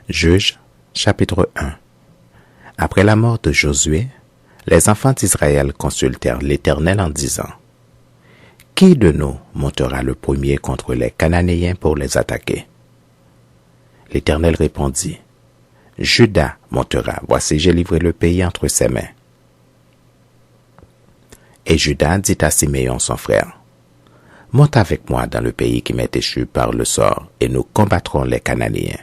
Juges, chapitre 1. Après la mort de Josué, les enfants d'Israël consultèrent l'Éternel en disant: Qui de nous montera le premier contre les Cananéens pour les attaquer? L'Éternel répondit: Juda montera, voici j'ai livré le pays entre ses mains. Et Juda dit à Siméon son frère: Monte avec moi dans le pays qui m'est échu par le sort, et nous combattrons les Cananéens.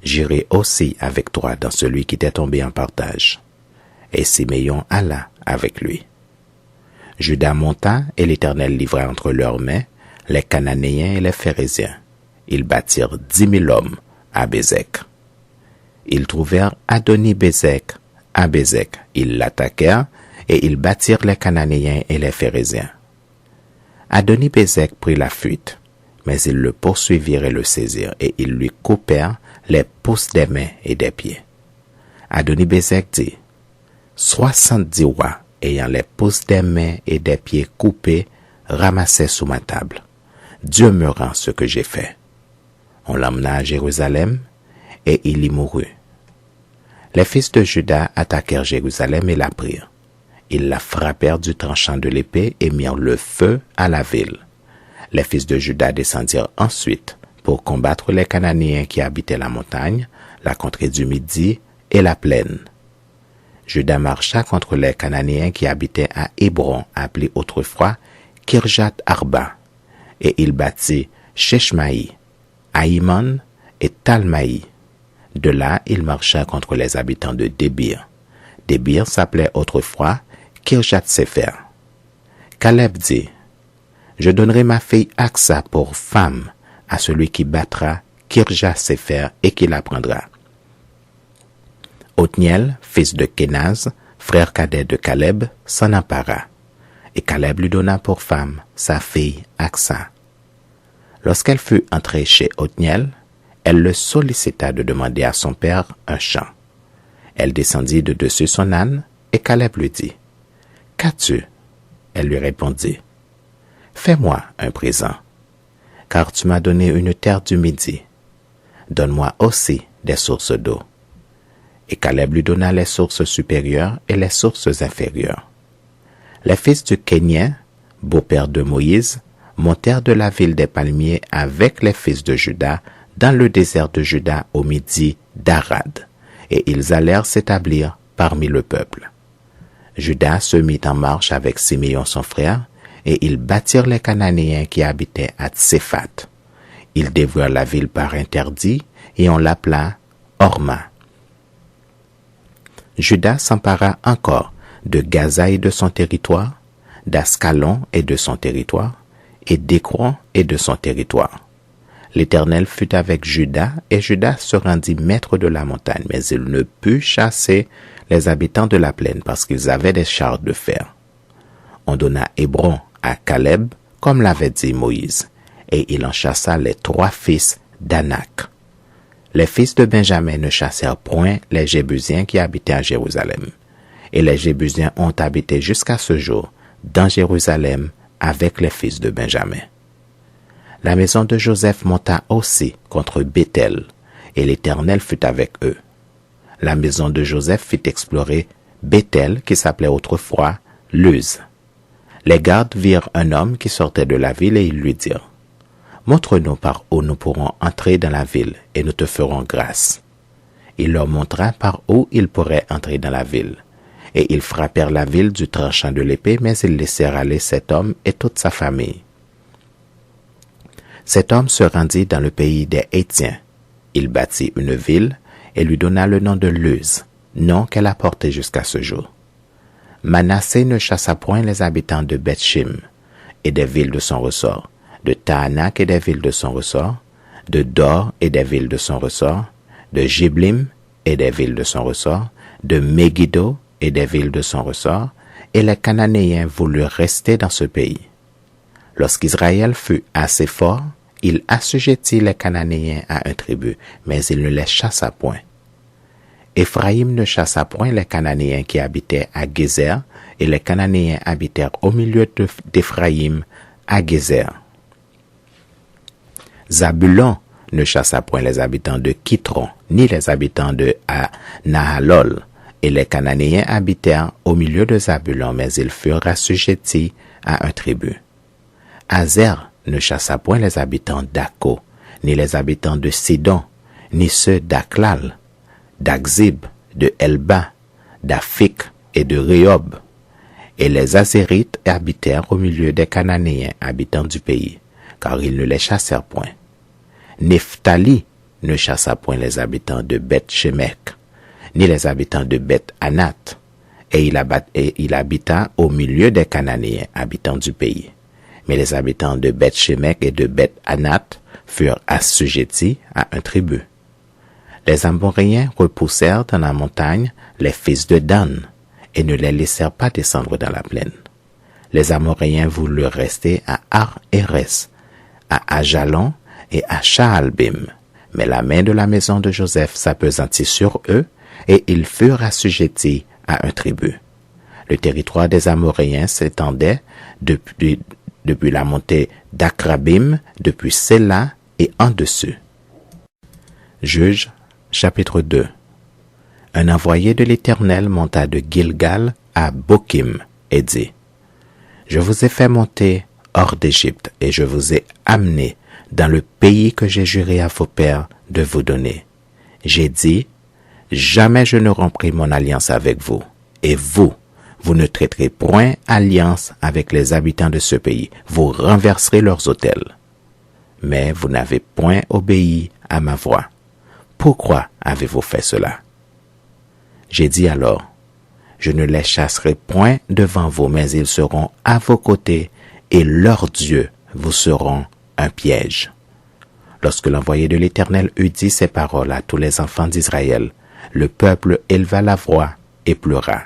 J'irai aussi avec toi dans celui qui t'est tombé en partage. Et Siméon alla avec lui. Juda monta, et l'Éternel livra entre leurs mains les Cananéens et les Phéréziens. Ils bâtirent 10 000 hommes à Bézek. Ils trouvèrent Adoni-Bézek à Bézek. Ils l'attaquèrent, et ils bâtirent les Cananéens et les Phéréziens. Adoni-Bézek prit la fuite, mais ils le poursuivirent et le saisirent, et ils lui coupèrent les pouces des mains et des pieds. Adoni-Bézek dit: 70 rois ayant les pouces des mains et des pieds coupés ramassaient sous ma table. Dieu me rend ce que j'ai fait. On l'emmena à Jérusalem, et il y mourut. Les fils de Juda attaquèrent Jérusalem et la prirent. Ils la frappèrent du tranchant de l'épée et mirent le feu à la ville. Les fils de Juda descendirent ensuite pour combattre les Cananéens qui habitaient la montagne, la contrée du Midi et la plaine. Juda marcha contre les Cananéens qui habitaient à Hébron, appelé autrefois Kirjat Arba, et il bâtit Sheshmaï, Aïmon et Talmaï. De là, il marcha contre les habitants de Débir. Débir s'appelait autrefois Kirjat Sefer. Caleb dit: Je donnerai ma fille Aksa pour femme à celui qui battra Kirjat Sefer et qui la prendra. Othniel, fils de Kenaz, frère cadet de Caleb, s'en empara, et Caleb lui donna pour femme sa fille Aksa. Lorsqu'elle fut entrée chez Othniel, elle le sollicita de demander à son père un champ. Elle descendit de dessus son âne, et Caleb lui dit: Qu'as-tu? Elle lui répondit: Fais-moi un présent, car tu m'as donné une terre du Midi. Donne-moi aussi des sources d'eau. Et Caleb lui donna les sources supérieures et les sources inférieures. Les fils du Kénien, beau-père de Moïse, montèrent de la ville des palmiers avec les fils de Juda dans le désert de Juda au midi d'Arad, et ils allèrent s'établir parmi le peuple. Juda se mit en marche avec Siméon son frère, et ils bâtirent les Cananéens qui habitaient à Tséphat. Ils dévouèrent la ville par interdit, et on l'appela Horma. Juda s'empara encore de Gaza et de son territoire, d'Ascalon et de son territoire, et d'Écron et de son territoire. L'Éternel fut avec Juda, et Juda se rendit maître de la montagne, mais il ne put chasser les habitants de la plaine parce qu'ils avaient des chars de fer. On donna Hébron à Caleb, comme l'avait dit Moïse, et il en chassa les 3 fils d'Anak. Les fils de Benjamin ne chassèrent point les Jébusiens qui habitaient à Jérusalem, et les Jébusiens ont habité jusqu'à ce jour dans Jérusalem avec les fils de Benjamin. La maison de Joseph monta aussi contre Béthel, et l'Éternel fut avec eux. La maison de Joseph fit explorer Béthel, qui s'appelait autrefois Luz. Les gardes virent un homme qui sortait de la ville, et ils lui dirent: Montre-nous par où nous pourrons entrer dans la ville, et nous te ferons grâce. Il leur montra par où ils pourraient entrer dans la ville. Et ils frappèrent la ville du tranchant de l'épée, mais ils laissèrent aller cet homme et toute sa famille. Cet homme se rendit dans le pays des Hétiens. Il bâtit une ville et lui donna le nom de Luz, nom qu'elle a porté jusqu'à ce jour. Manassé ne chassa point les habitants de Beth-Shim et des villes de son ressort, de Tahanak et des villes de son ressort, de Dor et des villes de son ressort, de Jiblim et des villes de son ressort, de Megiddo et des villes de son ressort, et les Cananéens voulurent rester dans ce pays. Lorsqu'Israël fut assez fort, il assujettit les Cananéens à un tribut, mais il ne les chassa point. Éphraïm ne chassa point les Cananéens qui habitaient à Gézer, et les Cananéens habitèrent au milieu d'Éphraïm à Gézer. Zabulon ne chassa point les habitants de Kitron, ni les habitants de Nahalol, et les Cananéens habitèrent au milieu de Zabulon, mais ils furent assujettis à un tribut. Azer ne chassa point les habitants d'Akko, ni les habitants de Sidon, ni ceux d'Aklal, d'Akzib, de Elba, d'Afik et de Rehob. Et les Azérites habitèrent au milieu des Cananéens habitants du pays, car ils ne les chassèrent point. Nephtali ne chassa point les habitants de Beth-Shemek, ni les habitants de Beth-Anath, et il habita au milieu des Cananéens habitants du pays. Mais les habitants de Beth-Shemek et de Beth-Anath furent assujettis à un tribut. Les Amoréens repoussèrent dans la montagne les fils de Dan, et ne les laissèrent pas descendre dans la plaine. Les Amoréens voulurent rester à Ar-Héres, à Ajalon et à Shaalbim, mais la main de la maison de Joseph s'appesantit sur eux, et ils furent assujettis à un tribut. Le territoire des Amoréens s'étendait depuis la montée d'Akrabim, depuis Séla et en dessus. Juges, chapitre 2. Un envoyé de l'Éternel monta de Gilgal à Bokim et dit: Je vous ai fait monter hors d'Égypte, et je vous ai amené dans le pays que j'ai juré à vos pères de vous donner. J'ai dit: Jamais je ne romprai mon alliance avec vous, et vous ne traiterez point alliance avec les habitants de ce pays, vous renverserez leurs autels. Mais vous n'avez point obéi à ma voix. Pourquoi avez-vous fait cela? J'ai dit alors: Je ne les chasserai point devant vous, mais ils seront à vos côtés, et leurs dieux vous seront un piège. Lorsque l'envoyé de l'Éternel eut dit ces paroles à tous les enfants d'Israël, le peuple éleva la voix et pleura.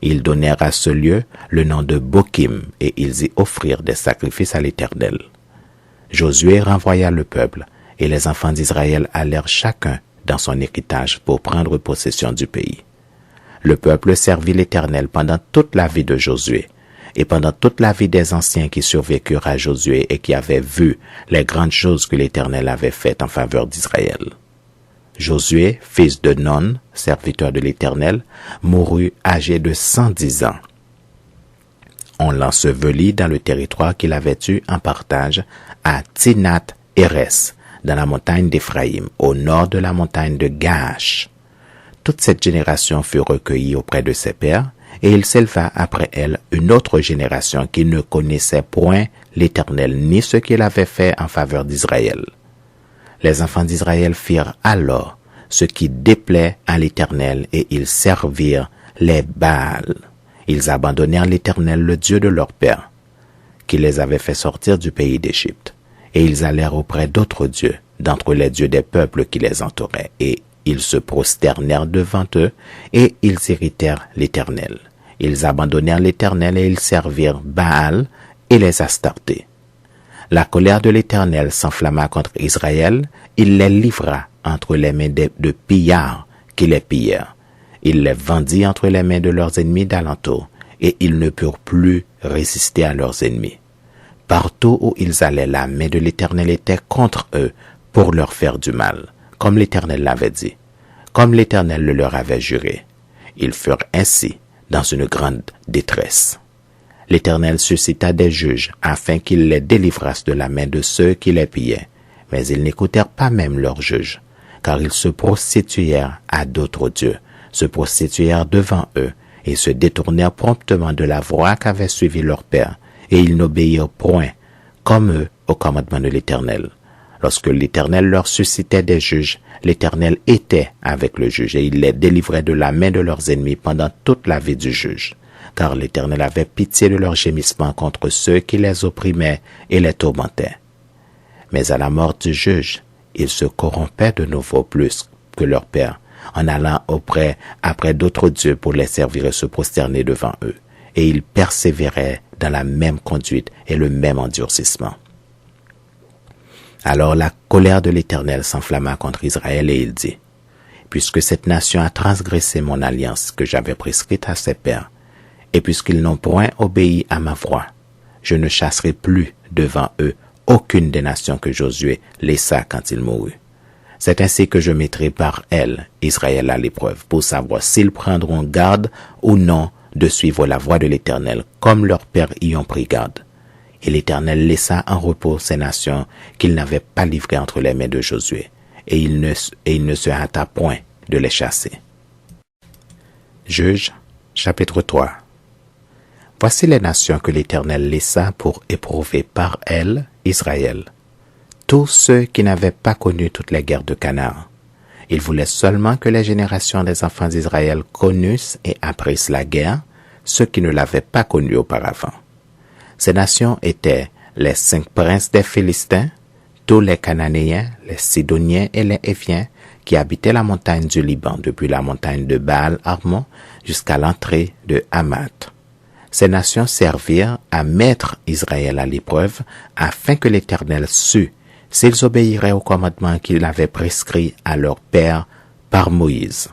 Ils donnèrent à ce lieu le nom de Bokim, et ils y offrirent des sacrifices à l'Éternel. Josué renvoya le peuple, et les enfants d'Israël allèrent chacun dans son héritage pour prendre possession du pays. Le peuple servit l'Éternel pendant toute la vie de Josué, et pendant toute la vie des anciens qui survécurent à Josué et qui avaient vu les grandes choses que l'Éternel avait faites en faveur d'Israël. Josué, fils de Non, serviteur de l'Éternel, mourut âgé de 110 ans. On l'ensevelit dans le territoire qu'il avait eu en partage à Tinath-Hérès, dans la montagne d'Éphraïm, au nord de la montagne de Gaash. Toute cette génération fut recueillie auprès de ses pères, et il s'éleva après elle une autre génération qui ne connaissait point l'Éternel ni ce qu'il avait fait en faveur d'Israël. Les enfants d'Israël firent alors ce qui déplaît à l'Éternel, et ils servirent les Baals. Ils abandonnèrent l'Éternel, le Dieu de leur père, qui les avait fait sortir du pays d'Égypte, et ils allèrent auprès d'autres dieux, d'entre les dieux des peuples qui les entouraient, et ils se prosternèrent devant eux, et ils irritèrent l'Éternel. Ils abandonnèrent l'Éternel, et ils servirent Baal et les Astartés. La colère de l'Éternel s'enflamma contre Israël, il les livra entre les mains de pillards qui les pillèrent. Il les vendit entre les mains de leurs ennemis d'alentour, et ils ne purent plus résister à leurs ennemis. Partout où ils allaient, la main de l'Éternel était contre eux pour leur faire du mal, comme l'Éternel l'avait dit, comme l'Éternel le leur avait juré. Ils furent ainsi dans une grande détresse. L'Éternel suscita des juges afin qu'ils les délivrassent de la main de ceux qui les pillaient, mais ils n'écoutèrent pas même leurs juges, car ils se prostituèrent à d'autres dieux, se prostituèrent devant eux, et se détournèrent promptement de la voie qu'avait suivi leur père, et ils n'obéirent point, comme eux, au commandement de l'Éternel. Lorsque l'Éternel leur suscitait des juges, l'Éternel était avec le juge, et il les délivrait de la main de leurs ennemis pendant toute la vie du juge. Car l'Éternel avait pitié de leurs gémissements contre ceux qui les opprimaient et les tourmentaient. Mais à la mort du juge, ils se corrompaient de nouveau plus que leur père, en allant après d'autres dieux pour les servir et se prosterner devant eux. Et ils persévéraient dans la même conduite et le même endurcissement. Alors la colère de l'Éternel s'enflamma contre Israël, et il dit: Puisque cette nation a transgressé mon alliance que j'avais prescrite à ses pères, et puisqu'ils n'ont point obéi à ma voix, je ne chasserai plus devant eux aucune des nations que Josué laissa quand il mourut. C'est ainsi que je mettrai par elle Israël à l'épreuve pour savoir s'ils prendront garde ou non de suivre la voie de l'Éternel, comme leurs pères y ont pris garde. Et l'Éternel laissa en repos ces nations qu'il n'avait pas livrées entre les mains de Josué, et il ne se hâta point de les chasser. Juges, chapitre 3. Voici les nations que l'Éternel laissa pour éprouver par elles Israël. Tous ceux qui n'avaient pas connu toutes les guerres de Canaan. Il voulait seulement que les générations des enfants d'Israël connussent et apprissent la guerre, ceux qui ne l'avaient pas connue auparavant. Ces nations étaient les 5 princes des Philistins, tous les Cananéens, les Sidoniens et les Éviens qui habitaient la montagne du Liban depuis la montagne de Baal-Harmon jusqu'à l'entrée de Hamath. Ces nations servirent à mettre Israël à l'épreuve afin que l'Éternel sût s'ils obéiraient au commandement qu'il avait prescrit à leur père par Moïse.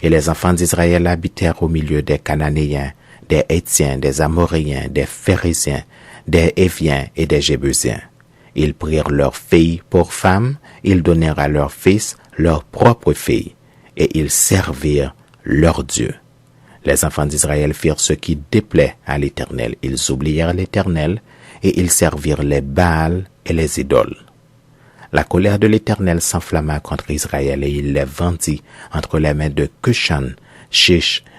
Et les enfants d'Israël habitèrent au milieu des Cananéens, des Hétiens, des Amoréens, des Phéréziens, des Éviens et des Jébusiens. Ils prirent leurs filles pour femmes, ils donnèrent à leurs fils leurs propres filles, et ils servirent leur Dieu. Les enfants d'Israël firent ce qui déplaît à l'Éternel. Ils oublièrent l'Éternel, et ils servirent les Baals et les idoles. La colère de l'Éternel s'enflamma contre Israël, et il les vendit entre les mains de Cushan,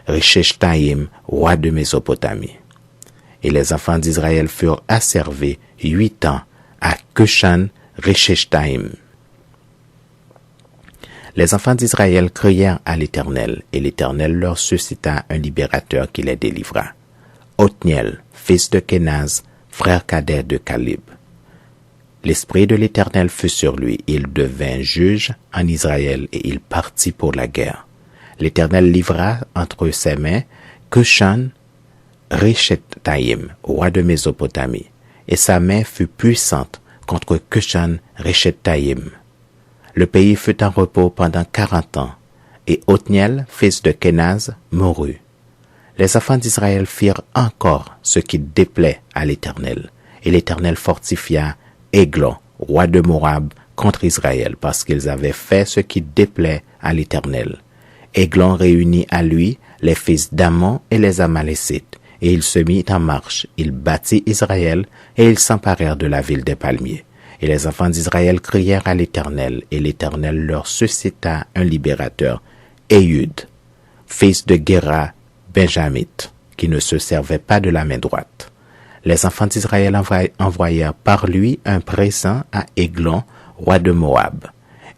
Risheshtaïm, roi de Mésopotamie. Et les enfants d'Israël furent asservis 8 ans à Cushan, Risheshtaïm. Les enfants d'Israël crièrent à l'Éternel, et l'Éternel leur suscita un libérateur qui les délivra. Othniel, fils de Kénaz, frère cadet de Caleb. L'esprit de l'Éternel fut sur lui, il devint juge en Israël et il partit pour la guerre. L'Éternel livra entre ses mains Cushan Rishetaïm, roi de Mésopotamie, et sa main fut puissante contre Cushan Rishetaïm. Le pays fut en repos pendant 40 ans, et Othniel, fils de Kénaz, mourut. Les enfants d'Israël firent encore ce qui déplaît à l'Éternel, et l'Éternel fortifia Églon, roi de Moab, contre Israël, parce qu'ils avaient fait ce qui déplaît à l'Éternel. Églon réunit à lui les fils d'Ammon et les Amalécites, et il se mit en marche. Il battit Israël, et ils s'emparèrent de la ville des palmiers. Et les enfants d'Israël crièrent à l'Éternel, et l'Éternel leur suscita un libérateur, Éhud, fils de Géra, Benjamite, qui ne se servait pas de la main droite. Les enfants d'Israël envoyèrent par lui un présent à Églon, roi de Moab.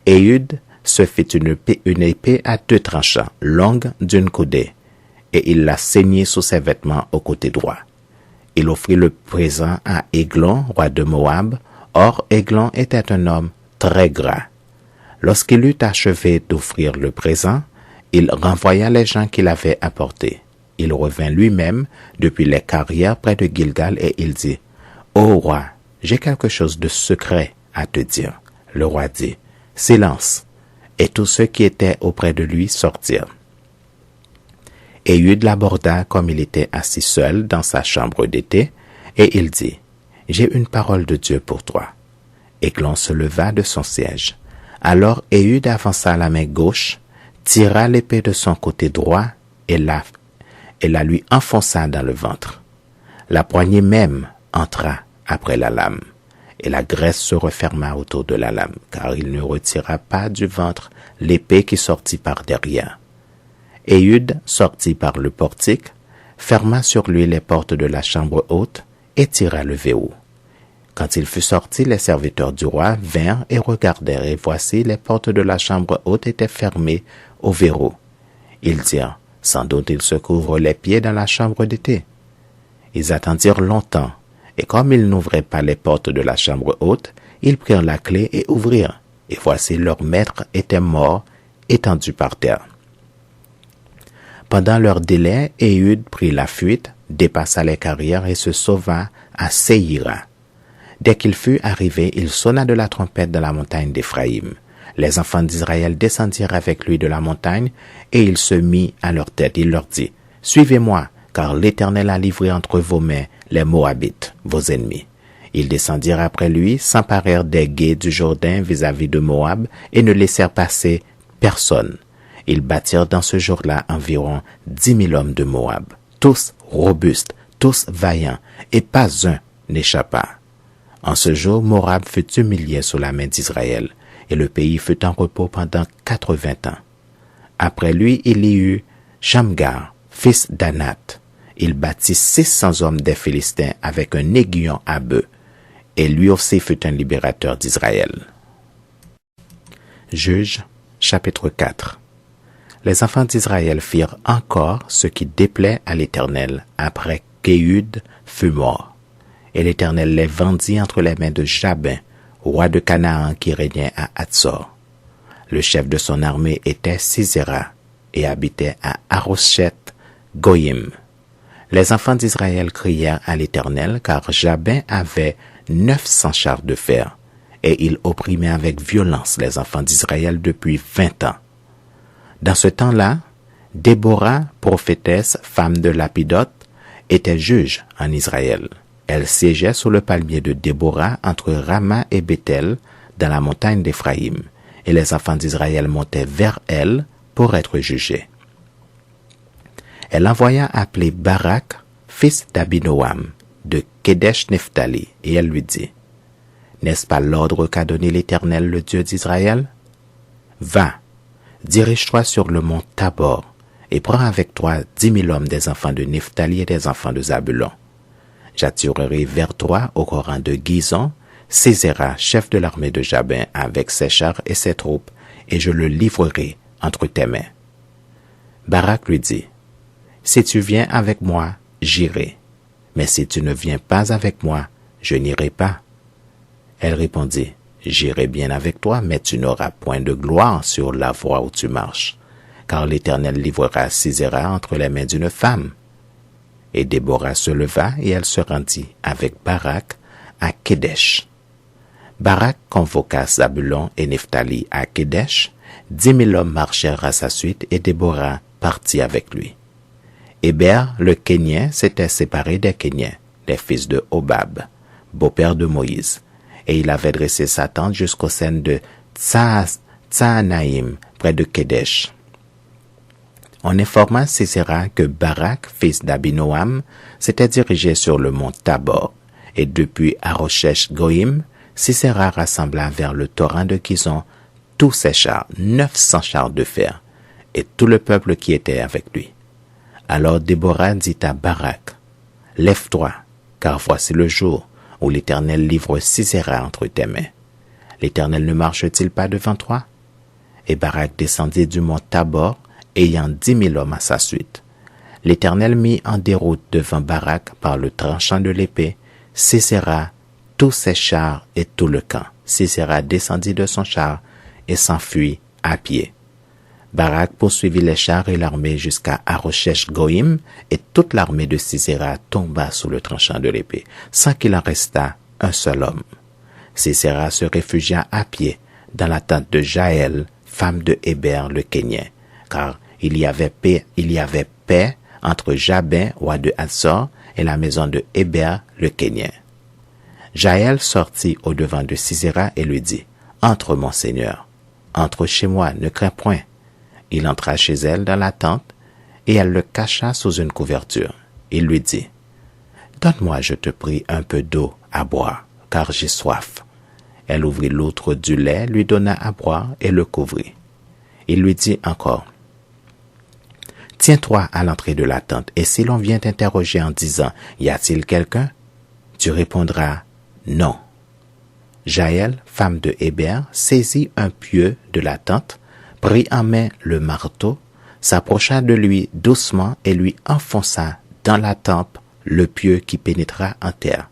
Éhud se fit une épée à 2 tranchants, longue d'une coudée, et il la ceignit sous ses vêtements au côté droit. Il offrit le présent à Églon, roi de Moab. Or, Églon était un homme très gras. Lorsqu'il eut achevé d'offrir le présent, il renvoya les gens qu'il avait apportés. Il revint lui-même depuis les carrières près de Gilgal et il dit, « Ô roi, j'ai quelque chose de secret à te dire. » Le roi dit, « Silence !» Et tous ceux qui étaient auprès de lui sortirent. Éhud l'aborda comme il était assis seul dans sa chambre d'été, et il dit, « J'ai une parole de Dieu pour toi. » Églon se leva de son siège. Alors Éhud avança la main gauche, tira l'épée de son côté droit et la lui enfonça dans le ventre. La poignée même entra après la lame, et la graisse se referma autour de la lame, car il ne retira pas du ventre l'épée qui sortit par derrière. Éhud sortit par le portique, ferma sur lui les portes de la chambre haute et tira le verrou. Quand il fut sorti, les serviteurs du roi vinrent et regardèrent, et voici, les portes de la chambre haute étaient fermées au verrou. Ils dirent, sans doute il se couvre les pieds dans la chambre d'été. Ils attendirent longtemps, et comme ils n'ouvraient pas les portes de la chambre haute, ils prirent la clé et ouvrirent, et voici leur maître était mort, étendu par terre. Pendant leur délai, Éhud prit la fuite, dépassa les carrières et se sauva à Séhira. Dès qu'il fut arrivé, il sonna de la trompette dans la montagne d'Éphraïm. Les enfants d'Israël descendirent avec lui de la montagne, et il se mit à leur tête. Il leur dit, « Suivez-moi, car l'Éternel a livré entre vos mains les Moabites, vos ennemis. » Ils descendirent après lui, s'emparèrent des gués du Jourdain vis-à-vis de Moab et ne laissèrent passer personne. Ils battirent dans ce jour-là environ 10 000 hommes de Moab, tous robustes, tous vaillants, et pas un n'échappa. En ce jour, Moab fut humilié sous la main d'Israël, et le pays fut en repos pendant 80 ans. Après lui, il y eut Shamgar, fils d'Anath. Il battit 600 hommes des Philistins avec un aiguillon à bœuf, et lui aussi fut un libérateur d'Israël. Juges, chapitre 4. Les enfants d'Israël firent encore ce qui déplaît à l'Éternel après qu'Éhud fut mort. Et l'Éternel les vendit entre les mains de Jabin, roi de Canaan qui régnait à Hatzor. Le chef de son armée était Sisera et habitait à Haroshet Goïm. Les enfants d'Israël crièrent à l'Éternel car Jabin avait 900 chars de fer et il opprimait avec violence les enfants d'Israël depuis 20 ans. Dans ce temps-là, Déborah, prophétesse, femme de Lapidoth, était juge en Israël. Elle siégeait sous le palmier de Déborah entre Rama et Béthel dans la montagne d'Éphraïm, et les enfants d'Israël montaient vers elle pour être jugés. Elle envoya appeler Barak, fils d'Abinoam, de Kedesh Nephtali, et elle lui dit, « N'est-ce pas l'ordre qu'a donné l'Éternel, le Dieu d'Israël? Va, dirige-toi sur le mont Tabor, et prends avec toi 10 000 hommes des enfants de Nephtali et des enfants de Zabulon. J'attirerai vers toi au coran de Gizon, Sisera, chef de l'armée de Jabin, avec ses chars et ses troupes, et je le livrerai entre tes mains. » Barak lui dit, « Si tu viens avec moi, j'irai, mais si tu ne viens pas avec moi, je n'irai pas. » Elle répondit, « J'irai bien avec toi, mais tu n'auras point de gloire sur la voie où tu marches, car l'Éternel livrera Sisera entre les mains d'une femme. » Et Déborah se leva et elle se rendit avec Barak à Kedesh. Barak convoqua Zabulon et Nephtali à Kedesh. 10 000 hommes marchèrent à sa suite et Déborah partit avec lui. Héber, le Kénien, s'était séparé des Kéniens, les fils de Hobab, beau-père de Moïse, et il avait dressé sa tente jusqu'au sein de Tsaanaïm, près de Kedesh. On informa Sisera que Barak, fils d'Abinoam, s'était dirigé sur le mont Tabor, et depuis Haroshesh Goïm, Sisera rassembla vers le torrent de Gizon tous ses chars, 900 chars de fer, et tout le peuple qui était avec lui. Alors Déborah dit à Barak, « Lève-toi, car voici le jour où l'Éternel livre Sisera entre tes mains. L'Éternel ne marche-t-il pas devant toi? » Et Barak descendit du mont Tabor, ayant 10 000 hommes à sa suite. L'Éternel mit en déroute devant Barak par le tranchant de l'épée, Sisera, tous ses chars et tout le camp. Sisera descendit de son char et s'enfuit à pied. Barak poursuivit les chars et l'armée jusqu'à Haroshesh Goïm, et toute l'armée de Sisera tomba sous le tranchant de l'épée, sans qu'il en restât un seul homme. Sisera se réfugia à pied dans la tente de Jaël, femme de Héber le Kénien, car il y avait paix entre Jabin, roi de Hatzor, et la maison de Héber le Kénien. Jaël sortit au-devant de Sisera et lui dit, « Entre, mon seigneur, entre chez moi, ne crains point. » Il entra chez elle dans la tente, et elle le cacha sous une couverture. Il lui dit, « Donne-moi, je te prie, un peu d'eau à boire, car j'ai soif. » Elle ouvrit l'outre du lait, lui donna à boire et le couvrit. Il lui dit encore, « Tiens-toi à l'entrée de la tente, et si l'on vient t'interroger en disant, « Y a-t-il quelqu'un? » Tu répondras, « Non. » Jaël, femme de Héber, saisit un pieu de la tente, prit en main le marteau, s'approcha de lui doucement et lui enfonça dans la tempe le pieu qui pénétra en terre.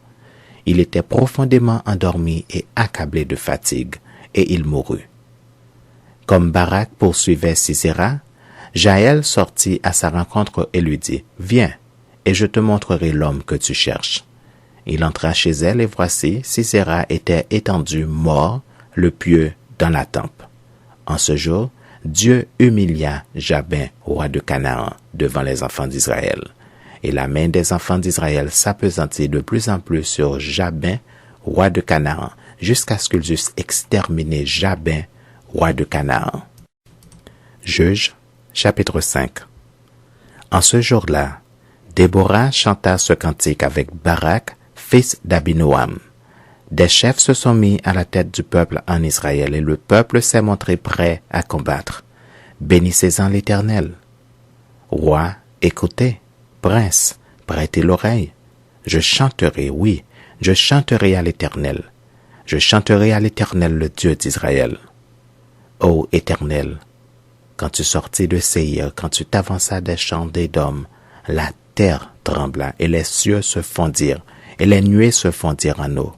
Il était profondément endormi et accablé de fatigue, et il mourut. Comme Barak poursuivait Sisera, Jaël sortit à sa rencontre et lui dit, « Viens, et je te montrerai l'homme que tu cherches. » Il entra chez elle et voici, Sisera était étendu, mort, le pieu dans la tempe. En ce jour, Dieu humilia Jabin, roi de Canaan, devant les enfants d'Israël. Et la main des enfants d'Israël s'appesantit de plus en plus sur Jabin, roi de Canaan, jusqu'à ce qu'ils eussent exterminé Jabin, roi de Canaan. Juges, chapitre 5. En ce jour-là, Déborah chanta ce cantique avec Barak, fils d'Abinoam. Des chefs se sont mis à la tête du peuple en Israël, et le peuple s'est montré prêt à combattre. Bénissez-en l'Éternel. Roi, écoutez. Prince, prêtez l'oreille. Je chanterai, oui, je chanterai à l'Éternel. Je chanterai à l'Éternel, le Dieu d'Israël. Ô Éternel, quand tu sortis de Séhir, quand tu t'avanças des champs d'Édom, la terre trembla et les cieux se fondirent, et les nuées se fondirent en eau.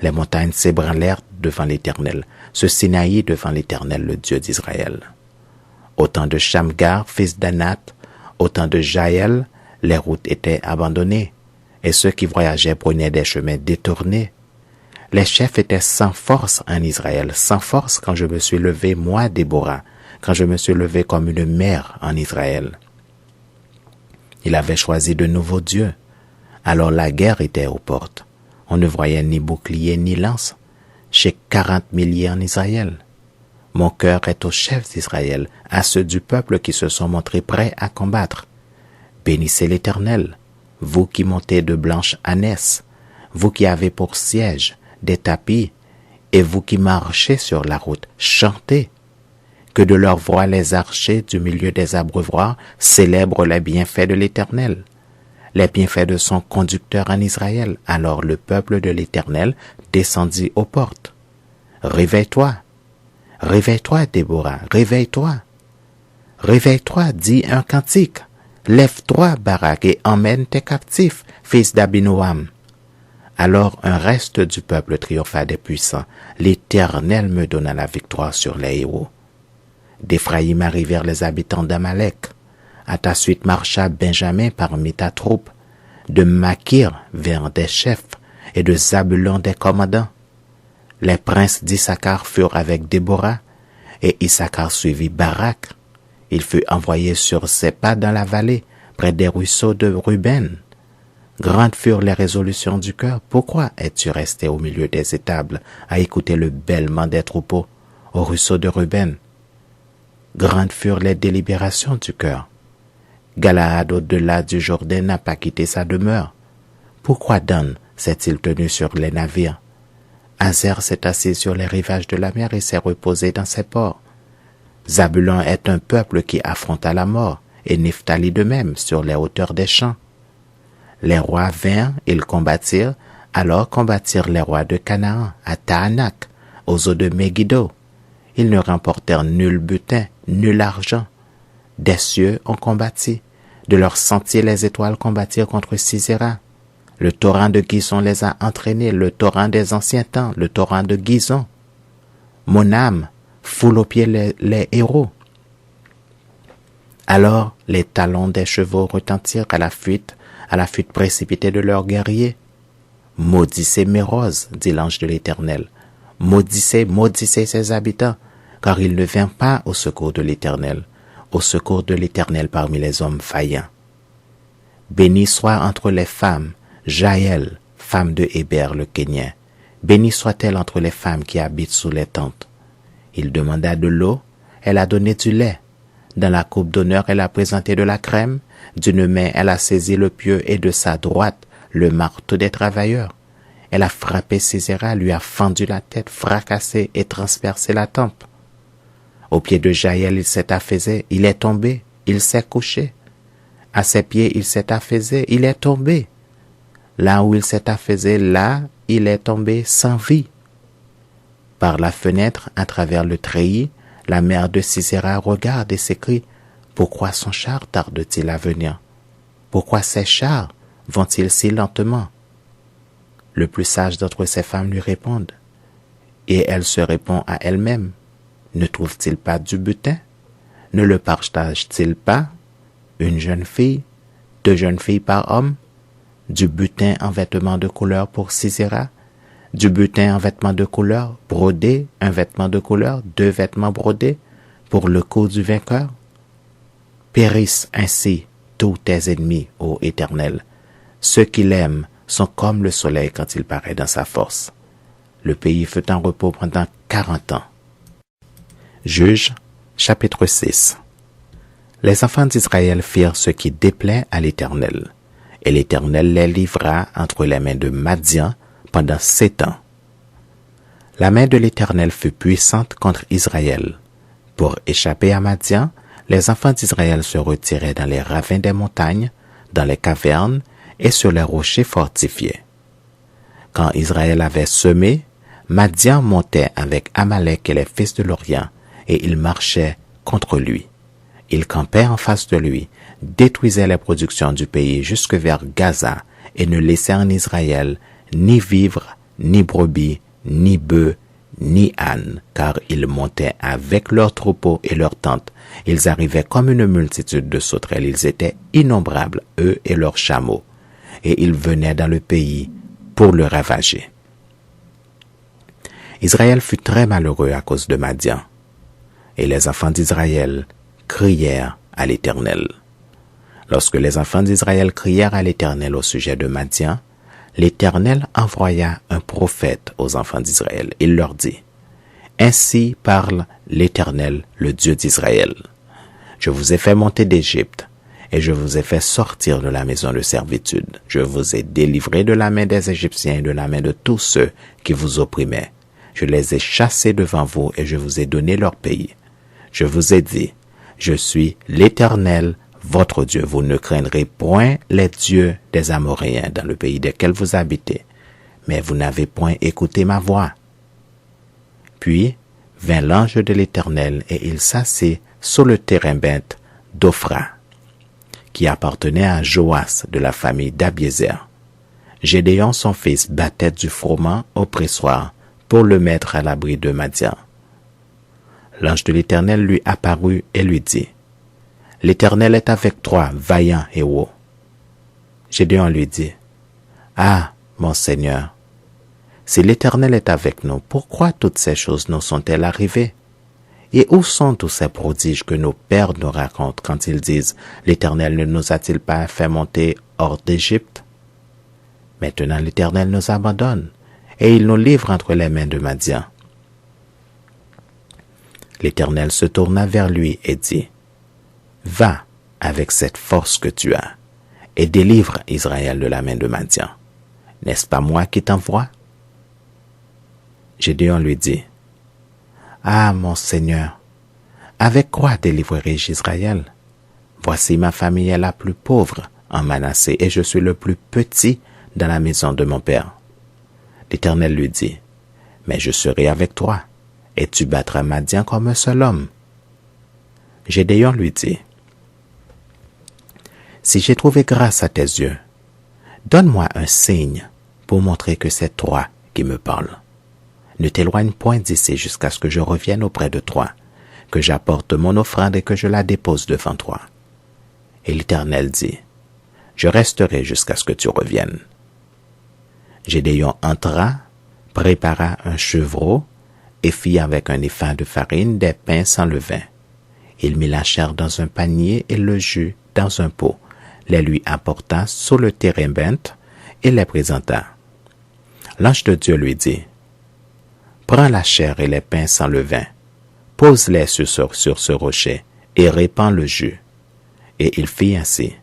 Les montagnes s'ébranlèrent devant l'Éternel, se Sinaï devant l'Éternel, le Dieu d'Israël. Au temps de Shamgar, fils d'Anath, au temps de Jaël, les routes étaient abandonnées, et ceux qui voyageaient prenaient des chemins détournés. Les chefs étaient sans force en Israël, sans force quand je me suis levé, moi, Déborah, quand je me suis levé comme une mère en Israël. Il avait choisi de nouveaux dieux. Alors la guerre était aux portes. On ne voyait ni bouclier ni lance chez 40 milliers en Israël. Mon cœur est aux chefs d'Israël, à ceux du peuple qui se sont montrés prêts à combattre. Bénissez l'Éternel, vous qui montez de blanches ânesses, vous qui avez pour siège des tapis, et vous qui marchez sur la route, chantez. Que de leur voix les archers du milieu des abreuvoirs célèbrent les bienfaits de l'Éternel, les bienfaits de son conducteur en Israël. Alors le peuple de l'Éternel descendit aux portes. Réveille-toi, réveille-toi, Déborah, réveille-toi. Réveille-toi, dis un cantique. Lève-toi, Barak, et emmène tes captifs, fils d'Abinoam. Alors un reste du peuple triompha des puissants. L'Éternel me donna la victoire sur les héros. D'Éphraïm arrivèrent les habitants d'Amalek. À ta suite marcha Benjamin parmi ta troupe. De Makir vinrent des chefs, et de Zabulon des commandants. Les princes d'Issachar furent avec Déborah, et Issachar suivit Barak. Il fut envoyé sur ses pas dans la vallée, près des ruisseaux de Ruben. Grandes furent les résolutions du cœur. Pourquoi es-tu resté au milieu des étables, à écouter le bêlement des troupeaux, au ruisseau de Ruben? Grandes furent les délibérations du cœur. Galaad au-delà du Jourdain n'a pas quitté sa demeure. Pourquoi Dan s'est-il tenu sur les navires? Azer s'est assis sur les rivages de la mer et s'est reposé dans ses ports. Zabulon est un peuple qui affronta la mort, et Nephtali de même sur les hauteurs des champs. Les rois vinrent, ils combattirent, alors combattirent les rois de Canaan, à Tahanak, aux eaux de Megiddo. Ils ne remportèrent nul butin, nul argent. Des cieux ont combattu, de leurs sentiers les étoiles combattirent contre Sisera. Le torrent de Gison les a entraînés, le torrent des anciens temps, le torrent de Gison. Mon âme foule aux pieds les héros. Alors les talons des chevaux retentirent à la fuite précipitée de leurs guerriers. Maudissez Méroz, dit l'ange de l'Éternel. Maudissez, maudissez ses habitants, car il ne vient pas au secours de l'Éternel parmi les hommes faillants. Béni soit entre les femmes, Jaël, femme de Héber le Kénien. Béni soit-elle entre les femmes qui habitent sous les tentes. Il demanda de l'eau, elle a donné du lait. Dans la coupe d'honneur, elle a présenté de la crème. D'une main, elle a saisi le pieu et de sa droite, le marteau des travailleurs. Elle a frappé Sisera, lui a fendu la tête, fracassé et transpercé la tempe. Au pied de Jaël, il s'est affaissé, il est tombé, il s'est couché. À ses pieds, il s'est affaissé, il est tombé. Là où il s'est affaissé, là, il est tombé sans vie. Par la fenêtre, à travers le treillis, la mère de Sisera regarde et s'écrie « Pourquoi son char tarde-t-il à venir? Pourquoi ses chars vont-ils si lentement ?» Le plus sage d'entre ces femmes lui répondent, et elle se répond à elle-même. Ne trouve-t-il pas du butin? Ne le partage-t-il pas? Une jeune fille, 2 jeunes filles par homme? Du butin en vêtements de couleur pour Sisera? Du butin en vêtements de couleur brodé, un vêtement de couleur, 2 vêtements brodés pour le cou du vainqueur? Périssent ainsi tous tes ennemis, ô Éternel. Ceux qui l'aiment sont comme le soleil quand il paraît dans sa force. Le pays fut en repos pendant 40 ans. Juges, chapitre 6. Les enfants d'Israël firent ce qui déplaît à l'Éternel, et l'Éternel les livra entre les mains de Madian pendant 7 ans. La main de l'Éternel fut puissante contre Israël. Pour échapper à Madian, les enfants d'Israël se retiraient dans les ravins des montagnes, dans les cavernes et sur les rochers fortifiés. Quand Israël avait semé, Madian montait avec Amalek et les fils de l'Orient, et ils marchaient contre lui. Ils campaient en face de lui, détruisaient les productions du pays jusque vers Gaza, et ne laissaient en Israël ni vivres, ni brebis, ni bœufs, ni ânes, car ils montaient avec leurs troupeaux et leurs tentes. Ils arrivaient comme une multitude de sauterelles, ils étaient innombrables, eux et leurs chameaux, et ils venaient dans le pays pour le ravager. Israël fut très malheureux à cause de Madian, et les enfants d'Israël crièrent à l'Éternel. Lorsque les enfants d'Israël crièrent à l'Éternel au sujet de Madian, l'Éternel envoya un prophète aux enfants d'Israël. Il leur dit, « Ainsi parle l'Éternel, le Dieu d'Israël. Je vous ai fait monter d'Égypte, et je vous ai fait sortir de la maison de servitude. Je vous ai délivré de la main des Égyptiens et de la main de tous ceux qui vous opprimaient. Je les ai chassés devant vous et je vous ai donné leur pays. Je vous ai dit, je suis l'Éternel, votre Dieu. Vous ne craindrez point les dieux des Amoréens dans le pays desquels vous habitez, mais vous n'avez point écouté ma voix. » Puis vint l'ange de l'Éternel et il s'assit sur le térébinthe d'Ophra, qui appartenait à Joas de la famille d'Abiézer. Gédéon son fils battait du froment au pressoir pour le mettre à l'abri de Madian. L'ange de l'Éternel lui apparut et lui dit, « L'Éternel est avec toi, vaillant héros. » Gédéon lui dit, « Ah, mon Seigneur, si l'Éternel est avec nous, pourquoi toutes ces choses nous sont-elles arrivées? Et où sont tous ces prodiges que nos pères nous racontent quand ils disent, l'Éternel ne nous a-t-il pas fait monter hors d'Égypte? Maintenant l'Éternel nous abandonne, et il nous livre entre les mains de Madian. » L'Éternel se tourna vers lui et dit, « Va avec cette force que tu as, et délivre Israël de la main de Madian. N'est-ce pas moi qui t'envoie? » Gédéon lui dit, « Ah, mon Seigneur, avec quoi délivrerai-je Israël? Voici ma famille est la plus pauvre en Manassé, et je suis le plus petit dans la maison de mon père. » L'Éternel lui dit, « Mais je serai avec toi, et tu battras Madian comme un seul homme. » Gédéon lui dit, « Si j'ai trouvé grâce à tes yeux, donne-moi un signe pour montrer que c'est toi qui me parles. Ne t'éloigne point d'ici jusqu'à ce que je revienne auprès de toi, que j'apporte mon offrande et que je la dépose devant toi. » Et l'Éternel dit, « Je resterai jusqu'à ce que tu reviennes. » Gédéon entra, prépara un chevreau et fit avec un épha de farine des pains sans levain. Il mit la chair dans un panier et le jus dans un pot, les lui apporta sur le térébinthe et les présenta. L'ange de Dieu lui dit, « Prends la chair et les pains sans levain, pose-les sur ce rocher et répands le jus. » Et il fit ainsi.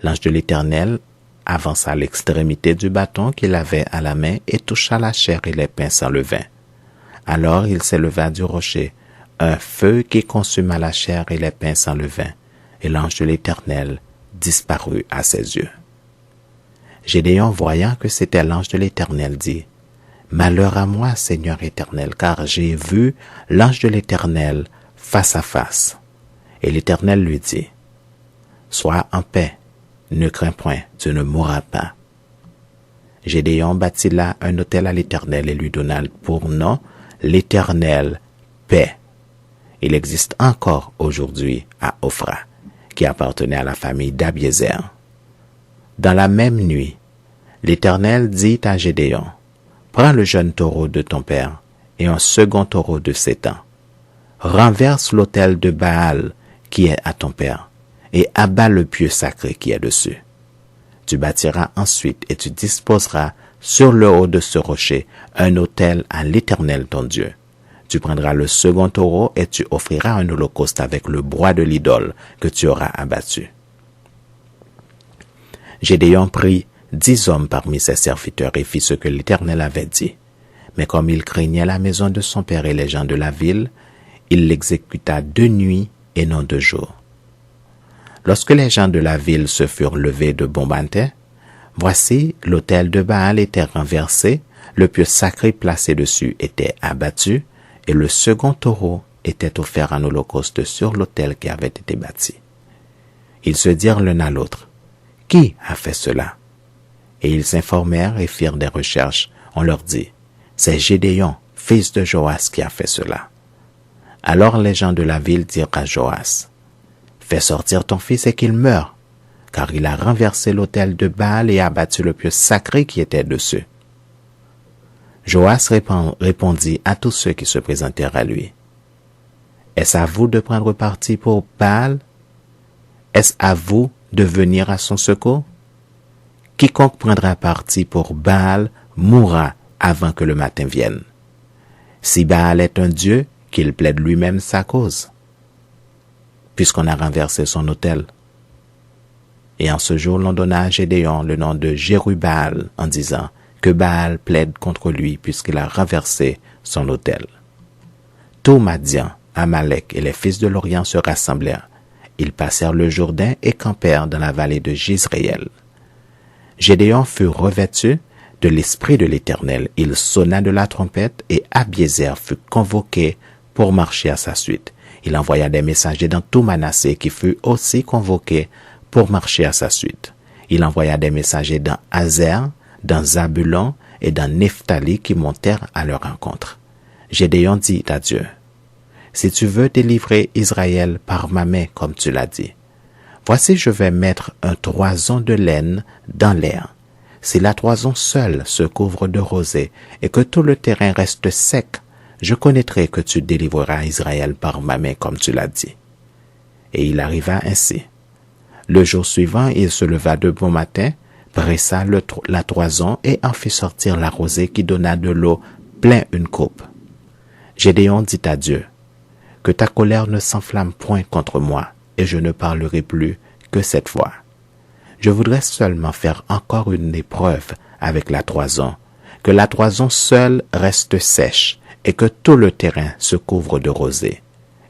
L'ange de l'Éternel avança à l'extrémité du bâton qu'il avait à la main et toucha la chair et les pains sans levain. Alors il s'éleva du rocher un feu qui consuma la chair et les pains sans levain, et l'ange de l'Éternel disparut à ses yeux. Gédéon, voyant que c'était l'ange de l'Éternel, dit, « Malheur à moi, Seigneur Éternel, car j'ai vu l'ange de l'Éternel face à face. » Et l'Éternel lui dit, « Sois en paix, ne crains point, tu ne mourras pas. » Gédéon bâtit là un autel à l'Éternel et lui donna pour nom l'Éternel paix. Il existe encore aujourd'hui à Ophra, qui appartenait à la famille d'Abiézer. Dans la même nuit, l'Éternel dit à Gédéon, « Prends le jeune taureau de ton père et un second taureau de 7 ans. Renverse l'autel de Baal qui est à ton père et abat le pieu sacré qui est dessus. Tu bâtiras ensuite et tu disposeras sur le haut de ce rocher un autel à l'Éternel ton Dieu. Tu prendras le second taureau et tu offriras un holocauste avec le bois de l'idole que tu auras abattu. » Gédéon prit 10 hommes parmi ses serviteurs et fit ce que l'Éternel avait dit. Mais comme il craignait la maison de son père et les gens de la ville, il l'exécuta de nuit et non de jour. Lorsque les gens de la ville se furent levés de bon matin, voici l'autel de Baal était renversé, le pieu sacré placé dessus était abattu, et le second taureau était offert en holocauste sur l'autel qui avait été bâti. Ils se dirent l'un à l'autre, « Qui a fait cela ?» Et ils s'informèrent et firent des recherches. On leur dit, « C'est Gédéon, fils de Joas, qui a fait cela. » Alors les gens de la ville dirent à Joas, « Fais sortir ton fils et qu'il meure, car il a renversé l'autel de Baal et abattu le pieu sacré qui était dessus. » Joas répondit à tous ceux qui se présentèrent à lui, « Est-ce à vous de prendre parti pour Baal? Est-ce à vous de venir à son secours? Quiconque prendra parti pour Baal mourra avant que le matin vienne. Si Baal est un dieu, qu'il plaide lui-même sa cause, puisqu'on a renversé son autel. » Et en ce jour, l'on donna à Gédéon le nom de Jérubbaal en disant que Baal plaide contre lui puisqu'il a renversé son autel. Tout Madian, Amalek et les fils de l'Orient se rassemblèrent. Ils passèrent le Jourdain et campèrent dans la vallée de Jizréel. Gédéon fut revêtu de l'Esprit de l'Éternel. Il sonna de la trompette et Abiézer fut convoqué pour marcher à sa suite. Il envoya des messagers dans tout Manassé qui fut aussi convoqué pour marcher à sa suite. Il envoya des messagers dans Azer, dans Zabulon et dans Nephtali qui montèrent à leur rencontre. Gédéon dit à Dieu, « Si tu veux délivrer Israël par ma main comme tu l'as dit, voici je vais mettre un toison de laine dans l'air. Si la toison seule se couvre de rosée et que tout le terrain reste sec, je connaîtrai que tu délivreras Israël par ma main comme tu l'as dit. » Et il arriva ainsi. Le jour suivant, il se leva de bon matin, pressa la toison et en fit sortir la rosée qui donna de l'eau plein une coupe. Gédéon dit à Dieu, « Que ta colère ne s'enflamme point contre moi, et je ne parlerai plus que cette fois. Je voudrais seulement faire encore une épreuve avec la toison, que la toison seule reste sèche, et que tout le terrain se couvre de rosée. »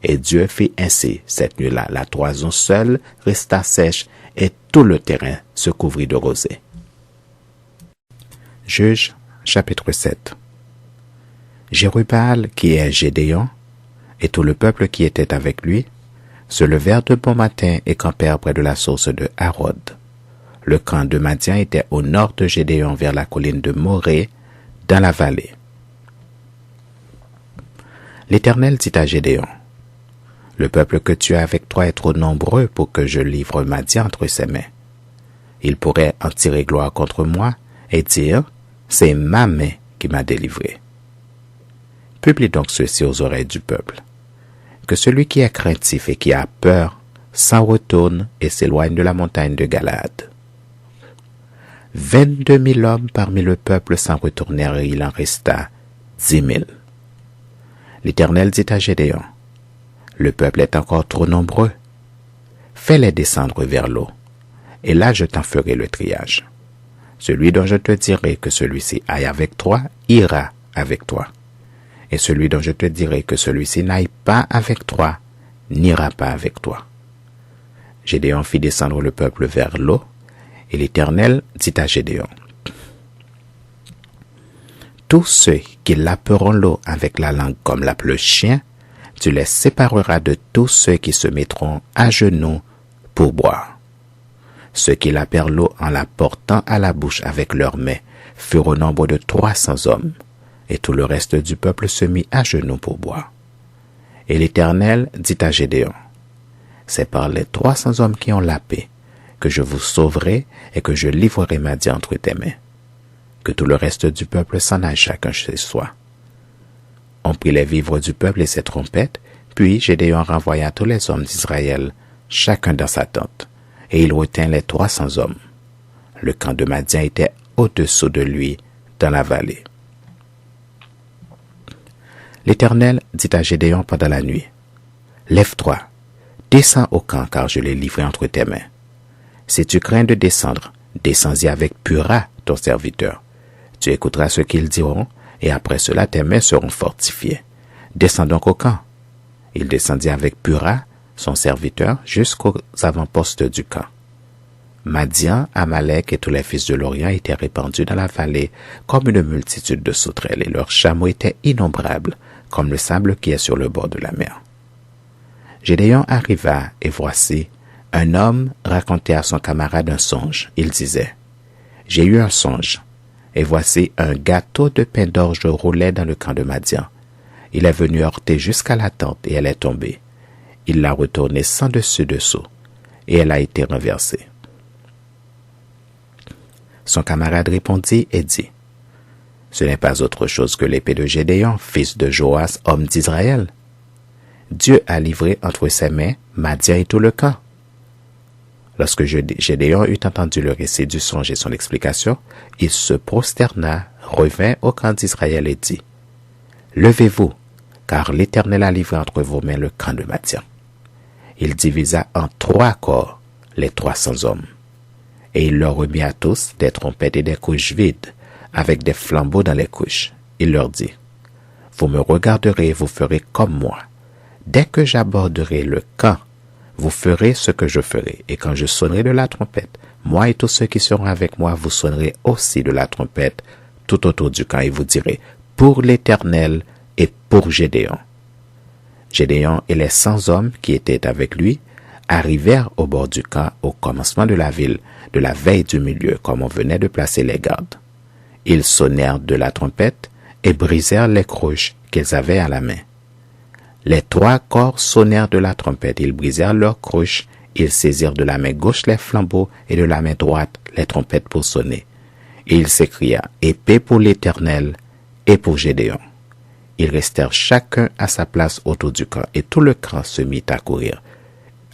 Et Dieu fit ainsi cette nuit-là. La toison seule resta sèche et tout le terrain se couvrit de rosée. Juges, chapitre 7. Jérubbaal, qui est Gédéon, et tout le peuple qui était avec lui, se levèrent de bon matin et campèrent près de la source de Harod. Le camp de Madian était au nord de Gédéon vers la colline de Morée, dans la vallée. L'Éternel dit à Gédéon, « Le peuple que tu as avec toi est trop nombreux pour que je livre Madian entre ses mains. Il pourrait en tirer gloire contre moi et dire, c'est ma main qui m'a délivré. Publie donc ceci aux oreilles du peuple. Que celui qui est craintif et qui a peur s'en retourne et s'éloigne de la montagne de Galaad. 22 000 hommes parmi le peuple s'en retournèrent et il en resta 10 000. L'Éternel dit à Gédéon, le peuple est encore trop nombreux. Fais-les descendre vers l'eau, et là je t'en ferai le triage. Celui dont je te dirai que celui-ci aille avec toi, ira avec toi. Et celui dont je te dirai que celui-ci n'aille pas avec toi, n'ira pas avec toi. Gédéon fit descendre le peuple vers l'eau, et l'Éternel dit à Gédéon, tous ceux qui laperont l'eau avec la langue comme lappe le chien, tu les sépareras de tous ceux qui se mettront à genoux pour boire. Ceux qui lapèrent l'eau en la portant à la bouche avec leurs mains furent au nombre de 300 hommes, et tout le reste du peuple se mit à genoux pour boire. Et l'Éternel dit à Gédéon, c'est par les 300 hommes qui ont lapé que je vous sauverai et que je livrerai Madian entre tes mains. Que tout le reste du peuple s'en aille chacun chez soi. On prit les vivres du peuple et ses trompettes, puis Gédéon renvoya tous les hommes d'Israël, chacun dans sa tente, et il retint les 300 hommes. Le camp de Madian était au-dessous de lui dans la vallée. L'Éternel dit à Gédéon pendant la nuit, « Lève-toi, descends au camp, car je l'ai livré entre tes mains. Si tu crains de descendre, descends-y avec Pura, ton serviteur. Tu écouteras ce qu'ils diront, et après cela tes mains seront fortifiées. Descends donc au camp. » Il descendit avec Pura, son serviteur, jusqu'aux avant-postes du camp. Madian, Amalek et tous les fils de l'Orient étaient répandus dans la vallée comme une multitude de sauterelles, et leurs chameaux étaient innombrables, comme le sable qui est sur le bord de la mer. Gédéon arriva, et voici, un homme racontait à son camarade un songe. Il disait, « J'ai eu un songe, et voici un gâteau de pain d'orge roulait dans le camp de Madian. Il est venu heurter jusqu'à la tente, et elle est tombée. Il l'a retournée sans dessus-dessous, et elle a été renversée. » Son camarade répondit et dit, « Ce n'est pas autre chose que l'épée de Gédéon, fils de Joas, homme d'Israël. Dieu a livré entre ses mains Madian et tout le camp. » Lorsque Gédéon eut entendu le récit du songe et son explication, il se prosterna, revint au camp d'Israël et dit, « Levez-vous, car l'Éternel a livré entre vos mains le camp de Madian. » Il divisa en 3 corps les 300 hommes. Et il leur remit à tous des trompettes et des couches vides, avec des flambeaux dans les couches. Il leur dit, « Vous me regarderez et vous ferez comme moi. Dès que j'aborderai le camp, vous ferez ce que je ferai. Et quand je sonnerai de la trompette, moi et tous ceux qui seront avec moi, vous sonnerez aussi de la trompette tout autour du camp et vous direz, « Pour l'Éternel et pour Gédéon. » Gédéon et les 100 hommes qui étaient avec lui arrivèrent au bord du camp au commencement de la ville, de la veille du milieu, comme on venait de placer les gardes. Ils sonnèrent de la trompette et brisèrent les croches qu'ils avaient à la main. Les 3 corps sonnèrent de la trompette, ils brisèrent leurs croches, ils saisirent de la main gauche les flambeaux et de la main droite les trompettes pour sonner. Et il s'écria, « Épée pour l'Éternel et pour Gédéon. » Ils restèrent chacun à sa place autour du camp, et tout le camp se mit à courir,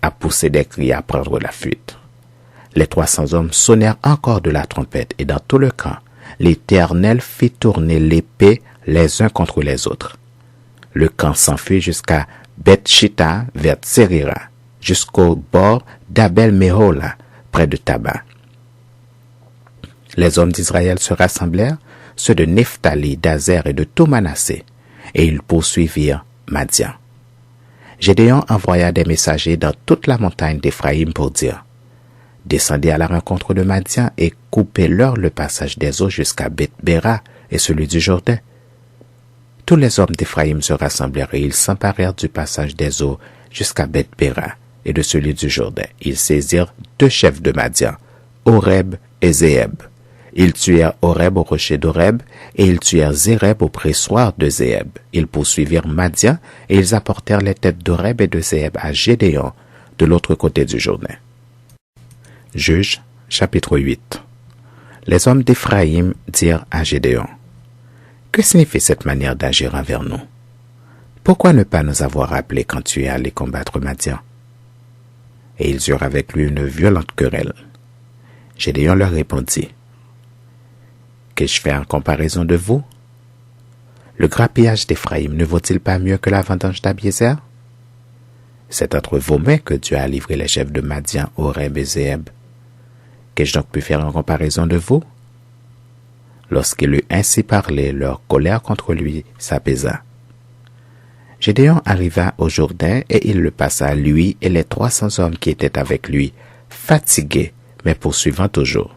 à pousser des cris, à prendre la fuite. Les 300 hommes sonnèrent encore de la trompette, et dans tout le camp, l'Éternel fit tourner l'épée les uns contre les autres. Le camp s'enfuit jusqu'à Beth-Shitta vers Tserira, jusqu'au bord d'Abel-Mehola, près de Taba. Les hommes d'Israël se rassemblèrent, ceux de Nephtali, d'Azer et de tout Manassé, et ils poursuivirent Madian. Gédéon envoya des messagers dans toute la montagne d'Éphraïm pour dire, « Descendez à la rencontre de Madian et coupez-leur le passage des eaux jusqu'à Beth-Béra et celui du Jourdain. » Tous les hommes d'Éphraïm se rassemblèrent et ils s'emparèrent du passage des eaux jusqu'à Beth-Béra et de celui du Jourdain. Ils saisirent 2 chefs de Madian, Oreb et Zéeb. Ils tuèrent Oreb au rocher d'Oreb, et ils tuèrent Zéreb au pressoir de Zéeb. Ils poursuivirent Madian, et ils apportèrent les têtes d'Oreb et de Zéeb à Gédéon, de l'autre côté du Jourdain. Juges, chapitre 8. Les hommes d'Éphraïm dirent à Gédéon, « Que signifie cette manière d'agir envers nous? Pourquoi ne pas nous avoir appelés quand tu es allé combattre Madian? » Et ils eurent avec lui une violente querelle. Gédéon leur répondit, « Qu'ai-je fait en comparaison de vous? Le grappillage d'Éphraïm ne vaut-il pas mieux que la vendange d'Abiézer? C'est entre vos mains que Dieu a livré les chefs de Madian, Oreb et Zéeb. Qu'ai-je donc pu faire en comparaison de vous? » Lorsqu'il eut ainsi parlé, leur colère contre lui s'apaisa. Gédéon arriva au Jourdain et il le passa, lui et les 300 hommes qui étaient avec lui, fatigués, mais poursuivant toujours.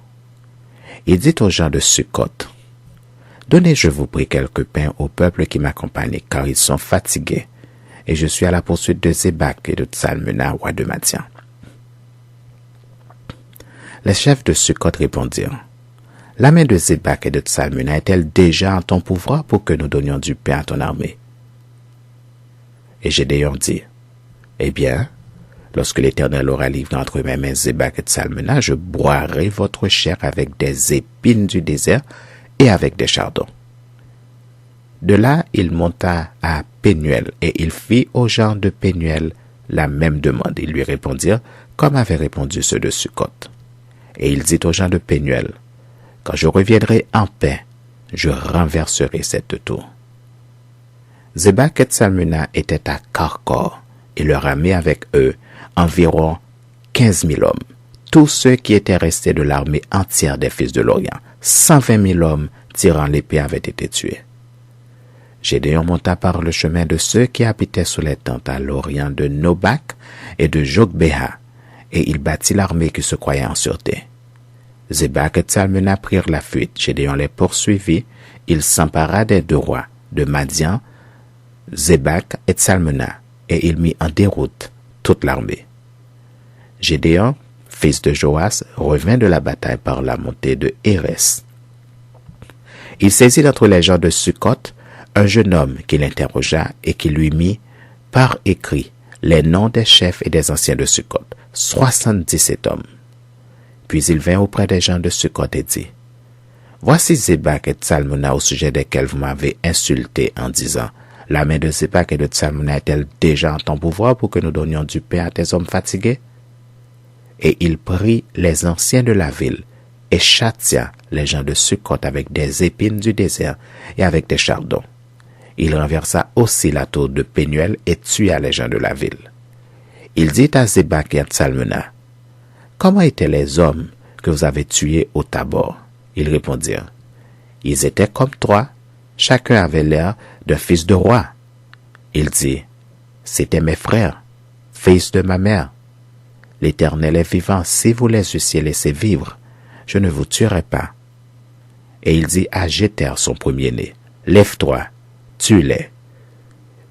Il dit aux gens de Sukkot, « Donnez, je vous prie, quelques pains au peuple qui m'accompagne, car ils sont fatigués, et je suis à la poursuite de Zébak et de Tsalmena, roi de Madian. » Les chefs de Sukkot répondirent, « La main de Zébak et de Tsalmena est-elle déjà en ton pouvoir pour que nous donnions du pain à ton armée? » Et Gédéon dit, « Eh bien, lorsque l'Éternel aura livré entre mes mains Zébak et Tsalmena, je boirai votre chair avec des épines du désert et avec des chardons. » De là, il monta à Pénuel, et il fit aux gens de Pénuel la même demande. Ils lui répondirent, comme avaient répondu ceux de Sukkot. Et il dit aux gens de Pénuel, « Quand je reviendrai en paix, je renverserai cette tour. Zébak et Tsalmuna étaient à Karkor, et leur armée avec eux environ 15 000 hommes. Tous ceux qui étaient restés de l'armée entière des fils de l'Orient, 120 000 hommes tirant l'épée avaient été tués. Gédéon monta par le chemin de ceux qui habitaient sous les tentes à l'orient de Nobak et de Jogbéha, et il battit l'armée qui se croyait en sûreté. Zébak et Tsalmuna prirent la fuite. Gédéon les poursuivit. Il s'empara des deux rois, de Madian, Zébak et Tsalmuna, et il mit en déroute toute l'armée. Gédéon, fils de Joas, revint de la bataille par la montée de Hérès. Il saisit d'entre les gens de Sukkot un jeune homme qui l'interrogea et qui lui mit par écrit les noms des chefs et des anciens de Sukkot, 77 hommes. Puis il vint auprès des gens de Sukkot et dit, « Voici Zébak et Tsalmuna au sujet desquels vous m'avez insulté en disant, « La main de Zébak et de Tsalmuna est-elle déjà en ton pouvoir pour que nous donnions du pain à tes hommes fatigués? » Et il prit les anciens de la ville et châtia les gens de Sukkot avec des épines du désert et avec des chardons. Il renversa aussi la tour de Pénuel et tua les gens de la ville. Il dit à Zébak et à Tsalmuna, « Comment étaient les hommes que vous avez tués au Tabor? » Ils répondirent, « Ils étaient comme toi, chacun avait l'air d'un fils de roi. » Il dit, « C'étaient mes frères, fils de ma mère. L'Éternel est vivant, si vous les eussiez laissés vivre, je ne vous tuerai pas. » Et il dit à Jéter, son premier-né, « Lève-toi, tue-les. »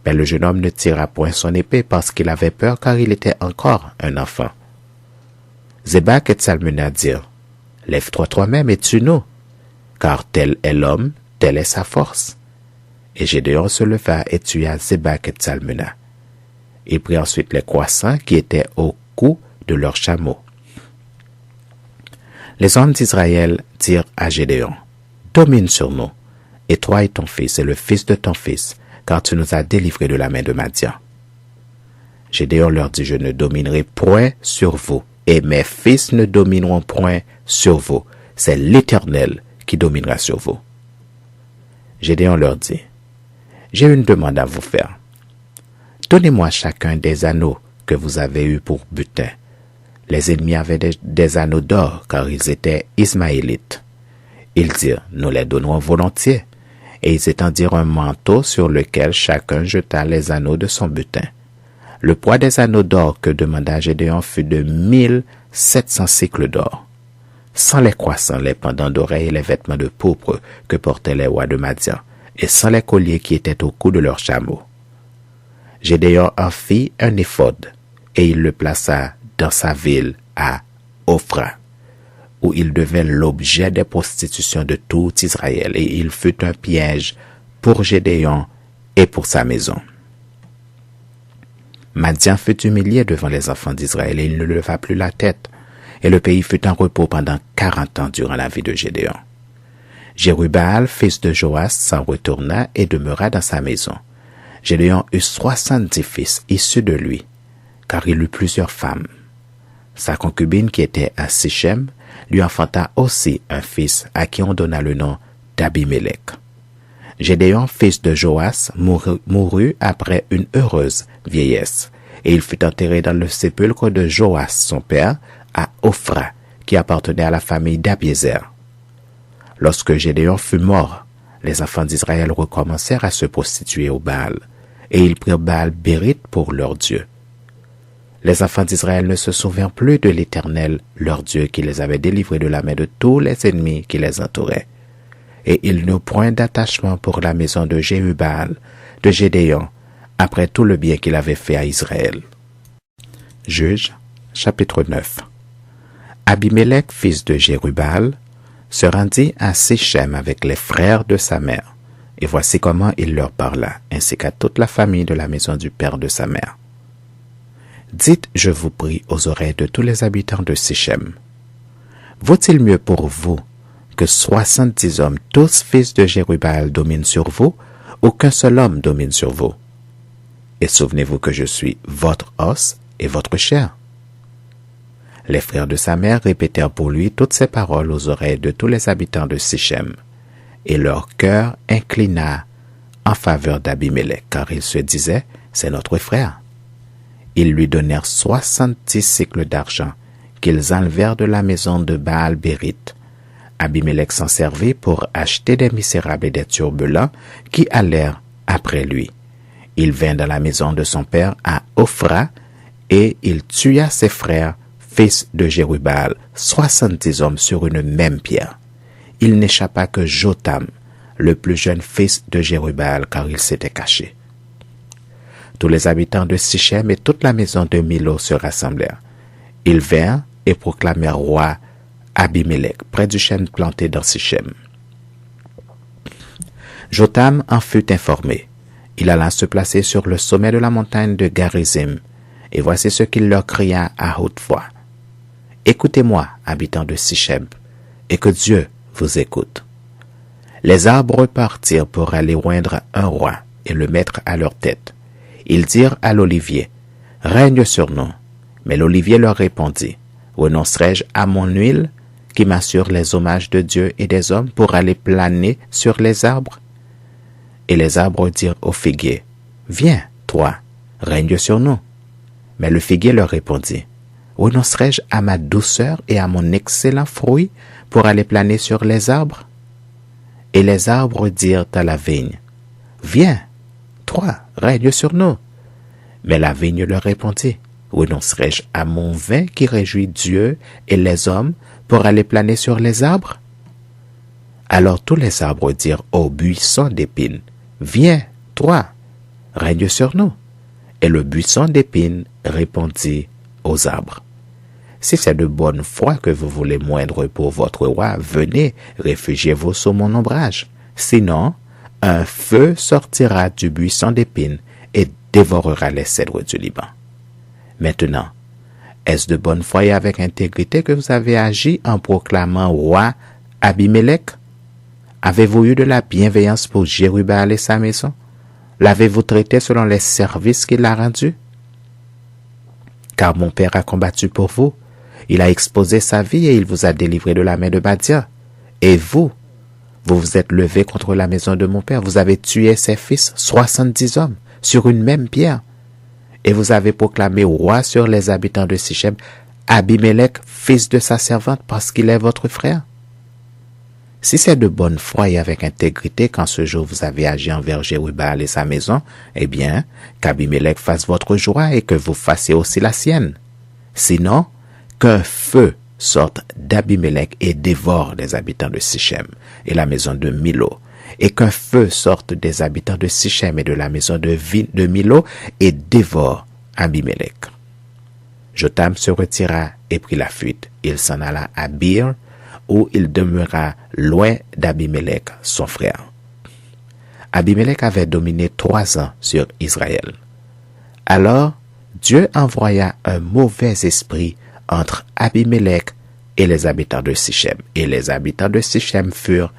Mais le jeune homme ne tira point son épée parce qu'il avait peur, car il était encore un enfant. Zébak et Tsalmuna dirent, « Lève-toi toi-même et tue-nous, car tel est l'homme, telle est sa force. » Et Gédéon se leva et tua Zébak et Tsalmuna. Il prit ensuite les croissants qui étaient au cou de leurs chameaux. Les hommes d'Israël dirent à Gédéon, « Domine sur nous, et toi et ton fils et le fils de ton fils, car tu nous as délivrés de la main de Madian. » Gédéon leur dit, « Je ne dominerai point sur vous, et mes fils ne domineront point sur vous. C'est l'Éternel qui dominera sur vous. » Gédéon leur dit, « J'ai une demande à vous faire. Donnez-moi chacun des anneaux que vous avez eus pour butin. » Les ennemis avaient des anneaux d'or, car ils étaient ismaélites. Ils dirent, « Nous les donnerons volontiers. » Et ils étendirent un manteau sur lequel chacun jeta les anneaux de son butin. Le poids des anneaux d'or que demanda Gédéon fut de 1700 cycles d'or, sans les croissants, les pendants d'oreilles et les vêtements de pourpre que portaient les rois de Madian, et sans les colliers qui étaient au cou de leurs chameaux. Gédéon en fit un éphod, et il le plaça dans sa ville à Ophra, où il devint l'objet des prostitutions de tout Israël, et il fut un piège pour Gédéon et pour sa maison. Madian fut humilié devant les enfants d'Israël, et il ne leva plus la tête, et le pays fut en repos pendant 40 ans durant la vie de Gédéon. Jérubbaal, fils de Joas, s'en retourna et demeura dans sa maison. Gédéon eut 70 fils issus de lui, car il eut plusieurs femmes. Sa concubine, qui était à Sichem, lui enfanta aussi un fils à qui on donna le nom d'Abimélec. Gédéon, fils de Joas, mourut après une heureuse vieillesse, et il fut enterré dans le sépulcre de Joas, son père, à Ophra, qui appartenait à la famille d'Abiézer. Lorsque Gédéon fut mort, les enfants d'Israël recommencèrent à se prostituer au Baal, et ils prirent Baal-Bérith pour leur Dieu. Les enfants d'Israël ne se souvinrent plus de l'Éternel, leur Dieu, qui les avait délivrés de la main de tous les ennemis qui les entouraient. Et ils n'eurent point d'attachement pour la maison de Jérubbaal, de Gédéon, après tout le bien qu'il avait fait à Israël. Juges, chapitre 9. Abimélec, fils de Jérubbaal, se rendit à Sichem avec les frères de sa mère, et voici comment il leur parla, ainsi qu'à toute la famille de la maison du père de sa mère. Dites, je vous prie, aux oreilles de tous les habitants de Sichem. Vaut-il mieux pour vous que 70 hommes, tous fils de Jérubbaal, dominent sur vous, ou qu'un seul homme domine sur vous? Et souvenez-vous que je suis votre os et votre chair. Les frères de sa mère répétèrent pour lui toutes ces paroles aux oreilles de tous les habitants de Sichem. et leur cœur inclina en faveur d'Abimélec, car ils se disaient, c'est notre frère. Ils lui donnèrent 70 cycles d'argent qu'ils enlevèrent de la maison de Baal-Bérith. Abimélec s'en servit pour acheter des misérables et des turbulents qui allèrent après lui. Il vint dans la maison de son père à Ophra et il tua ses frères, fils de Jérubbaal, 70 hommes sur une même pierre. Il n'échappa que Jotam, le plus jeune fils de Jérubbaal, car il s'était caché. Tous les habitants de Sichem et toute la maison de Milo se rassemblèrent. Ils vinrent et proclamèrent roi Abimélec, près du chêne planté dans Sichem. Jotam en fut informé. Il alla se placer sur le sommet de la montagne de Garizim, et voici ce qu'il leur cria à haute voix. « Écoutez-moi, habitants de Sichem, et que Dieu vous écoute. » Les arbres partirent pour aller oindre un roi et le mettre à leur tête. Ils dirent à l'olivier, « Règne sur nous. » Mais l'olivier leur répondit, « Renoncerai-je à mon huile qui m'assure les hommages de Dieu et des hommes pour aller planer sur les arbres? » Et les arbres dirent au figuier, « Viens, toi, règne sur nous. » Mais le figuier leur répondit, « Renoncerai-je à ma douceur et à mon excellent fruit pour aller planer sur les arbres? » Et les arbres dirent à la vigne, « Viens, toi, règne sur nous. » Mais la vigne leur répondit, « Renoncerai-je à mon vin qui réjouit Dieu et les hommes pour aller planer sur les arbres? » Alors tous les arbres dirent au buisson d'épines, « Viens, toi, règne sur nous. » Et le buisson d'épines répondit aux arbres, « Si c'est de bonne foi que vous voulez moindre pour votre roi, venez, réfugiez-vous sous mon ombrage. Sinon, un feu sortira du buisson d'épines et dévorera les cèdres du Liban. » Maintenant, est-ce de bonne foi et avec intégrité que vous avez agi en proclamant roi Abimélec? Avez-vous eu de la bienveillance pour Jérubbaal et sa maison? L'avez-vous traité selon les services qu'il a rendus? Car mon père a combattu pour vous. Il a exposé sa vie et il vous a délivré de la main de Badia. Et vous vous êtes levé contre la maison de mon père. Vous avez tué ses fils, 70 hommes, sur une même pierre. Et vous avez proclamé roi sur les habitants de Sichem, Abimélec, fils de sa servante, parce qu'il est votre frère. Si c'est de bonne foi et avec intégrité qu'en ce jour vous avez agi envers Jérubbaal et sa maison, eh bien, qu'Abimélec fasse votre joie et que vous fassiez aussi la sienne. Sinon, qu'un feu sorte d'Abimélec et dévore les habitants de Sichem et la maison de Milo, et qu'un feu sorte des habitants de Sichem et de la maison de Milo et dévore Abimélec. Jotam se retira et prit la fuite. Il s'en alla à Bir, où il demeura loin d'Abimélec, son frère. Abimélec avait dominé 3 ans sur Israël. Alors, Dieu envoya un mauvais esprit entre Abimélec et les habitants de Sichem, et les habitants de Sichem furent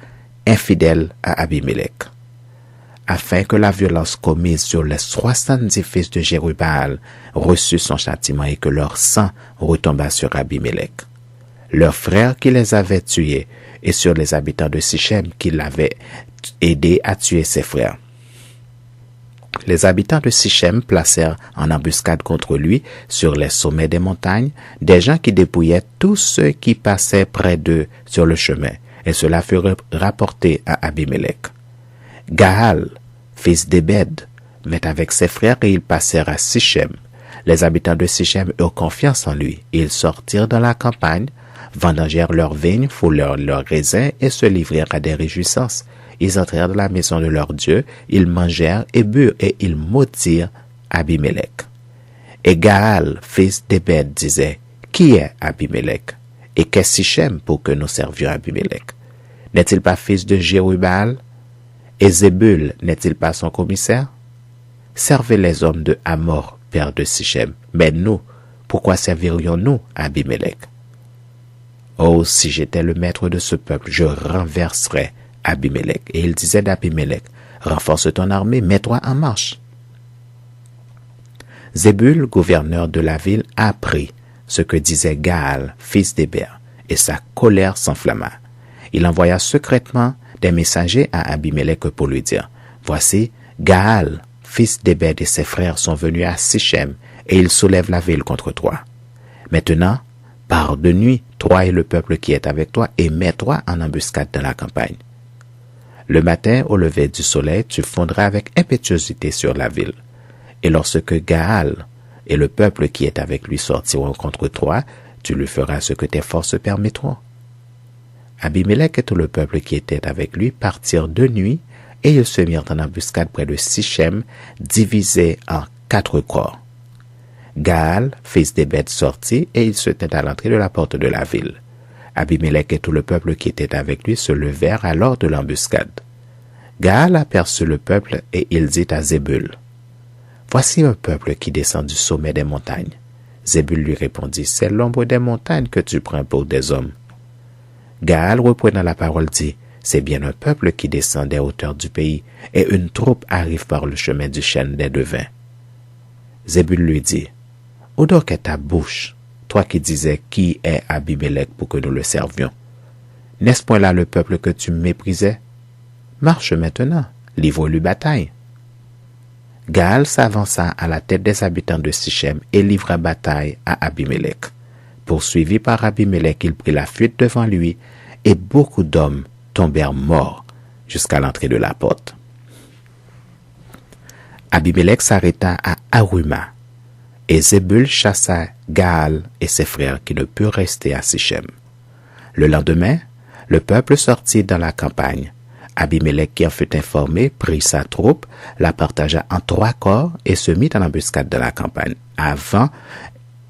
infidèles à Abimélec. Afin que la violence commise sur les 70 fils de Jérubbaal reçût son châtiment et que leur sang retombât sur Abimélec, leur frère qui les avait tués, et sur les habitants de Sichem qui l'avaient aidé à tuer ses frères. Les habitants de Sichem placèrent en embuscade contre lui, sur les sommets des montagnes, des gens qui dépouillaient tous ceux qui passaient près d'eux sur le chemin, et cela fut rapporté à Abimélec. Gaal, fils d'Ebed, vint avec ses frères et ils passèrent à Sichem. Les habitants de Sichem eurent confiance en lui. Ils sortirent dans la campagne, vendangèrent leurs vignes, foulèrent leurs raisins et se livrèrent à des réjouissances. Ils entrèrent dans la maison de leur Dieu, ils mangèrent et burent et ils maudirent Abimélec. Et Gaal, fils d'Ebed, disait, « Qui est Abimélec? Et qu'est Sichem pour que nous servions Abimélec? N'est-il pas fils de Jérubbaal? Et Zébul n'est-il pas son commissaire? Servez les hommes de Hamor, père de Sichem. Mais nous, pourquoi servirions-nous Abimélec? Oh, si j'étais le maître de ce peuple, je renverserais Abimélec. » Et il disait d'Abimélec, « Renforce ton armée, mets-toi en marche. » Zébul, gouverneur de la ville, apprit ce que disait Gaal, fils d'Héber, et sa colère s'enflamma. Il envoya secrètement des messagers à Abimelech pour lui dire, « Voici, Gaal, fils d'Ebed et ses frères sont venus à Sichem, et ils soulèvent la ville contre toi. Maintenant, pars de nuit, toi et le peuple qui est avec toi, et mets-toi en embuscade dans la campagne. Le matin, au lever du soleil, tu fondras avec impétuosité sur la ville. Et lorsque Gaal et le peuple qui est avec lui sortiront contre toi, tu lui feras ce que tes forces permettront. » Abimelech et tout le peuple qui était avec lui partirent de nuit, et ils se mirent en embuscade près de Sichem, divisés en 4 corps. Gaal, fils d'Ebed, sortit, et il se tint à l'entrée de la porte de la ville. Abimelech et tout le peuple qui était avec lui se levèrent alors de l'embuscade. Gaal aperçut le peuple, et il dit à Zébul, « Voici un peuple qui descend du sommet des montagnes. » Zébul lui répondit, « C'est l'ombre des montagnes que tu prends pour des hommes. » Gaal, reprenant la parole, dit, « C'est bien un peuple qui descend des hauteurs du pays, et une troupe arrive par le chemin du chêne des devins. » Zébul lui dit, « Où donc est ta bouche, toi qui disais qui est Abimelech pour que nous le servions? N'est-ce point là le peuple que tu méprisais? Marche maintenant, livre-lui bataille. » Gaal s'avança à la tête des habitants de Sichem et livra bataille à Abimelech. Poursuivi par Abimelech, il prit la fuite devant lui, et beaucoup d'hommes tombèrent morts jusqu'à l'entrée de la porte. Abimelech s'arrêta à Aruma, et Zébul chassa Gaal et ses frères qui ne purent rester à Sichem. Le lendemain, le peuple sortit dans la campagne. Abimelech, qui en fut informé, prit sa troupe, la partagea en 3 corps et se mit en embuscade dans la campagne.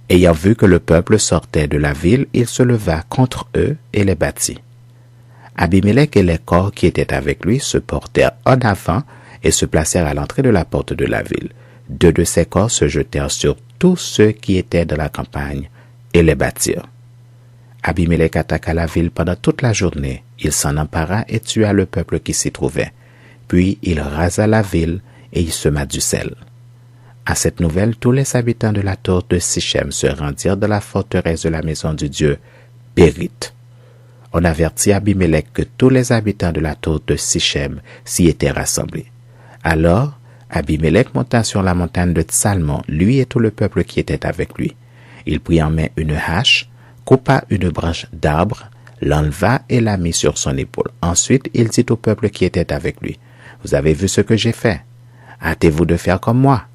Ayant vu que le peuple sortait de la ville, il se leva contre eux et les battit. Abimelech et les corps qui étaient avec lui se portèrent en avant et se placèrent à l'entrée de la porte de la ville. 2 de ces corps se jetèrent sur tous ceux qui étaient dans la campagne et les battirent. Abimelech attaqua la ville pendant toute la journée. Il s'en empara et tua le peuple qui s'y trouvait. Puis il rasa la ville et y sema du sel. À cette nouvelle, tous les habitants de la tour de Sichem se rendirent dans la forteresse de la maison du dieu Périth. On avertit Abimelech que tous les habitants de la tour de Sichem s'y étaient rassemblés. Alors, Abimelech monta sur la montagne de Tsalmon, lui et tout le peuple qui était avec lui. Il prit en main une hache, coupa une branche d'arbre, l'enleva et la mit sur son épaule. Ensuite, il dit au peuple qui était avec lui, « Vous avez vu ce que j'ai fait. Hâtez-vous de faire comme moi. »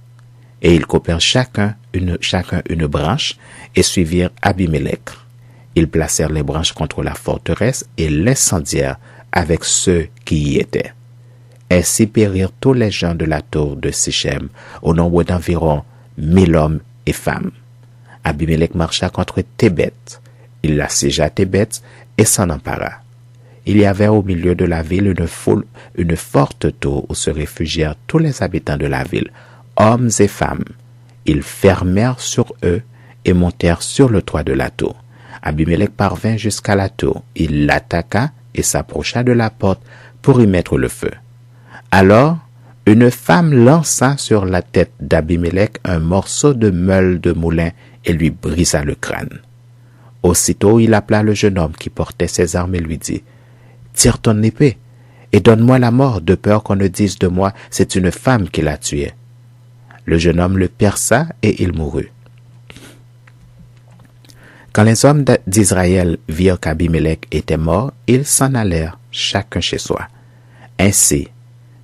Et ils coupèrent chacun une branche et suivirent Abimelech. Ils placèrent les branches contre la forteresse et l'incendièrent avec ceux qui y étaient. Ainsi périrent tous les gens de la tour de Sichem, au nombre d'environ 1000 hommes et femmes. Abimelech marcha contre Thébet. Il assiégea Thébet et s'en empara. Il y avait au milieu de la ville une forte tour où se réfugièrent tous les habitants de la ville, hommes et femmes. Ils fermèrent sur eux et montèrent sur le toit de la tour. Abimelech parvint jusqu'à la tour. Il l'attaqua et s'approcha de la porte pour y mettre le feu. Alors, une femme lança sur la tête d'Abimelech un morceau de meule de moulin et lui brisa le crâne. Aussitôt, il appela le jeune homme qui portait ses armes et lui dit, « Tire ton épée et donne-moi la mort, de peur qu'on ne dise de moi, c'est une femme qui l'a tué. » Le jeune homme le perça et il mourut. Quand les hommes d'Israël virent qu'Abimelech était mort, ils s'en allèrent chacun chez soi. Ainsi,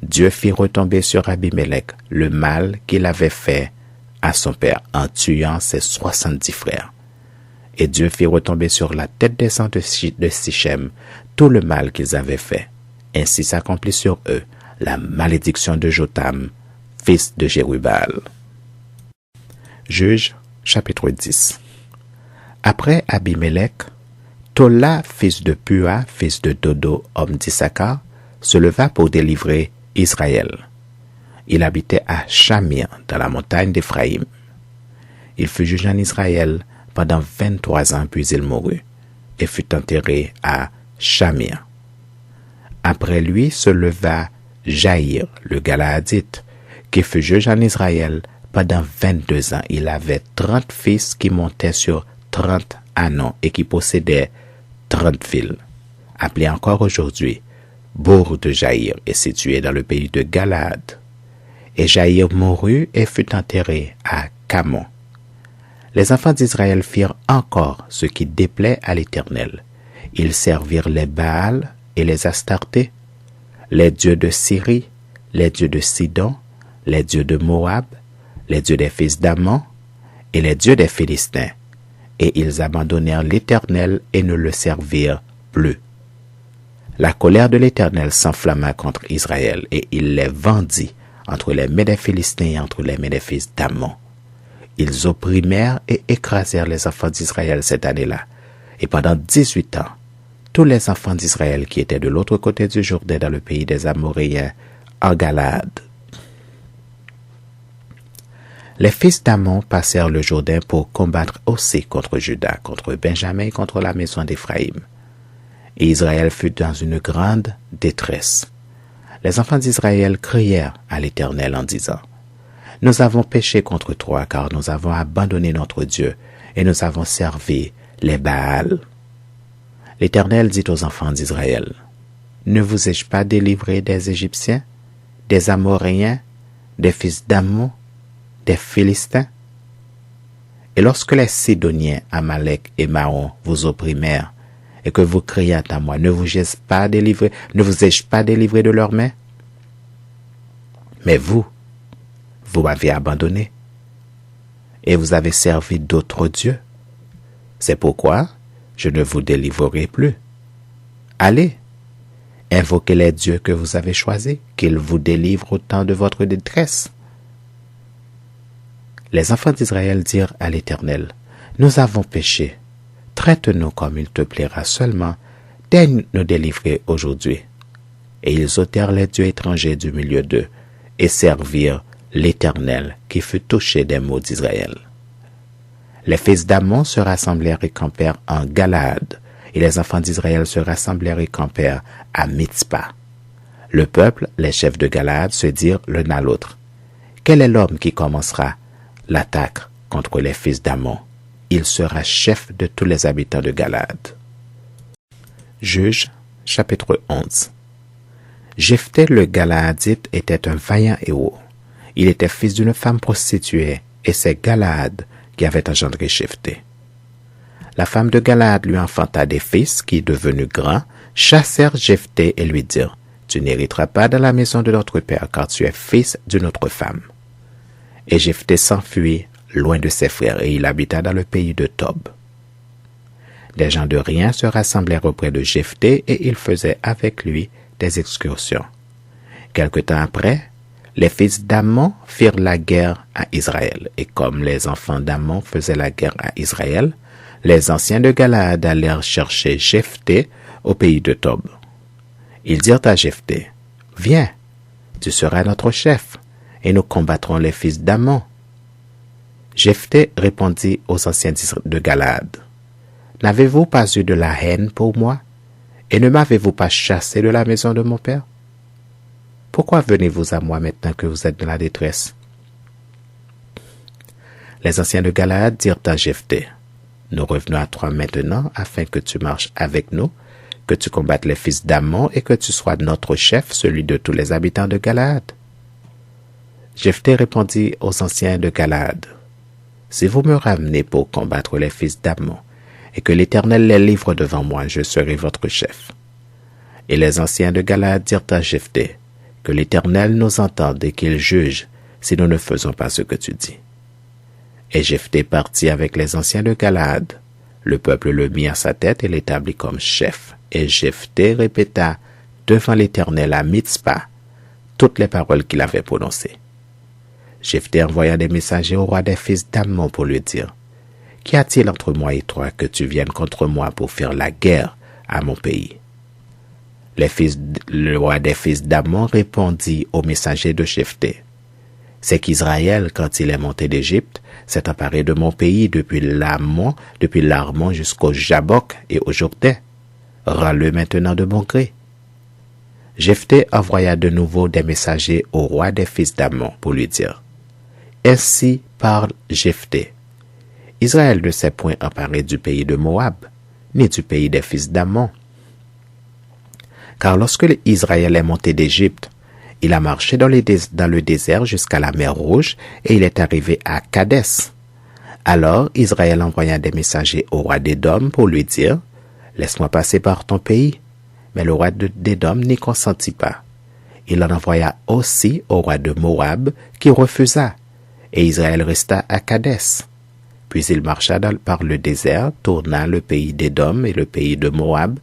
Dieu fit retomber sur Abimelech le mal qu'il avait fait à son père en tuant ses 70 frères. Et Dieu fit retomber sur la tête des gens de Sichem tout le mal qu'ils avaient fait. Ainsi s'accomplit sur eux la malédiction de Jotham, fils de Jérubbaal. Juges, chapitre 10. Après Abimelech, Tola, fils de Pua, fils de Dodo, homme d'Issachar, se leva pour délivrer Israël. Il habitait à Shamir, dans la montagne d'Éphraïm. Il fut juge en Israël pendant 23 ans, puis il mourut, et fut enterré à Shamir. Après lui se leva Jaïr, le Galaadite, qui fut juge en Israël pendant 22 ans. Il avait 30 fils qui montaient sur 30 ânons et qui possédaient 30 villes, appelées encore aujourd'hui Bourg de Jaïr est situé dans le pays de Galaad. Et Jaïr mourut et fut enterré à Camon. Les enfants d'Israël firent encore ce qui déplaît à l'Éternel. Ils servirent les Baals et les Astartés, les dieux de Syrie, les dieux de Sidon, les dieux de Moab, les dieux des fils d'Ammon et les dieux des Philistins. Et ils abandonnèrent l'Éternel et ne le servirent plus. La colère de l'Éternel s'enflamma contre Israël et il les vendit entre les mains des Philistins et entre les mains des fils d'Ammon. Ils opprimèrent et écrasèrent les enfants d'Israël cette année-là. Et pendant 18 ans, tous les enfants d'Israël qui étaient de l'autre côté du Jourdain dans le pays des Amoréens, en Galaad. Les fils d'Ammon passèrent le Jourdain pour combattre aussi contre Juda, contre Benjamin et contre la maison d'Éphraïm. Et Israël fut dans une grande détresse. Les enfants d'Israël crièrent à l'Éternel en disant, « Nous avons péché contre toi, car nous avons abandonné notre Dieu, et nous avons servi les Baals. » L'Éternel dit aux enfants d'Israël, « Ne vous ai-je pas délivré des Égyptiens, des Amoréens, des fils d'Ammon, des Philistins? Et lorsque les Sidoniens, Amalek et Maon vous opprimèrent, et que vous criez à moi, ne vous ai-je pas délivré de leurs mains? Mais vous m'avez abandonné, et vous avez servi d'autres dieux. C'est pourquoi je ne vous délivrerai plus. Allez, invoquez les dieux que vous avez choisis, qu'ils vous délivrent au temps de votre détresse. » Les enfants d'Israël dirent à l'Éternel, « Nous avons péché. Traite-nous comme il te plaira seulement. Daigne nous délivrer aujourd'hui. » Et ils ôtèrent les dieux étrangers du milieu d'eux et servirent l'Éternel qui fut touché des maux d'Israël. Les fils d'Ammon se rassemblèrent et campèrent en Galaad, et les enfants d'Israël se rassemblèrent et campèrent à Mitzpa. Le peuple, les chefs de Galaad, se dirent l'un à l'autre, « Quel est l'homme qui commencera l'attaque contre les fils d'Ammon? Il sera chef de tous les habitants de Galaad. » Juges, chapitre 11. Jephthé le Galaadite était un vaillant héros. Il était fils d'une femme prostituée, et c'est Galaad qui avait engendré Jephthé. La femme de Galaad lui enfanta des fils qui, devenus grands, chassèrent Jephthé et lui dirent, « Tu n'hériteras pas dans la maison de notre père, car tu es fils d'une autre femme. » Et Jephthé s'enfuit loin de ses frères, et il habita dans le pays de Tob. Des gens de rien se rassemblèrent auprès de Jephthé, et ils faisaient avec lui des excursions. Quelque temps après, les fils d'Ammon firent la guerre à Israël, et comme les enfants d'Ammon faisaient la guerre à Israël, les anciens de Galaad allèrent chercher Jephthé au pays de Tob. Ils dirent à Jephthé, « Viens, tu seras notre chef, et nous combattrons les fils d'Ammon. » Jephthé répondit aux anciens de Galaad, « N'avez-vous pas eu de la haine pour moi, et ne m'avez-vous pas chassé de la maison de mon père? Pourquoi venez-vous à moi maintenant que vous êtes dans la détresse? » Les anciens de Galaad dirent à Jephthé, « Nous revenons à toi maintenant afin que tu marches avec nous, que tu combattes les fils d'Ammon et que tu sois notre chef, celui de tous les habitants de Galaad. » Jephthé répondit aux anciens de Galaad, « Si vous me ramenez pour combattre les fils d'Ammon, et que l'Éternel les livre devant moi, je serai votre chef. » Et les anciens de Galaad dirent à Jephthé, « Que l'Éternel nous entende et qu'il juge si nous ne faisons pas ce que tu dis. » Et Jephthé partit avec les anciens de Galaad. Le peuple le mit à sa tête et l'établit comme chef. Et Jephthé répéta devant l'Éternel à Mitzpa toutes les paroles qu'il avait prononcées. Jephthé envoya des messagers au roi des fils d'Ammon pour lui dire, « Qu'y a-t-il entre moi et toi que tu viennes contre moi pour faire la guerre à mon pays? » Le roi des fils d'Ammon répondit aux messagers de Jephthé, « C'est qu'Israël, quand il est monté d'Égypte, s'est emparé de mon pays depuis l'Arnon jusqu'au Jabbok et au Jourdain. Rends-le maintenant de mon gré. » Jephthé envoya de nouveau des messagers au roi des fils d'Ammon pour lui dire, « Ainsi parle Jephthé. Israël ne s'est point emparé du pays de Moab, ni du pays des fils d'Ammon. Car lorsque Israël est monté d'Égypte, il a marché dans le désert jusqu'à la mer Rouge et il est arrivé à Kadès. Alors Israël envoya des messagers au roi d'Édom pour lui dire « Laisse-moi passer par ton pays. » Mais le roi d'Édom n'y consentit pas. Il en envoya aussi au roi de Moab qui refusa, et Israël resta à Kadès. Puis il marcha par le désert, tourna le pays d'Édom et le pays de Moab,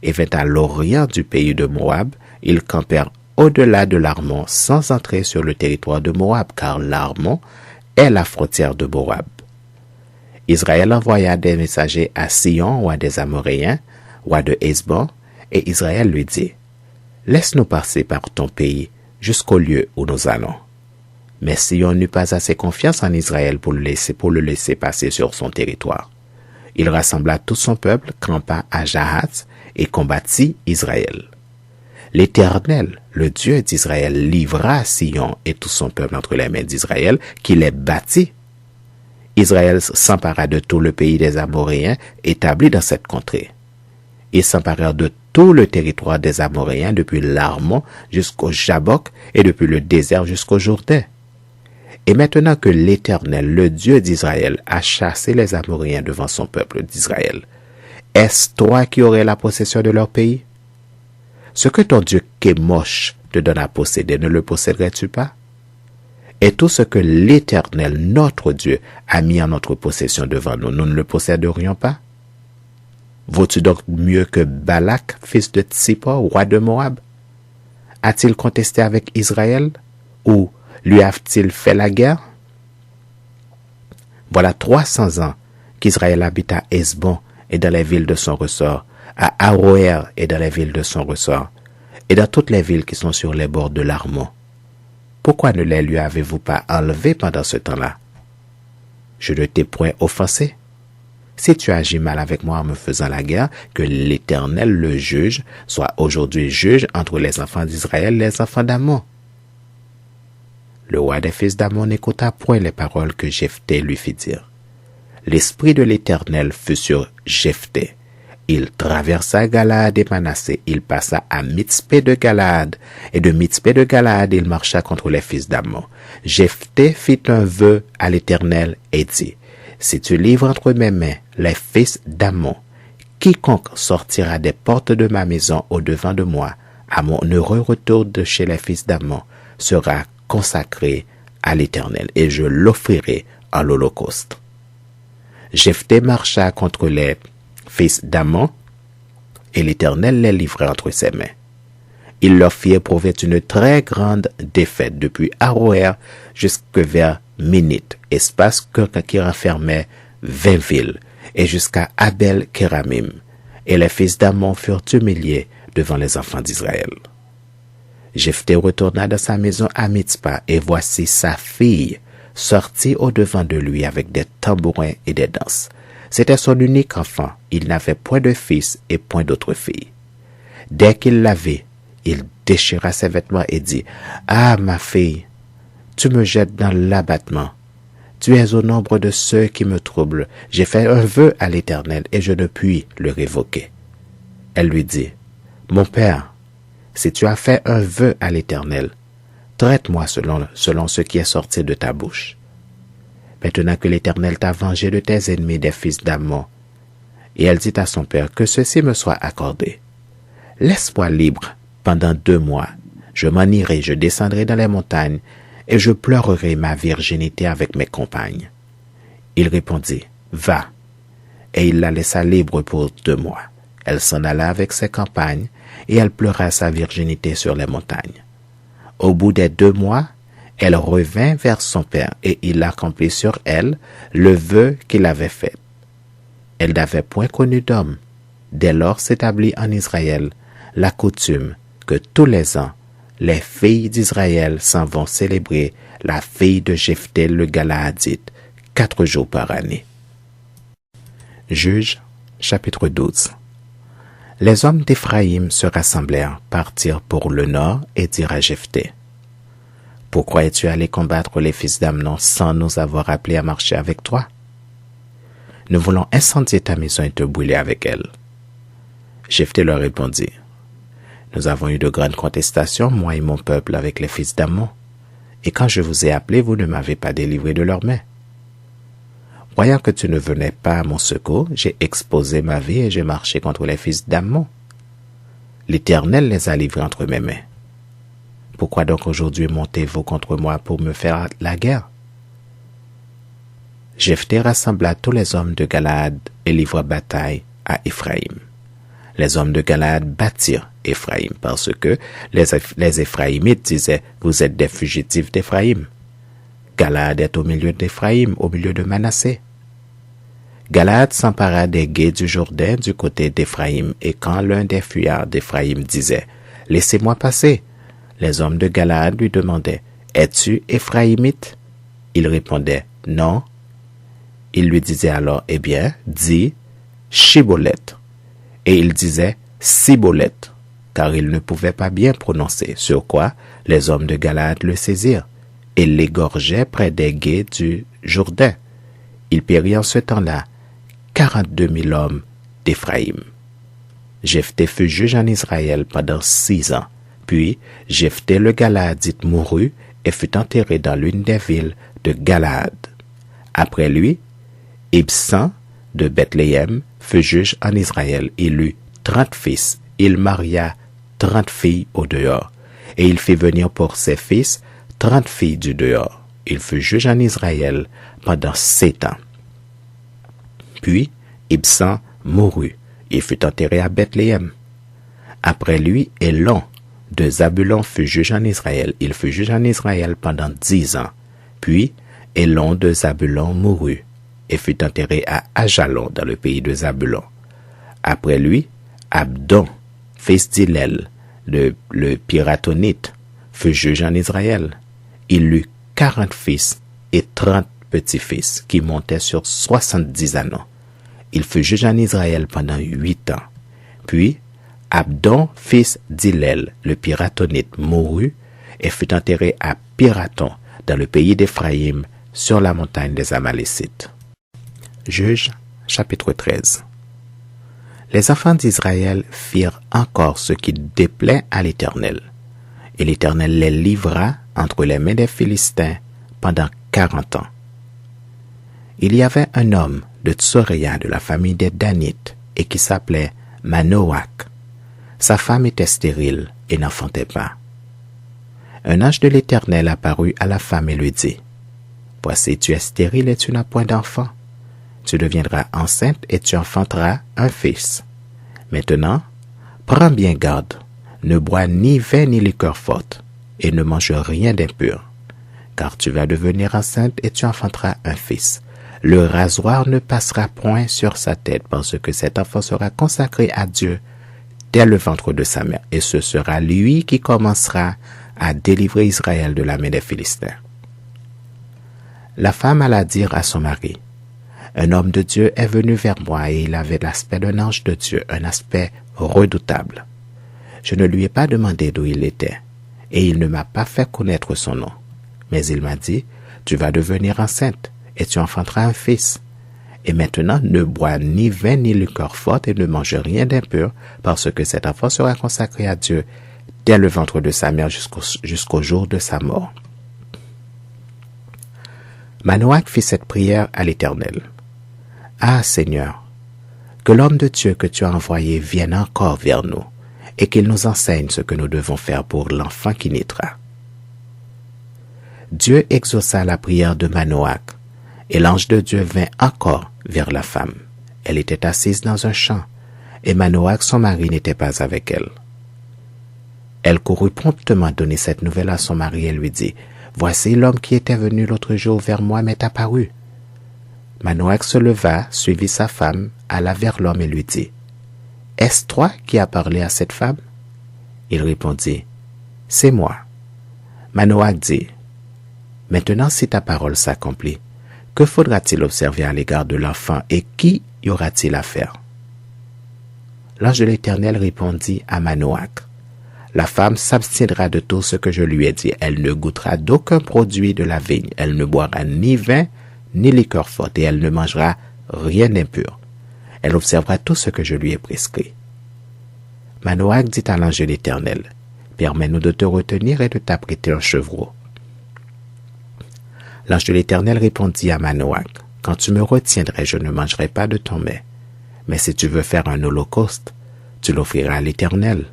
et vint à l'orient du pays de Moab. Ils campèrent au-delà de l'Arnon sans entrer sur le territoire de Moab, car l'Arnon est la frontière de Moab. Israël envoya des messagers à Sion, roi des Amoréens, roi de Hesbon, et Israël lui dit « Laisse-nous passer par ton pays jusqu'au lieu où nous allons. » Mais Sion n'eut pas assez confiance en Israël pour le laisser passer sur son territoire. Il rassembla tout son peuple, campa à Jahath et combattit Israël. L'Éternel, le Dieu d'Israël, livra Sion et tout son peuple entre les mains d'Israël, qui les battit. Israël s'empara de tout le pays des Amoréens établi dans cette contrée. Ils s'emparèrent de tout le territoire des Amoréens depuis l'Arnon jusqu'au Jabok et depuis le désert jusqu'au Jourdain. Et maintenant que l'Éternel, le Dieu d'Israël, a chassé les Amoréens devant son peuple d'Israël, est-ce toi qui aurais la possession de leur pays? Ce que ton Dieu Kémosh te donne à posséder, ne le posséderais-tu pas? Et tout ce que l'Éternel, notre Dieu, a mis en notre possession devant nous, nous ne le posséderions pas? Vaux-tu donc mieux que Balak, fils de Tsippor, roi de Moab? A-t-il contesté avec Israël? Ou lui a-t-il fait la guerre? Voilà 300 ans qu'Israël habite à Hesbon et dans les villes de son ressort, à Aroër et dans les villes de son ressort, et dans toutes les villes qui sont sur les bords de l'Arnon. Pourquoi ne les lui avez-vous pas enlevés pendant ce temps-là? Je ne t'ai point offensé. Si tu agis mal avec moi en me faisant la guerre, que l'Éternel, le juge, soit aujourd'hui juge entre les enfants d'Israël et les enfants d'Ammon. Le roi des fils d'Ammon n'écouta point les paroles que Jephthé lui fit dire. L'esprit de l'Éternel fut sur Jephthé. Il traversa Galaad et Manassé. Il passa à Mitzpé de Galaad. Et de Mitzpé de Galaad, il marcha contre les fils d'Ammon. Jephthé fit un vœu à l'Éternel et dit, « Si tu livres entre mes mains les fils d'Ammon, quiconque sortira des portes de ma maison au-devant de moi, à mon heureux retour de chez les fils d'Ammon, sera consacré à l'Éternel, et je l'offrirai en l'holocauste. » Jephthé marcha contre les fils d'Ammon, et l'Éternel les livra entre ses mains. Il leur fit éprouver une très grande défaite depuis Aroër jusque vers Minite, espace qui renfermait 20 villes, et jusqu'à Abel-Kéramim, et les fils d'Ammon furent humiliés devant les enfants d'Israël. Jephthé retourna dans sa maison à Mitzpa, et voici sa fille sortit au-devant de lui avec des tambourins et des danses. C'était son unique enfant, il n'avait point de fils et point d'autre fille. Dès qu'il la vit, il déchira ses vêtements et dit, « Ah, ma fille, tu me jettes dans l'abattement. Tu es au nombre de ceux qui me troublent. J'ai fait un vœu à l'Éternel et je ne puis le révoquer. » Elle lui dit, « Mon père, si tu as fait un vœu à l'Éternel, traite-moi selon ce qui est sorti de ta bouche. Maintenant que l'Éternel t'a vengé de tes ennemis des fils d'Ammon. » Et elle dit à son père, « Que ceci me soit accordé. Laisse-moi libre pendant 2 mois. Je m'en irai, je descendrai dans les montagnes, et je pleurerai ma virginité avec mes compagnes. » Il répondit, « Va. » Et il la laissa libre pour 2 mois. Elle s'en alla avec ses compagnes, et elle pleura sa virginité sur les montagnes. Au bout des 2 mois, elle revint vers son père, et il accomplit sur elle le vœu qu'il avait fait. Elle n'avait point connu d'homme. Dès lors s'établit en Israël la coutume que tous les ans, les filles d'Israël s'en vont célébrer la fille de Jephthé le Galaadite 4 jours par année. Juges, chapitre 12. Les hommes d'Éphraïm se rassemblèrent, partirent pour le nord et dirent à Jephthé, « Pourquoi es-tu allé combattre les fils d'Amnon sans nous avoir appelés à marcher avec toi? Nous voulons incendier ta maison et te brûler avec elle. » Jephthé leur répondit, « Nous avons eu de grandes contestations, moi et mon peuple, avec les fils d'Ammon. Et quand je vous ai appelé, vous ne m'avez pas délivré de leurs mains. Voyant que tu ne venais pas à mon secours, j'ai exposé ma vie et j'ai marché contre les fils d'Ammon. L'Éternel les a livrés entre mes mains. Pourquoi donc aujourd'hui montez-vous contre moi pour me faire la guerre? Jephthé rassembla tous les hommes de Galaad et livra bataille à Éphraïm. Les hommes de Galaad battirent Éphraïm parce que les Éphraïmites disaient « Vous êtes des fugitifs d'Éphraïm ». Galaad est au milieu d'Éphraïm, au milieu de Manassé. Galaad s'empara des gués du Jourdain du côté d'Éphraïm, et quand l'un des fuyards d'Éphraïm disait « Laissez-moi passer », les hommes de Galaad lui demandaient « Es-tu Éphraïmite » Il répondait « Non ». Il lui disait alors « Eh bien, dis Chiboleth ». Et il disait Siboleth, car il ne pouvait pas bien prononcer, sur quoi les hommes de Galaad le saisirent et l'égorgeaient près des gués du Jourdain. Il périt en ce temps-là 42 000 hommes d'Éphraïm. Jephthé fut juge en Israël pendant 6 ans. Puis Jephthé le Galaadite mourut et fut enterré dans l'une des villes de Galaad. Après lui, Ibsan de Bethléem fut juge en Israël. Il eut 30 fils. Il maria 30 filles au dehors. Et il fit venir pour ses fils 30 filles du dehors. Il fut juge en Israël pendant 7 ans. Puis Ibsan mourut. Il fut enterré à Bethléem. Après lui, Élon de Zabulon fut juge en Israël. Il fut juge en Israël pendant 10 ans. Puis Élon de Zabulon mourut et fut enterré à Ajalon dans le pays de Zabulon. Après lui, Abdon, fils d'Hillel, le Piratonite, fut juge en Israël. Il eut 40 fils et 30 petits-fils qui montaient sur 70 anneaux. Il fut juge en Israël pendant 8 ans. Puis, Abdon, fils d'Hillel, le Piratonite, mourut et fut enterré à Piraton, dans le pays d'Éphraïm, sur la montagne des Amalécites. Juges, chapitre 13. Les enfants d'Israël firent encore ce qui déplaît à l'Éternel, et l'Éternel les livra entre les mains des Philistins pendant 40 ans. Il y avait un homme de Tsoréa de la famille des Danites et qui s'appelait Manoach. Sa femme était stérile et n'enfantait pas. Un ange de l'Éternel apparut à la femme et lui dit, « Voici, tu es stérile et tu n'as point d'enfant. Tu deviendras enceinte et tu enfanteras un fils. Maintenant, prends bien garde, ne bois ni vin ni liqueur forte, et ne mange rien d'impur, car tu vas devenir enceinte et tu enfanteras un fils. Le rasoir ne passera point sur sa tête, parce que cet enfant sera consacré à Dieu dès le ventre de sa mère, et ce sera lui qui commencera à délivrer Israël de la main des Philistins. » La femme alla dire à son mari, « Un homme de Dieu est venu vers moi et il avait l'aspect d'un ange de Dieu, un aspect redoutable. Je ne lui ai pas demandé d'où il était, et il ne m'a pas fait connaître son nom. Mais il m'a dit, tu vas devenir enceinte, et tu enfanteras un fils. Et maintenant, ne bois ni vin ni liqueur forte et ne mange rien d'impur, parce que cet enfant sera consacré à Dieu dès le ventre de sa mère jusqu'au jour de sa mort. » Manoach fit cette prière à l'Éternel. « Ah, Seigneur, que l'homme de Dieu que tu as envoyé vienne encore vers nous, et qu'il nous enseigne ce que nous devons faire pour l'enfant qui naîtra. » Dieu exauça la prière de Manoach, et l'ange de Dieu vint encore vers la femme. Elle était assise dans un champ, et Manoach, son mari, n'était pas avec elle. Elle courut promptement donner cette nouvelle à son mari et lui dit, « Voici l'homme qui était venu l'autre jour vers moi m'est apparu. » Manoach se leva, suivit sa femme, alla vers l'homme et lui dit, « Est-ce toi qui as parlé à cette femme? » Il répondit, « C'est moi. » Manoach dit, « Maintenant si ta parole s'accomplit, que faudra-t-il observer à l'égard de l'enfant et qui y aura-t-il à faire? » L'ange de l'Éternel répondit à Manoach, « La femme s'abstiendra de tout ce que je lui ai dit. Elle ne goûtera d'aucun produit de la vigne. Elle ne boira ni vin ni liqueur forte et elle ne mangera rien d'impur. Elle observera tout ce que je lui ai prescrit. » Manoach dit à l'ange de l'Éternel, « Permets-nous de te retenir et de t'apprêter un chevreau. » L'ange de l'Éternel répondit à Manoach, « Quand tu me retiendrais, je ne mangerai pas de ton mets. Mais si tu veux faire un holocauste, tu l'offriras à l'Éternel. »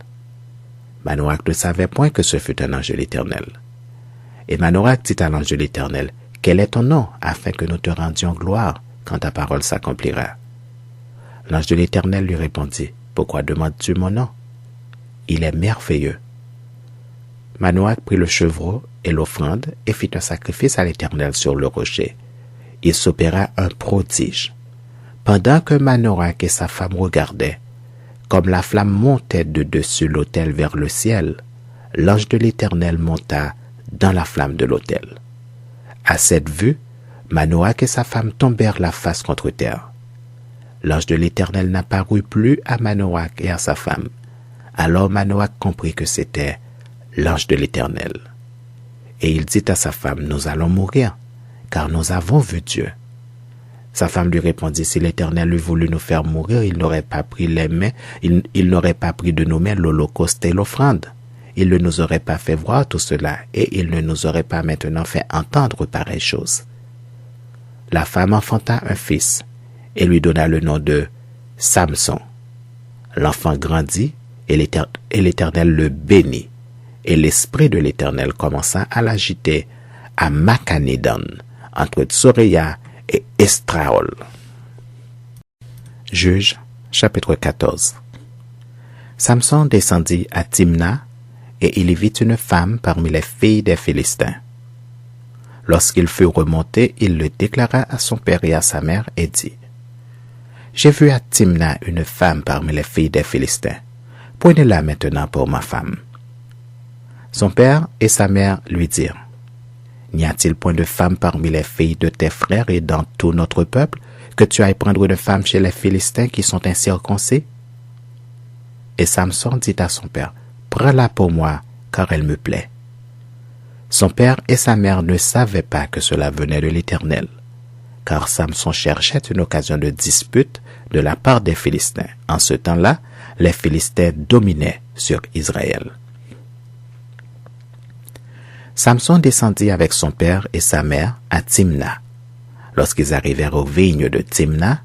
Manoach ne savait point que ce fut un ange de l'Éternel. Et Manoach dit à l'ange de l'Éternel, « Quel est ton nom, afin que nous te rendions gloire quand ta parole s'accomplira? » L'ange de l'Éternel lui répondit, « Pourquoi demandes-tu mon nom? Il est merveilleux. » Manoach prit le chevreau et l'offrande et fit un sacrifice à l'Éternel sur le rocher. Il s'opéra un prodige. Pendant que Manoach et sa femme regardaient, comme la flamme montait de dessus l'autel vers le ciel, l'ange de l'Éternel monta dans la flamme de l'autel. À cette vue, Manoach et sa femme tombèrent la face contre terre. L'ange de l'Éternel n'apparut plus à Manoach et à sa femme. Alors Manoach comprit que c'était l'ange de l'Éternel. Et il dit à sa femme, « Nous allons mourir, car nous avons vu Dieu. » Sa femme lui répondit, « Si l'Éternel eût voulu nous faire mourir, il n'aurait pas pris il n'aurait pas pris de nos mains l'holocauste et l'offrande. Il ne nous aurait pas fait voir tout cela, et il ne nous aurait pas maintenant fait entendre pareille chose. » La femme enfanta un fils, et lui donna le nom de Samson. L'enfant grandit, et l'Éternel le bénit. Et l'esprit de l'Éternel commença à l'agiter à Machanédan, entre Tsoréa et Estraol. Juges, chapitre 14. Samson descendit à Timna, et il y vit une femme parmi les filles des Philistins. Lorsqu'il fut remonté, il le déclara à son père et à sa mère et dit, « J'ai vu à Timna une femme parmi les filles des Philistins. Prenez-la maintenant pour ma femme. » Son père et sa mère lui dirent, « N'y a-t-il point de femme parmi les filles de tes frères et dans tout notre peuple, que tu ailles prendre une femme chez les Philistins qui sont incirconcis? » Et Samson dit à son père, « Prends-la pour moi, car elle me plaît. » Son père et sa mère ne savaient pas que cela venait de l'Éternel, car Samson cherchait une occasion de dispute de la part des Philistins. En ce temps-là, les Philistins dominaient sur Israël. Samson descendit avec son père et sa mère à Timna. Lorsqu'ils arrivèrent aux vignes de Timna,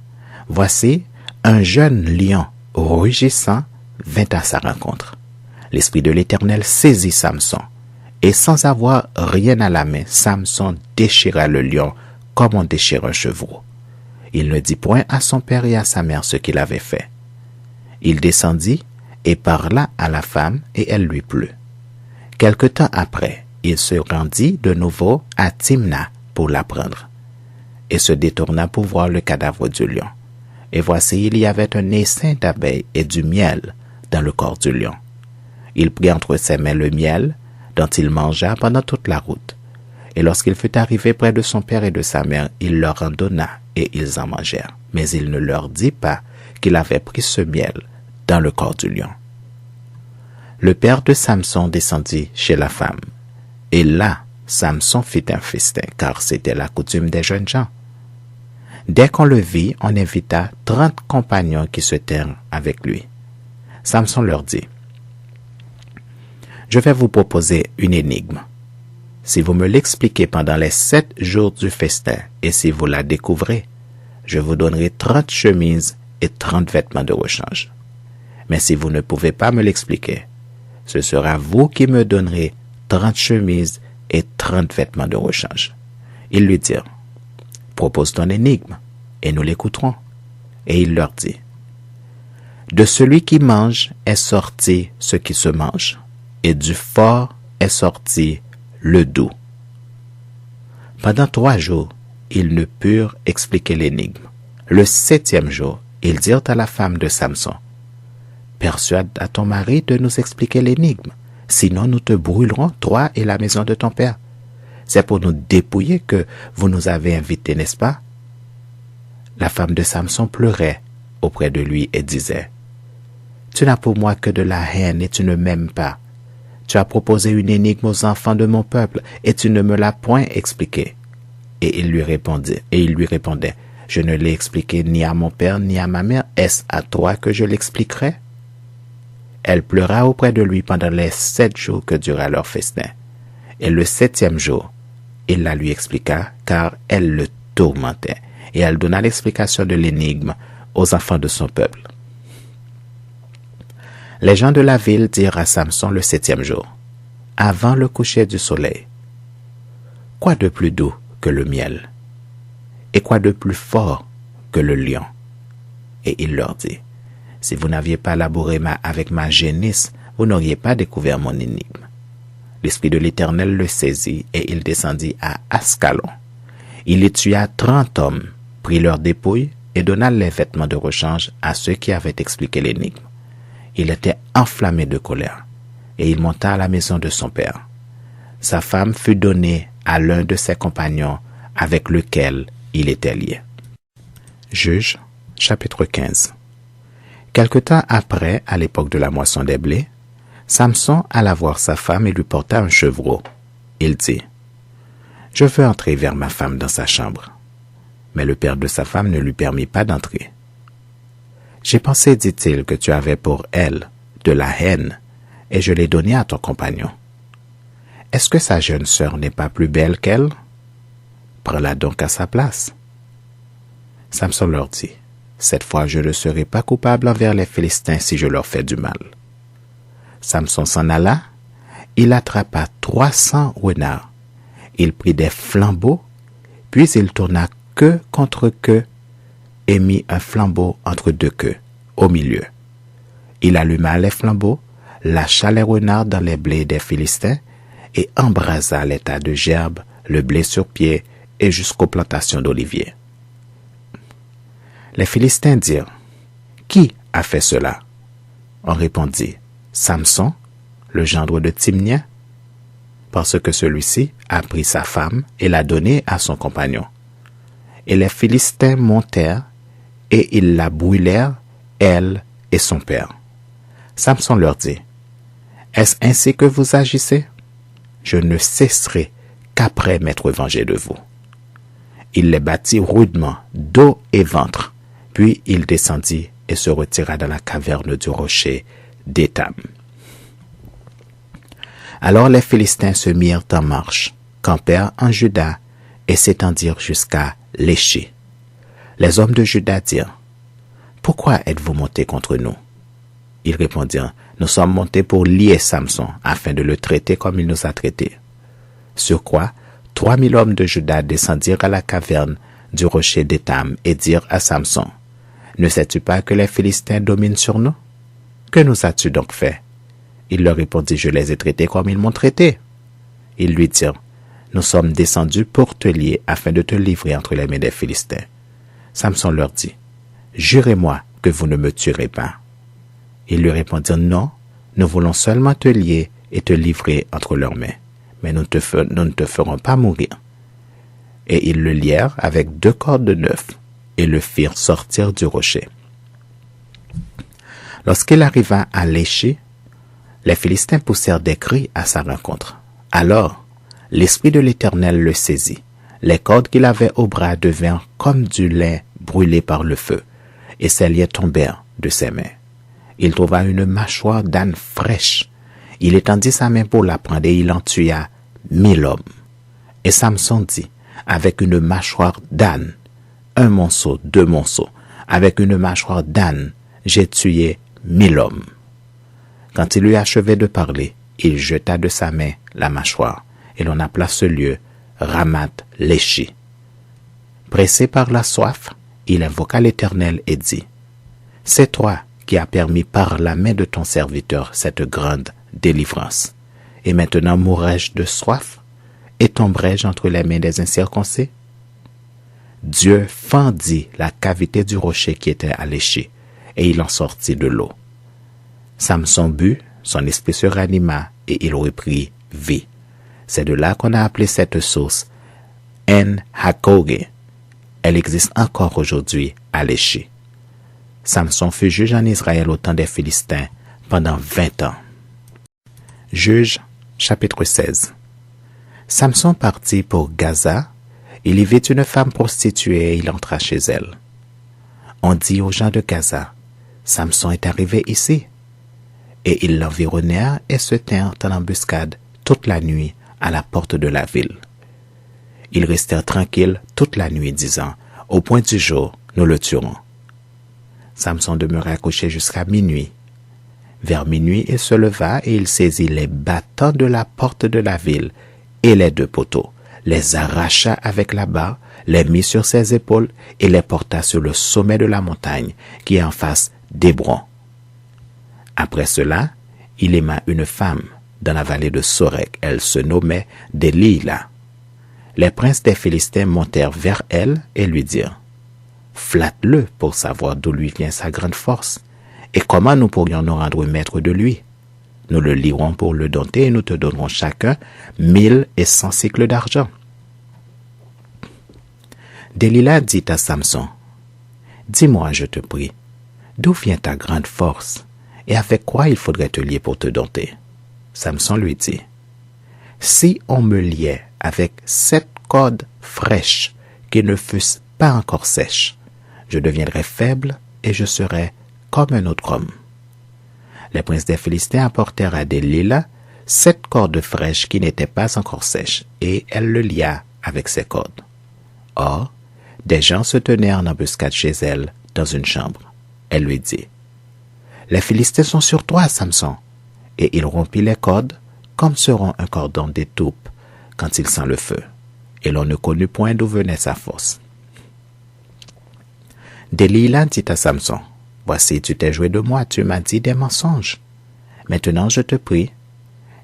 voici, un jeune lion rugissant vint à sa rencontre. L'Esprit de l'Éternel saisit Samson, et sans avoir rien à la main, Samson déchira le lion comme on déchire un chevreau. Il ne dit point à son père et à sa mère ce qu'il avait fait. Il descendit et parla à la femme, et elle lui plut. Quelque temps après, il se rendit de nouveau à Timna pour la prendre, et se détourna pour voir le cadavre du lion. Et voici, il y avait un essaim d'abeilles et du miel dans le corps du lion. Il prit entre ses mains le miel, dont il mangea pendant toute la route. Et lorsqu'il fut arrivé près de son père et de sa mère, il leur en donna, et ils en mangèrent. Mais il ne leur dit pas qu'il avait pris ce miel dans le corps du lion. Le père de Samson descendit chez la femme. Et là, Samson fit un festin, car c'était la coutume des jeunes gens. Dès qu'on le vit, on invita 30 compagnons qui se tinrent avec lui. Samson leur dit, « Je vais vous proposer une énigme. Si vous me l'expliquez pendant les 7 jours du festin, et si vous la découvrez, je vous donnerai 30 chemises et 30 vêtements de rechange. Mais si vous ne pouvez pas me l'expliquer, ce sera vous qui me donnerez 30 chemises et 30 vêtements de rechange. » Ils lui dirent, « Propose ton énigme, et nous l'écouterons. » Et il leur dit, « De celui qui mange est sorti ce qui se mange, et du fort est sorti le doux. » Pendant 3 jours, ils ne purent expliquer l'énigme. Le 7e jour, ils dirent à la femme de Samson, « Persuade à ton mari de nous expliquer l'énigme. Sinon nous te brûlerons, toi et la maison de ton père. C'est pour nous dépouiller que vous nous avez invités, n'est-ce pas? » La femme de Samson pleurait auprès de lui et disait, « Tu n'as pour moi que de la haine et tu ne m'aimes pas. Tu as proposé une énigme aux enfants de mon peuple et tu ne me l'as point expliquée. » Et il lui répondait, « Je ne l'ai expliqué ni à mon père ni à ma mère. Est-ce à toi que je l'expliquerai? » Elle pleura auprès de lui pendant les 7 jours que dura leur festin. Et le 7e jour, il la lui expliqua, car elle le tourmentait, et elle donna l'explication de l'énigme aux enfants de son peuple. Les gens de la ville dirent à Samson le 7e jour, avant le coucher du soleil, « Quoi de plus doux que le miel? Et quoi de plus fort que le lion? » Et il leur dit, « Si vous n'aviez pas labouré avec ma génisse, vous n'auriez pas découvert mon énigme. » L'Esprit de l'Éternel le saisit et il descendit à Ascalon. Il y tua 30 hommes, prit leurs dépouilles et donna les vêtements de rechange à ceux qui avaient expliqué l'énigme. Il était enflammé de colère et il monta à la maison de son père. Sa femme fut donnée à l'un de ses compagnons avec lequel il était lié. Juges, chapitre 15. Quelque temps après, à l'époque de la moisson des blés, Samson alla voir sa femme et lui porta un chevreau. Il dit, « Je veux entrer vers ma femme dans sa chambre. » Mais le père de sa femme ne lui permit pas d'entrer. « J'ai pensé, dit-il, que tu avais pour elle de la haine, et je l'ai donnée à ton compagnon. Est-ce que sa jeune sœur n'est pas plus belle qu'elle? Prends-la donc à sa place. » Samson leur dit, « Cette fois je ne serai pas coupable envers les Philistins si je leur fais du mal. » Samson s'en alla, il attrapa 300 renards, il prit des flambeaux, puis il tourna queue contre queue et mit un flambeau entre 2 queues, au milieu. Il alluma les flambeaux, lâcha les renards dans les blés des Philistins et embrasa les tas de gerbes, le blé sur pied et jusqu'aux plantations d'oliviers. Les Philistins dirent, « Qui a fait cela? » On répondit, « Samson, le gendre de Timnia, parce que celui-ci a pris sa femme et l'a donnée à son compagnon. Et les Philistins montèrent et ils la brûlèrent, elle et son père. Samson leur dit, « Est-ce ainsi que vous agissez? Je ne cesserai qu'après m'être vengé de vous. » Il les battit rudement, dos et ventre, puis il descendit et se retira dans la caverne du rocher d'Étam. Alors les Philistins se mirent en marche, campèrent en Juda et s'étendirent jusqu'à Léchi. Les hommes de Juda dirent, « Pourquoi êtes-vous montés contre nous? » Ils répondirent, « Nous sommes montés pour lier Samson, afin de le traiter comme il nous a traités. » Sur quoi, 3000 hommes de Juda descendirent à la caverne du rocher d'Étam et dirent à Samson, « Ne sais-tu pas que les Philistins dominent sur nous? Que nous as-tu donc fait? » Il leur répondit, « Je les ai traités comme ils m'ont traité. » Ils lui dirent, « Nous sommes descendus pour te lier afin de te livrer entre les mains des Philistins. » Samson leur dit, « Jurez-moi que vous ne me tuerez pas. » Ils lui répondirent, « Non, nous voulons seulement te lier et te livrer entre leurs mains, mais nous ne te ferons pas mourir. » Et ils le lièrent avec 2 cordes de neuf et le firent sortir du rocher. Lorsqu'il arriva à Léchi, les Philistins poussèrent des cris à sa rencontre. Alors, l'Esprit de l'Éternel le saisit. Les cordes qu'il avait au bras devinrent comme du lin brûlé par le feu, et ses liens tombèrent de ses mains. Il trouva une mâchoire d'âne fraîche. Il étendit sa main pour la prendre et il en tua 1000 hommes. Et Samson dit, avec une mâchoire d'âne, 1 monceau, 2 monceaux, avec une mâchoire d'âne, j'ai tué 1000 hommes. Quand il eut achevé de parler, il jeta de sa main la mâchoire, et l'on appela ce lieu Ramath-Léchi. Pressé par la soif, il invoqua l'Éternel et dit, « C'est toi qui as permis par la main de ton serviteur cette grande délivrance. Et maintenant mourrai-je de soif et tomberai-je entre les mains des incirconcis? » Dieu fendit la cavité du rocher qui était à Léchi, et il en sortit de l'eau. Samson but, son esprit se ranima, et il reprit vie. C'est de là qu'on a appelé cette source En-Hakkore. Elle existe encore aujourd'hui à Léchi. Samson fut juge en Israël au temps des Philistins pendant 20 ans. Juges, chapitre 16. Samson partit pour Gaza. Il y vit une femme prostituée et il entra chez elle. On dit aux gens de Gaza, « Samson est arrivé ici. » Et ils l'environnèrent et se tinrent en embuscade toute la nuit à la porte de la ville. Ils restèrent tranquilles toute la nuit, disant, « Au point du jour, nous le tuerons. » Samson demeura couché jusqu'à minuit. Vers minuit, il se leva et il saisit les battants de la porte de la ville et les 2 poteaux, les arracha avec la barre, les mit sur ses épaules et les porta sur le sommet de la montagne qui est en face d'Hébron. Après cela, il aima une femme dans la vallée de Sorek. Elle se nommait Délila. Les princes des Philistins montèrent vers elle et lui dirent, « Flatte-le pour savoir d'où lui vient sa grande force, et comment nous pourrions nous rendre maîtres de lui. Nous le lierons pour le dompter et nous te donnerons chacun 1100 cycles d'argent. » Délila dit à Samson, « Dis-moi, je te prie, d'où vient ta grande force, et avec quoi il faudrait te lier pour te dompter? » Samson lui dit, « Si on me liait avec 7 cordes fraîches qui ne fussent pas encore sèches, je deviendrais faible et je serais comme un autre homme. » Les princes des Philistins apportèrent à Délila 7 cordes fraîches qui n'étaient pas encore sèches, et elle le lia avec ces cordes. Or, des gens se tenaient en embuscade chez elle dans une chambre. Elle lui dit, « Les Philistins sont sur toi, Samson. » Et il rompit les cordes, comme se rompt un cordon d'étoupe quand il sent le feu. Et l'on ne connut point d'où venait sa force. Délila dit à Samson, « Voici, tu t'es joué de moi, tu m'as dit des mensonges. Maintenant, je te prie,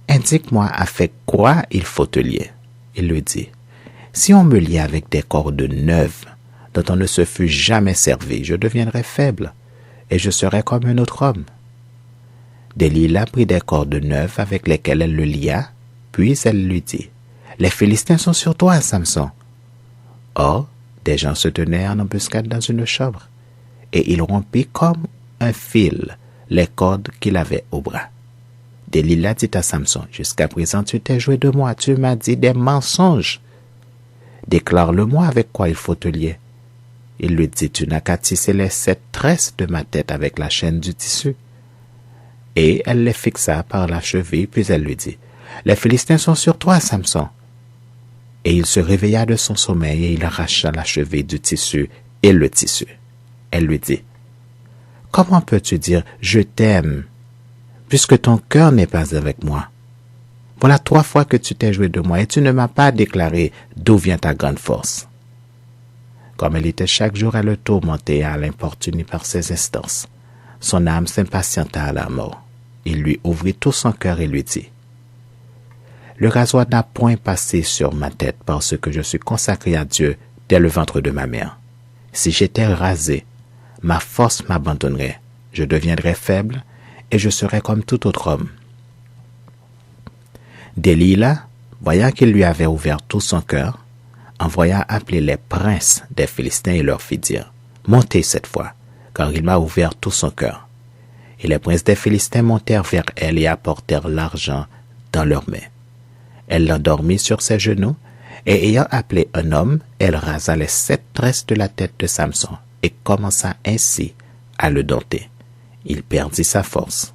indique-moi avec quoi il faut te lier. » Il lui dit, « Si on me lie avec des cordes neuves, dont on ne se fût jamais servi, je deviendrai faible, et je serai comme un autre homme. » Délila prit des cordes neuves avec lesquelles elle le lia, puis elle lui dit, « Les Philistins sont sur toi, Samson. » Or, des gens se tenaient en embuscade dans une chambre, et il rompit comme un fil les cordes qu'il avait au bras. Délila dit à Samson, « Jusqu'à présent tu t'es joué de moi, tu m'as dit des mensonges. Déclare-le-moi avec quoi il faut te lier. » Il lui dit, « Tu n'as qu'à tisser les 7 tresses de ma tête avec la chaîne du tissu. » Et elle les fixa par la cheville, puis elle lui dit, « Les Philistins sont sur toi, Samson. » Et il se réveilla de son sommeil et il arracha la cheville du tissu et le tissu. Elle lui dit, « Comment peux-tu dire « je t'aime » puisque ton cœur n'est pas avec moi? Voilà 3 fois que tu t'es joué de moi et tu ne m'as pas déclaré d'où vient ta grande force. » Comme elle était chaque jour à le tourmenter et à l'importuner par ses instances, son âme s'impatienta à la mort. Il lui ouvrit tout son cœur et lui dit, « Le rasoir n'a point passé sur ma tête parce que je suis consacré à Dieu dès le ventre de ma mère. Si j'étais rasé, ma force m'abandonnerait, je deviendrais faible et je serais comme tout autre homme. » Délila, voyant qu'il lui avait ouvert tout son cœur, envoya appeler les princes des Philistins et leur fit dire, « Montez cette fois, car il m'a ouvert tout son cœur. » Et les princes des Philistins montèrent vers elle et apportèrent l'argent dans leurs mains. Elle l'endormit sur ses genoux, et ayant appelé un homme, elle rasa les 7 tresses de la tête de Samson, et commença ainsi à le dompter. Il perdit sa force.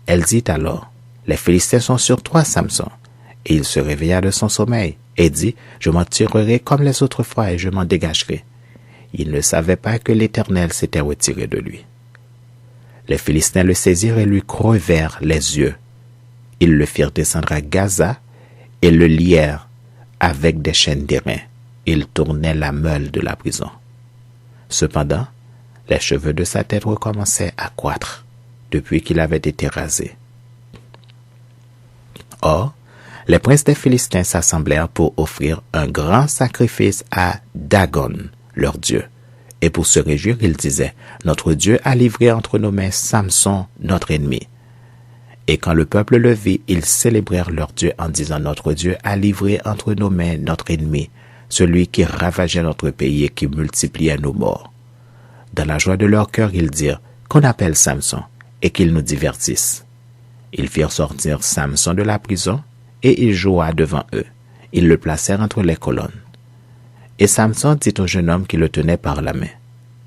Elle dit alors, « Les Philistins sont sur toi, Samson. » Et il se réveilla de son sommeil, et dit, « Je m'en tirerai comme les autres fois, et je m'en dégagerai. » Il ne savait pas que l'Éternel s'était retiré de lui. Les Philistins le saisirent et lui crevèrent les yeux. Ils le firent descendre à Gaza et le lièrent avec des chaînes d'airain. Il tournait la meule de la prison. Cependant, les cheveux de sa tête recommençaient à croître depuis qu'il avait été rasé. Or, les princes des Philistins s'assemblèrent pour offrir un grand sacrifice à Dagon, leur dieu. Et pour se réjouir, ils disaient, « Notre Dieu a livré entre nos mains Samson, notre ennemi. » Et quand le peuple le vit, ils célébrèrent leur Dieu en disant, « Notre Dieu a livré entre nos mains notre ennemi, celui qui ravageait notre pays et qui multipliait nos morts. » Dans la joie de leur cœur, ils dirent, « Qu'on appelle Samson et qu'il nous divertisse. » Ils firent sortir Samson de la prison et il joua devant eux. Ils le placèrent entre les colonnes. Et Samson dit au jeune homme qui le tenait par la main,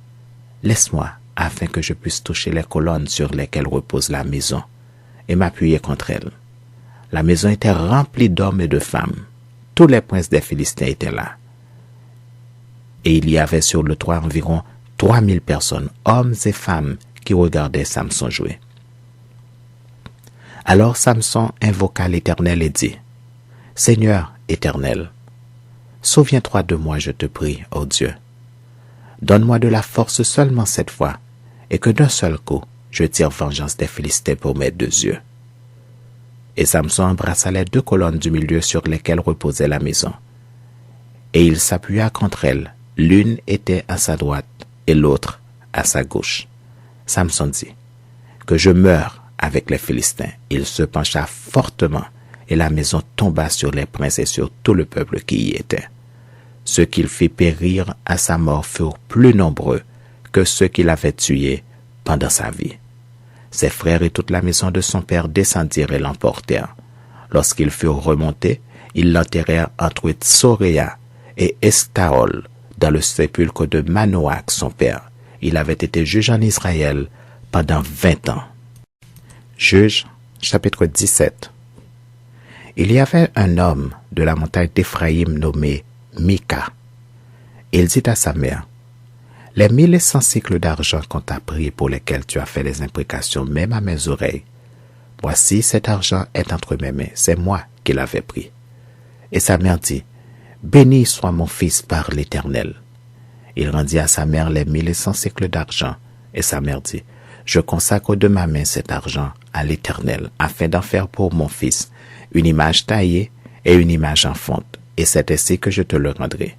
« Laisse-moi afin que je puisse toucher les colonnes sur lesquelles repose la maison et m'appuyer contre elles. La maison était remplie d'hommes et de femmes. Tous les princes des Philistins étaient là. Et il y avait sur le toit environ 3000 personnes, hommes et femmes, qui regardaient Samson jouer. Alors Samson invoqua l'Éternel et dit, « Seigneur Éternel, souviens-toi de moi, je te prie, ô Dieu. Donne-moi de la force seulement cette fois, et que d'un seul coup, je tire vengeance des Philistins pour mes 2 yeux. » Et Samson embrassa les 2 colonnes du milieu sur lesquelles reposait la maison. Et il s'appuya contre elles. L'une était à sa droite et l'autre à sa gauche. Samson dit, « Que je meure avec les Philistins. » Il se pencha fortement et la maison tomba sur les princes et sur tout le peuple qui y était. Ceux qu'il fit périr à sa mort furent plus nombreux que ceux qu'il avait tués pendant sa vie. Ses frères et toute la maison de son père descendirent et l'emportèrent. Lorsqu'ils furent remontés, ils l'enterrèrent entre Tsoréa et Estaol, dans le sépulcre de Manoach, son père. Il avait été juge en Israël pendant 20 ans. Juges, chapitre 17. Il y avait un homme de la montagne d'Éphraïm nommé Mika. Il dit à sa mère, « Les 1100 cycles d'argent qu'on t'a pris pour lesquels tu as fait les imprécations même à mes oreilles, voici cet argent est entre mes mains, c'est moi qui l'avais pris. » Et sa mère dit, « Béni soit mon fils par l'Éternel. » Il rendit à sa mère les 1100 cycles d'argent, et sa mère dit, « Je consacre de ma main cet argent à l'Éternel, afin d'en faire pour mon fils une image taillée et une image en fonte, et c'est ainsi que je te le rendrai. »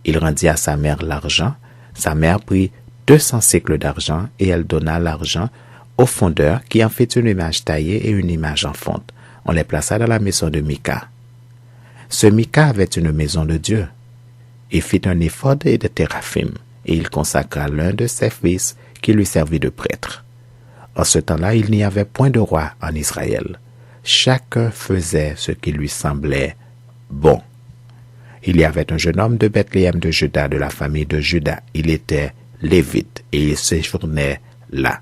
Il rendit à sa mère l'argent. Sa mère prit 200 cycles d'argent, et elle donna l'argent au fondeur qui en fit une image taillée et une image en fonte. On les plaça dans la maison de Mika. Ce Mika avait une maison de Dieu. Il fit un éphod et des téraphim, et il consacra l'un de ses fils qui lui servit de prêtre. En ce temps-là, il n'y avait point de roi en Israël. Chacun faisait ce qui lui semblait bon. Il y avait un jeune homme de Bethléem de Juda, de la famille de Juda. Il était lévite et il séjournait là.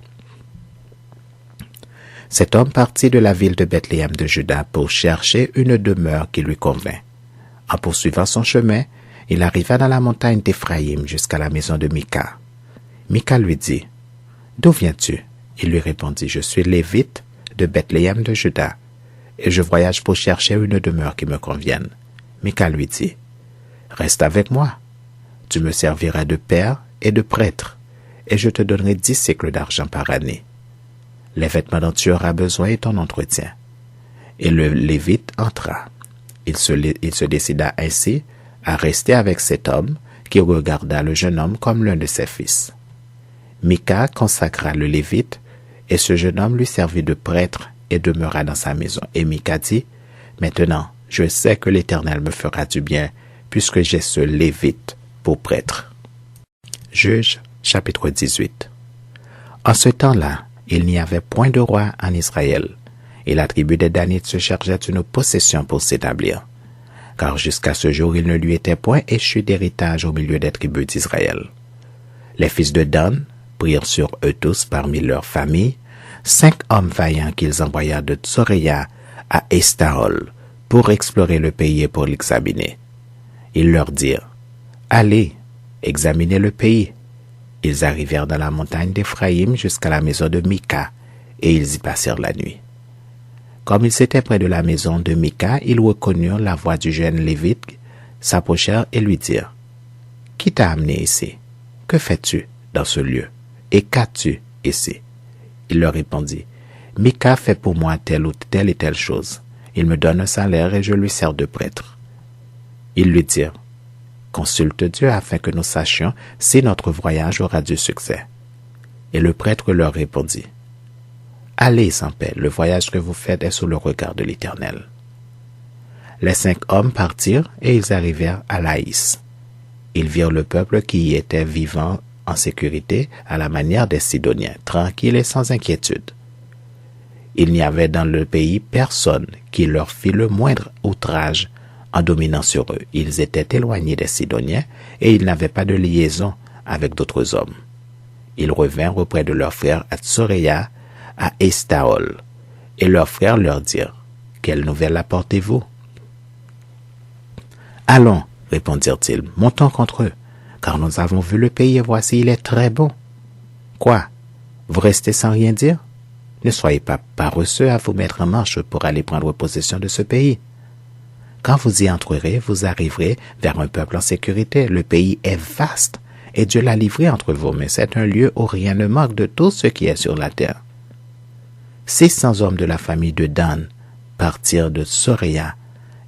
Cet homme partit de la ville de Bethléem de Juda pour chercher une demeure qui lui convint. En poursuivant son chemin, il arriva dans la montagne d'Éphraïm jusqu'à la maison de Mika. Mika lui dit, « D'où viens-tu » Il lui répondit, « Je suis lévite de Bethléem de Juda, et je voyage pour chercher une demeure qui me convienne. » Mika lui dit, « Reste avec moi. Tu me serviras de père et de prêtre, et je te donnerai 10 cycles d'argent par année. Les vêtements dont tu auras besoin et ton entretien. » Et le Lévite entra. Il se décida ainsi à rester avec cet homme qui regarda le jeune homme comme l'un de ses fils. Mika consacra le Lévite, et ce jeune homme lui servit de prêtre et demeura dans sa maison. Et Mika dit, « Maintenant, je sais que l'Éternel me fera du bien, puisque j'ai ce Lévite pour prêtre. » Juges, chapitre 18. En ce temps-là, il n'y avait point de roi en Israël, et la tribu des Danites se chargeait d'une possession pour s'établir, car jusqu'à ce jour il ne lui était point échu d'héritage au milieu des tribus d'Israël. Les fils de Dan prirent sur eux tous parmi leurs familles 5 hommes vaillants qu'ils envoyèrent de Tsoréa à Estaol pour explorer le pays et pour l'examiner. Ils leur dirent, « Allez, examinez le pays. » Ils arrivèrent dans la montagne d'Éphraïm jusqu'à la maison de Mika, et ils y passèrent la nuit. Comme ils étaient près de la maison de Mika, ils reconnurent la voix du jeune Lévite, s'approchèrent et lui dirent, « Qui t'a amené ici? Que fais-tu dans ce lieu? Et qu'as-tu ici? » Il leur répondit, « Mika fait pour moi telle ou telle et telle chose. Il me donne un salaire et je lui sers de prêtre. » Ils lui dirent, « Consulte Dieu afin que nous sachions si notre voyage aura du succès. » Et le prêtre leur répondit, « Allez en paix, le voyage que vous faites est sous le regard de l'Éternel. » Les 5 hommes partirent et ils arrivèrent à Laïs. Ils virent le peuple qui y était vivant en sécurité à la manière des Sidoniens, tranquille et sans inquiétude. Il n'y avait dans le pays personne qui leur fit le moindre outrage en dominant sur eux. Ils étaient éloignés des Sidoniens et ils n'avaient pas de liaison avec d'autres hommes. Ils revinrent auprès de leurs frères à Tsoréa, à Estaol, et leurs frères leur dirent, « Quelle nouvelle apportez-vous » ? « Allons, répondirent-ils, montons contre eux, car nous avons vu le pays et voici, il est très bon. » « Quoi? Vous restez sans rien dire? Ne soyez pas paresseux à vous mettre en marche pour aller prendre possession de ce pays. Quand vous y entrerez, vous arriverez vers un peuple en sécurité. Le pays est vaste, et Dieu l'a livré entre vos mains. C'est un lieu où rien ne manque de tout ce qui est sur la terre. 600 hommes de la famille de Dan partirent de Tsoréa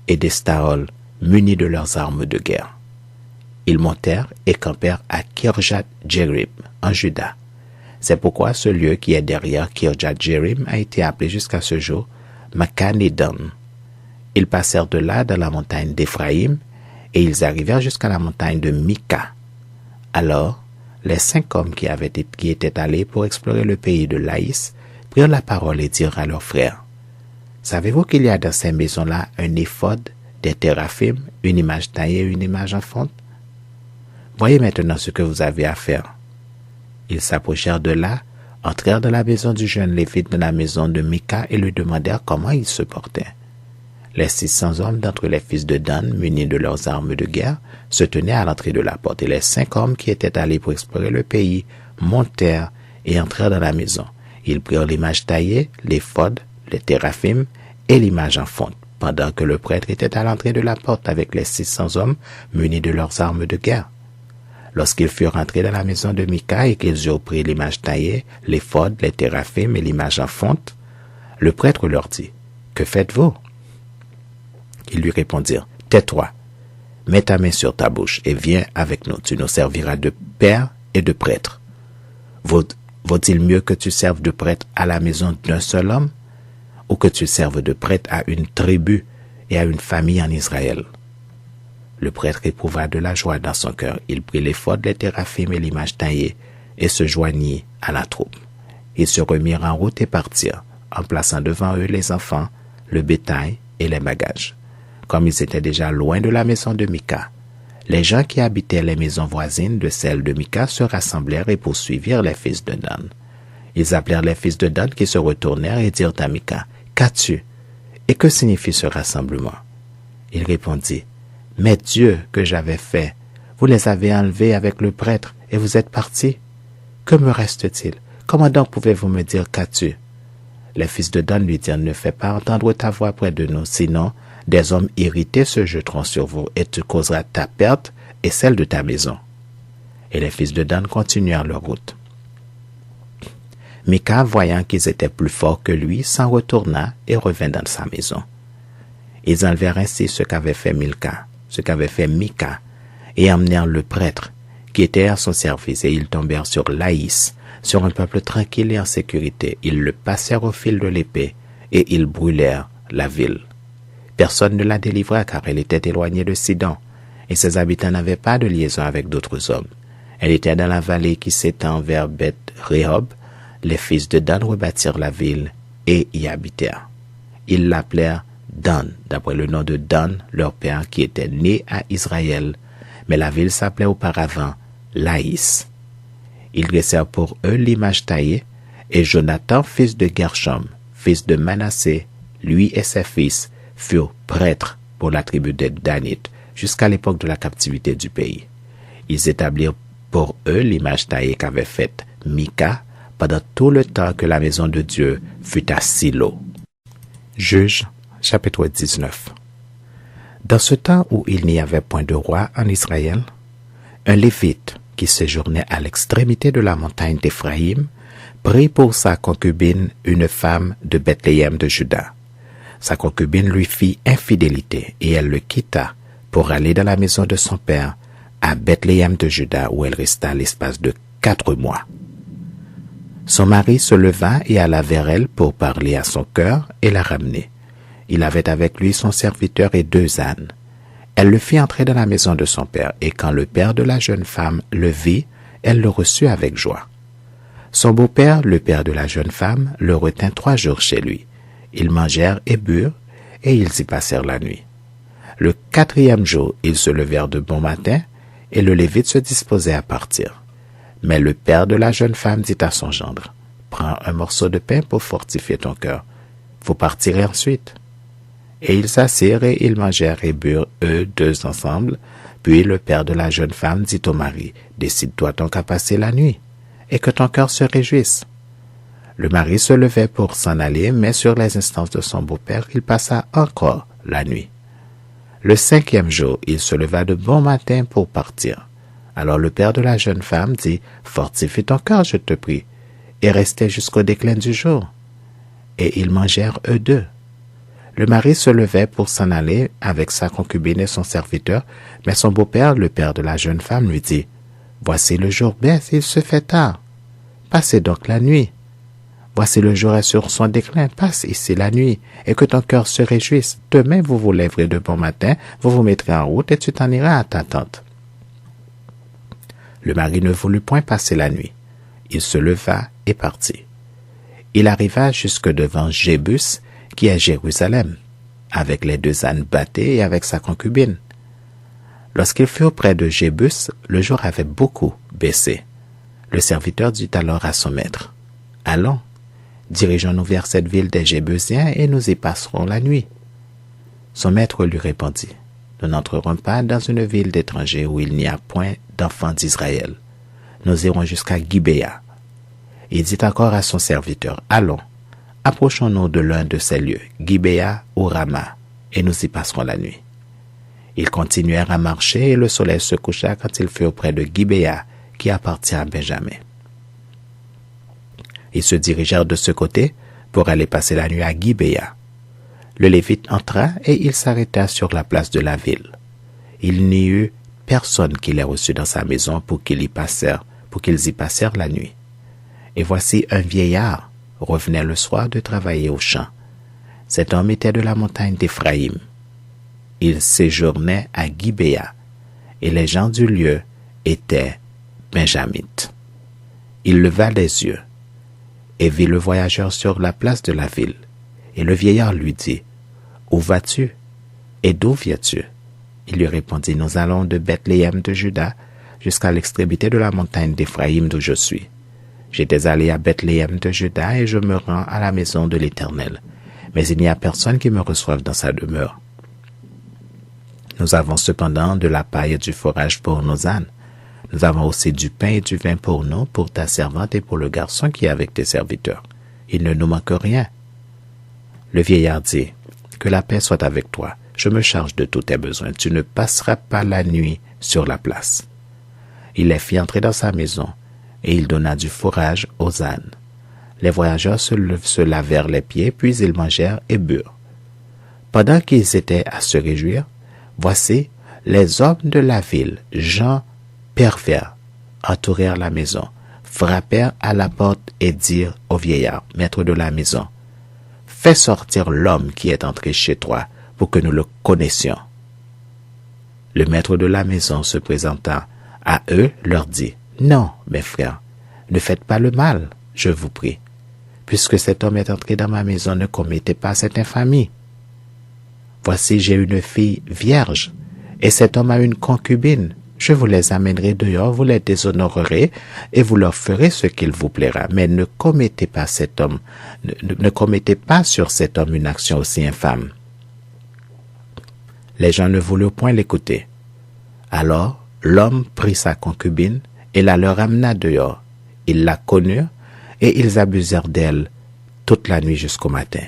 et d'Estaol, munis de leurs armes de guerre. Ils montèrent et campèrent à Kirjath-Jéarim, en Juda. C'est pourquoi ce lieu qui est derrière Kirjath-Jéarim a été appelé jusqu'à ce jour Makhanedan. Ils passèrent de là dans la montagne d'Éphraïm et ils arrivèrent jusqu'à la montagne de Mika. Alors, les 5 hommes qui étaient allés pour explorer le pays de Laïs prirent la parole et dirent à leurs frères, « Savez-vous qu'il y a dans ces maisons-là un éphod, des téraphim, une image taillée et une image en fonte? Voyez maintenant ce que vous avez à faire. » Ils s'approchèrent de là, entrèrent dans la maison du jeune Lévite de la maison de Mika et lui demandèrent comment il se portait. Les 600 hommes d'entre les fils de Dan, munis de leurs armes de guerre, se tenaient à l'entrée de la porte, et les 5 hommes qui étaient allés pour explorer le pays montèrent et entrèrent dans la maison. Ils prirent l'image taillée, l'éphod, les téraphim et l'image en fonte, pendant que le prêtre était à l'entrée de la porte avec les 600 hommes munis de leurs armes de guerre. Lorsqu'ils furent entrés dans la maison de Mika et qu'ils eurent pris l'image taillée, l'éphod, les téraphim et l'image en fonte, le prêtre leur dit, « Que faites-vous » Ils lui répondirent, « Tais-toi, mets ta main sur ta bouche et viens avec nous, tu nous serviras de père et de prêtre. Vaut-il mieux que tu serves de prêtre à la maison d'un seul homme, ou que tu serves de prêtre à une tribu et à une famille en Israël ?» Le prêtre éprouva de la joie dans son cœur. Il prit l'éphod, les téraphim et l'image taillée et se joignit à la troupe. Ils se remirent en route et partirent, en plaçant devant eux les enfants, le bétail et les bagages. Comme ils étaient déjà loin de la maison de Mika, les gens qui habitaient les maisons voisines de celle de Mika se rassemblèrent et poursuivirent les fils de Dan. Ils appelèrent les fils de Dan qui se retournèrent et dirent à Mika, « Qu'as-tu? Et que signifie ce rassemblement ?» Il répondit, « Mes dieux que j'avais faits, vous les avez enlevés avec le prêtre et vous êtes partis. Que me reste-t-il? Comment donc pouvez-vous me dire qu'as-tu? » Les fils de Dan lui dirent, « Ne fais pas entendre ta voix près de nous, sinon des hommes irrités se jeteront sur vous et tu causeras ta perte et celle de ta maison. » Et les fils de Dan continuèrent leur route. Mika, voyant qu'ils étaient plus forts que lui, s'en retourna et revint dans sa maison. Ils enlevèrent ainsi ce qu'avait fait Mika, et emmenèrent le prêtre, qui était à son service, et ils tombèrent sur Laïs, sur un peuple tranquille et en sécurité. Ils le passèrent au fil de l'épée, et ils brûlèrent la ville. Personne ne la délivra, car elle était éloignée de Sidon, et ses habitants n'avaient pas de liaison avec d'autres hommes. Elle était dans la vallée qui s'étend vers Beth-Rehob. Les fils de Dan rebâtirent la ville et y habitèrent. Ils l'appelèrent Dan, d'après le nom de Dan, leur père, qui était né à Israël, mais la ville s'appelait auparavant Laïs. Ils dressèrent pour eux l'image taillée, et Jonathan, fils de Gershom, fils de Manassé, lui et ses fils, furent prêtres pour la tribu des Danites jusqu'à l'époque de la captivité du pays. Ils établirent pour eux l'image taillée qu'avait faite Mika pendant tout le temps que la maison de Dieu fut à Silo. Juges, chapitre 19. Dans ce temps où il n'y avait point de roi en Israël, un Lévite qui séjournait à l'extrémité de la montagne d'Éphraïm prit pour sa concubine une femme de Bethléem de Juda. Sa concubine lui fit infidélité et elle le quitta pour aller dans la maison de son père à Bethléem de Juda où elle resta l'espace de 4 mois. Son mari se leva et alla vers elle pour parler à son cœur et la ramener. Il avait avec lui son serviteur et 2 ânes. Elle le fit entrer dans la maison de son père, et quand le père de la jeune femme le vit, elle le reçut avec joie. Son beau-père, le père de la jeune femme, le retint 3 jours chez lui. Ils mangèrent et burent, et ils y passèrent la nuit. Le 4e jour, ils se levèrent de bon matin, et le Lévite se disposait à partir. Mais le père de la jeune femme dit à son gendre, « Prends un morceau de pain pour fortifier ton cœur. Vous partirez ensuite. » Et ils s'assirent et ils mangèrent et burent, eux deux ensemble. Puis le père de la jeune femme dit au mari, « Décide-toi donc à passer la nuit, et que ton cœur se réjouisse. » Le mari se levait pour s'en aller, mais sur les instances de son beau-père, il passa encore la nuit. Le 5e jour, il se leva de bon matin pour partir. Alors le père de la jeune femme dit, « Fortifie ton cœur, je te prie, et restez jusqu'au déclin du jour. » Et ils mangèrent eux deux. Le mari se levait pour s'en aller avec sa concubine et son serviteur, mais son beau-père, le père de la jeune femme, lui dit, « Voici le jour baisse, il se fait tard. Passez donc la nuit. Voici le jour est sur son déclin, passe ici la nuit, et que ton cœur se réjouisse. Demain vous vous lèverez de bon matin, vous vous mettrez en route et tu t'en iras à ta tente. » Le mari ne voulut point passer la nuit. Il se leva et partit. Il arriva jusque devant Jébus, qui est Jérusalem, avec les deux ânes bâtés et avec sa concubine. Lorsqu'il fut auprès de Jébus, le jour avait beaucoup baissé. Le serviteur dit alors à son maître, « Allons, dirigeons-nous vers cette ville des Jébusiens et nous y passerons la nuit. » Son maître lui répondit, « Nous n'entrerons pas dans une ville d'étrangers où il n'y a point d'enfants d'Israël. Nous irons jusqu'à Gibéa. » Il dit encore à son serviteur, « Allons, approchons-nous de l'un de ces lieux, Gibéa ou Rama, et nous y passerons la nuit. » Ils continuèrent à marcher et le soleil se coucha quand ils furent près de Gibéa, qui appartient à Benjamin. Ils se dirigèrent de ce côté pour aller passer la nuit à Gibéa. Le Lévite entra et il s'arrêta sur la place de la ville. Il n'y eut personne qui les reçut dans sa maison pour qu'ils y passèrent la nuit. Et voici un vieillard revenait le soir de travailler au champ. Cet homme était de la montagne d'Éphraïm. Il séjournait à Gibéa, et les gens du lieu étaient benjamites. Il leva les yeux et vit le voyageur sur la place de la ville. Et le vieillard lui dit, « Où vas-tu et d'où viens-tu » Il lui répondit, « Nous allons de Bethléem de Juda jusqu'à l'extrémité de la montagne d'Éphraïm d'où je suis. J'étais allé à Bethléem de Juda et je me rends à la maison de l'Éternel. Mais il n'y a personne qui me reçoive dans sa demeure. Nous avons cependant de la paille et du fourrage pour nos ânes. Nous avons aussi du pain et du vin pour nous, pour ta servante et pour le garçon qui est avec tes serviteurs. Il ne nous manque rien. » Le vieillard dit, « Que la paix soit avec toi. Je me charge de tous tes besoins. Tu ne passeras pas la nuit sur la place. » Il les fit entrer dans sa maison, et il donna du fourrage aux ânes. Les voyageurs se lavèrent les pieds, puis ils mangèrent et burent. Pendant qu'ils étaient à se réjouir, voici, les hommes de la ville, gens pervers, entourèrent la maison, frappèrent à la porte et dirent au vieillard, maître de la maison, « Fais sortir l'homme qui est entré chez toi pour que nous le connaissions. » Le maître de la maison se présenta à eux, leur dit, « Non, mes frères, ne faites pas le mal, je vous prie. Puisque cet homme est entré dans ma maison, ne commettez pas cette infamie. Voici, j'ai une fille vierge, et cet homme a une concubine. Je vous les amènerai dehors, vous les déshonorerez, et vous leur ferez ce qu'il vous plaira. Mais ne commettez pas ne commettez pas sur cet homme une action aussi infâme. » Les gens ne voulurent point l'écouter. Alors, l'homme prit sa concubine et la leur amena dehors. Ils la connurent, et ils abusèrent d'elle toute la nuit jusqu'au matin.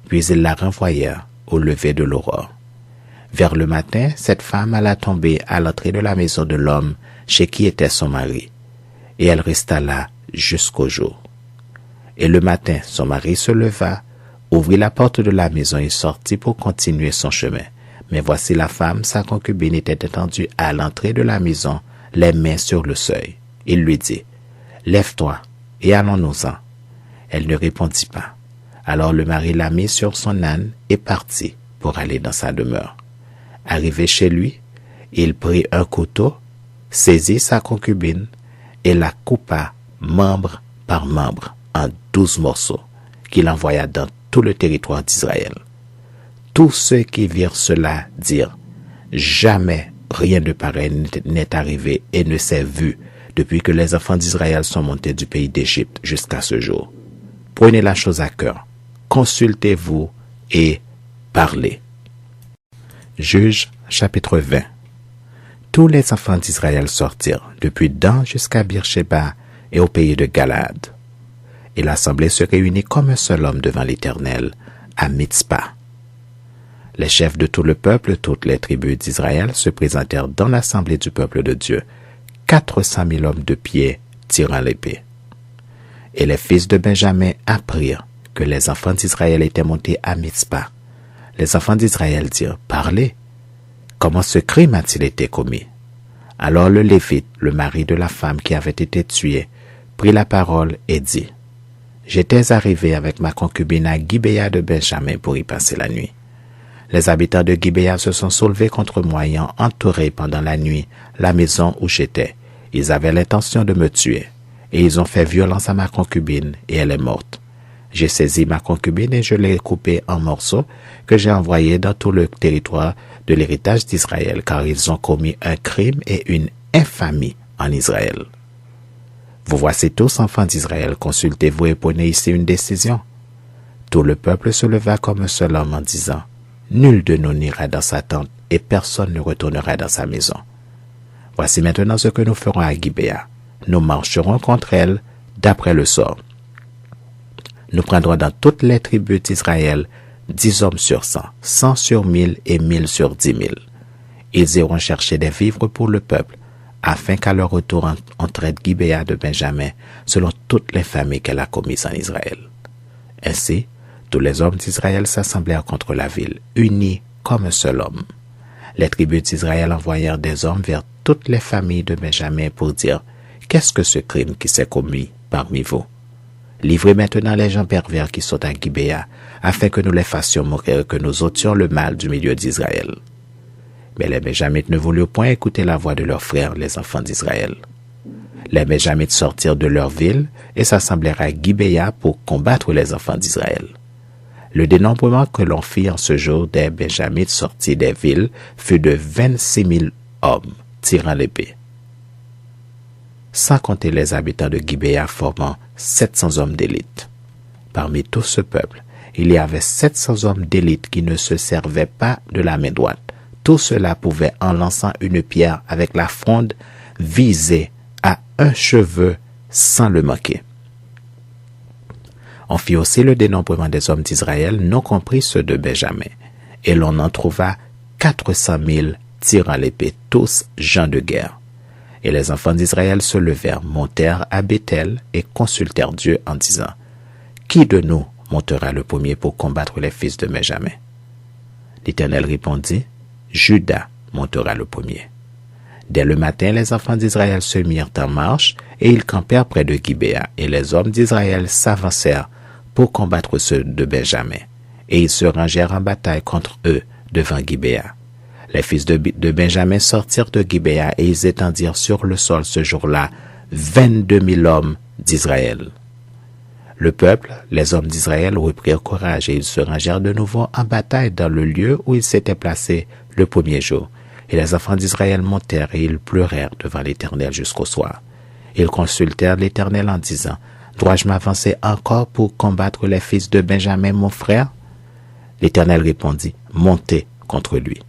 Puis ils la renvoyèrent au lever de l'aurore. Vers le matin, cette femme alla tomber à l'entrée de la maison de l'homme chez qui était son mari, et elle resta là jusqu'au jour. Et le matin, son mari se leva, ouvrit la porte de la maison et sortit pour continuer son chemin. Mais voici la femme, sa concubine, était étendue à l'entrée de la maison, les mains sur le seuil. Il lui dit, « Lève-toi et allons-nous-en. » Elle ne répondit pas. Alors le mari la mit sur son âne et partit pour aller dans sa demeure. Arrivé chez lui, il prit un couteau, saisit sa concubine et la coupa membre par membre en 12 morceaux, qu'il envoya dans tout le territoire d'Israël. Tous ceux qui virent cela dirent, « Jamais rien de pareil n'est arrivé et ne s'est vu depuis que les enfants d'Israël sont montés du pays d'Égypte jusqu'à ce jour. Prenez la chose à cœur, consultez-vous et parlez. Juges chapitre 20. Tous les enfants d'Israël sortirent, depuis Dan jusqu'à Beersheba et au pays de Galaad. Et l'assemblée se réunit comme un seul homme devant l'Éternel, à Mitzpah. Les chefs de tout le peuple, toutes les tribus d'Israël, se présentèrent dans l'assemblée du peuple de Dieu, 400 000 hommes de pied tirant l'épée. Et les fils de Benjamin apprirent que les enfants d'Israël étaient montés à Mitzpah. Les enfants d'Israël dirent, « Parlez, comment ce crime a-t-il été commis ?» Alors le Lévite, le mari de la femme qui avait été tuée, prit la parole et dit, « J'étais arrivé avec ma concubine à Gibéa de Benjamin pour y passer la nuit. Les habitants de Gibéa se sont soulevés contre moi ayant entouré pendant la nuit la maison où j'étais. Ils avaient l'intention de me tuer, et ils ont fait violence à ma concubine, et elle est morte. J'ai saisi ma concubine et je l'ai coupée en morceaux que j'ai envoyés dans tout le territoire de l'héritage d'Israël, car ils ont commis un crime et une infamie en Israël. Vous voici tous, enfants d'Israël, consultez-vous et prenez ici une décision. » Tout le peuple se leva comme un seul homme en disant, « Nul de nous n'ira dans sa tente et personne ne retournera dans sa maison. Voici maintenant ce que nous ferons à Gibéa. Nous marcherons contre elle d'après le sort. Nous prendrons dans toutes les tribus d'Israël 10 hommes sur 100, 100 sur 1000 et 1000 sur 10 000. Ils iront chercher des vivres pour le peuple, afin qu'à leur retour on traite Gibéa de Benjamin selon toutes les familles qu'elle a commises en Israël. » Ainsi, tous les hommes d'Israël s'assemblèrent contre la ville, unis comme un seul homme. Les tribus d'Israël envoyèrent des hommes vers toutes les familles de Benjamin pour dire, « Qu'est-ce que ce crime qui s'est commis parmi vous? Livrez maintenant les gens pervers qui sont à Gibéa, afin que nous les fassions mourir et que nous ôtions le mal du milieu d'Israël. » Mais les Benjamites ne voulurent point écouter la voix de leurs frères, les enfants d'Israël. Les Benjamites sortirent de leur ville et s'assemblèrent à Gibéa pour combattre les enfants d'Israël. Le dénombrement que l'on fit en ce jour des Benjamites sortis des villes fut de 26 000 hommes tirant l'épée, sans compter les habitants de Gibéa formant 700 hommes d'élite. Parmi tout ce peuple, il y avait 700 hommes d'élite qui ne se servaient pas de la main droite. Tout cela pouvait, en lançant une pierre avec la fronde, viser à un cheveu sans le manquer. On fit aussi le dénombrement des hommes d'Israël, non compris ceux de Benjamin, et l'on en trouva 400 000 tirant l'épée, tous gens de guerre. Et les enfants d'Israël se levèrent, montèrent à Béthel et consultèrent Dieu en disant, « Qui de nous montera le premier pour combattre les fils de Benjamin ?» L'Éternel répondit, « Juda montera le premier. » Dès le matin, les enfants d'Israël se mirent en marche et ils campèrent près de Gibéa, et les hommes d'Israël s'avancèrent pour combattre ceux de Benjamin, et ils se rangèrent en bataille contre eux devant Gibéa. Les fils de Benjamin sortirent de Gibéa et ils étendirent sur le sol ce jour-là 22 000 hommes d'Israël. Le peuple, les hommes d'Israël, reprirent courage et ils se rangèrent de nouveau en bataille dans le lieu où ils s'étaient placés le premier jour. Et les enfants d'Israël montèrent et ils pleurèrent devant l'Éternel jusqu'au soir. Ils consultèrent l'Éternel en disant, « Dois-je m'avancer encore pour combattre les fils de Benjamin, mon frère ?» L'Éternel répondit, « Montez contre lui. »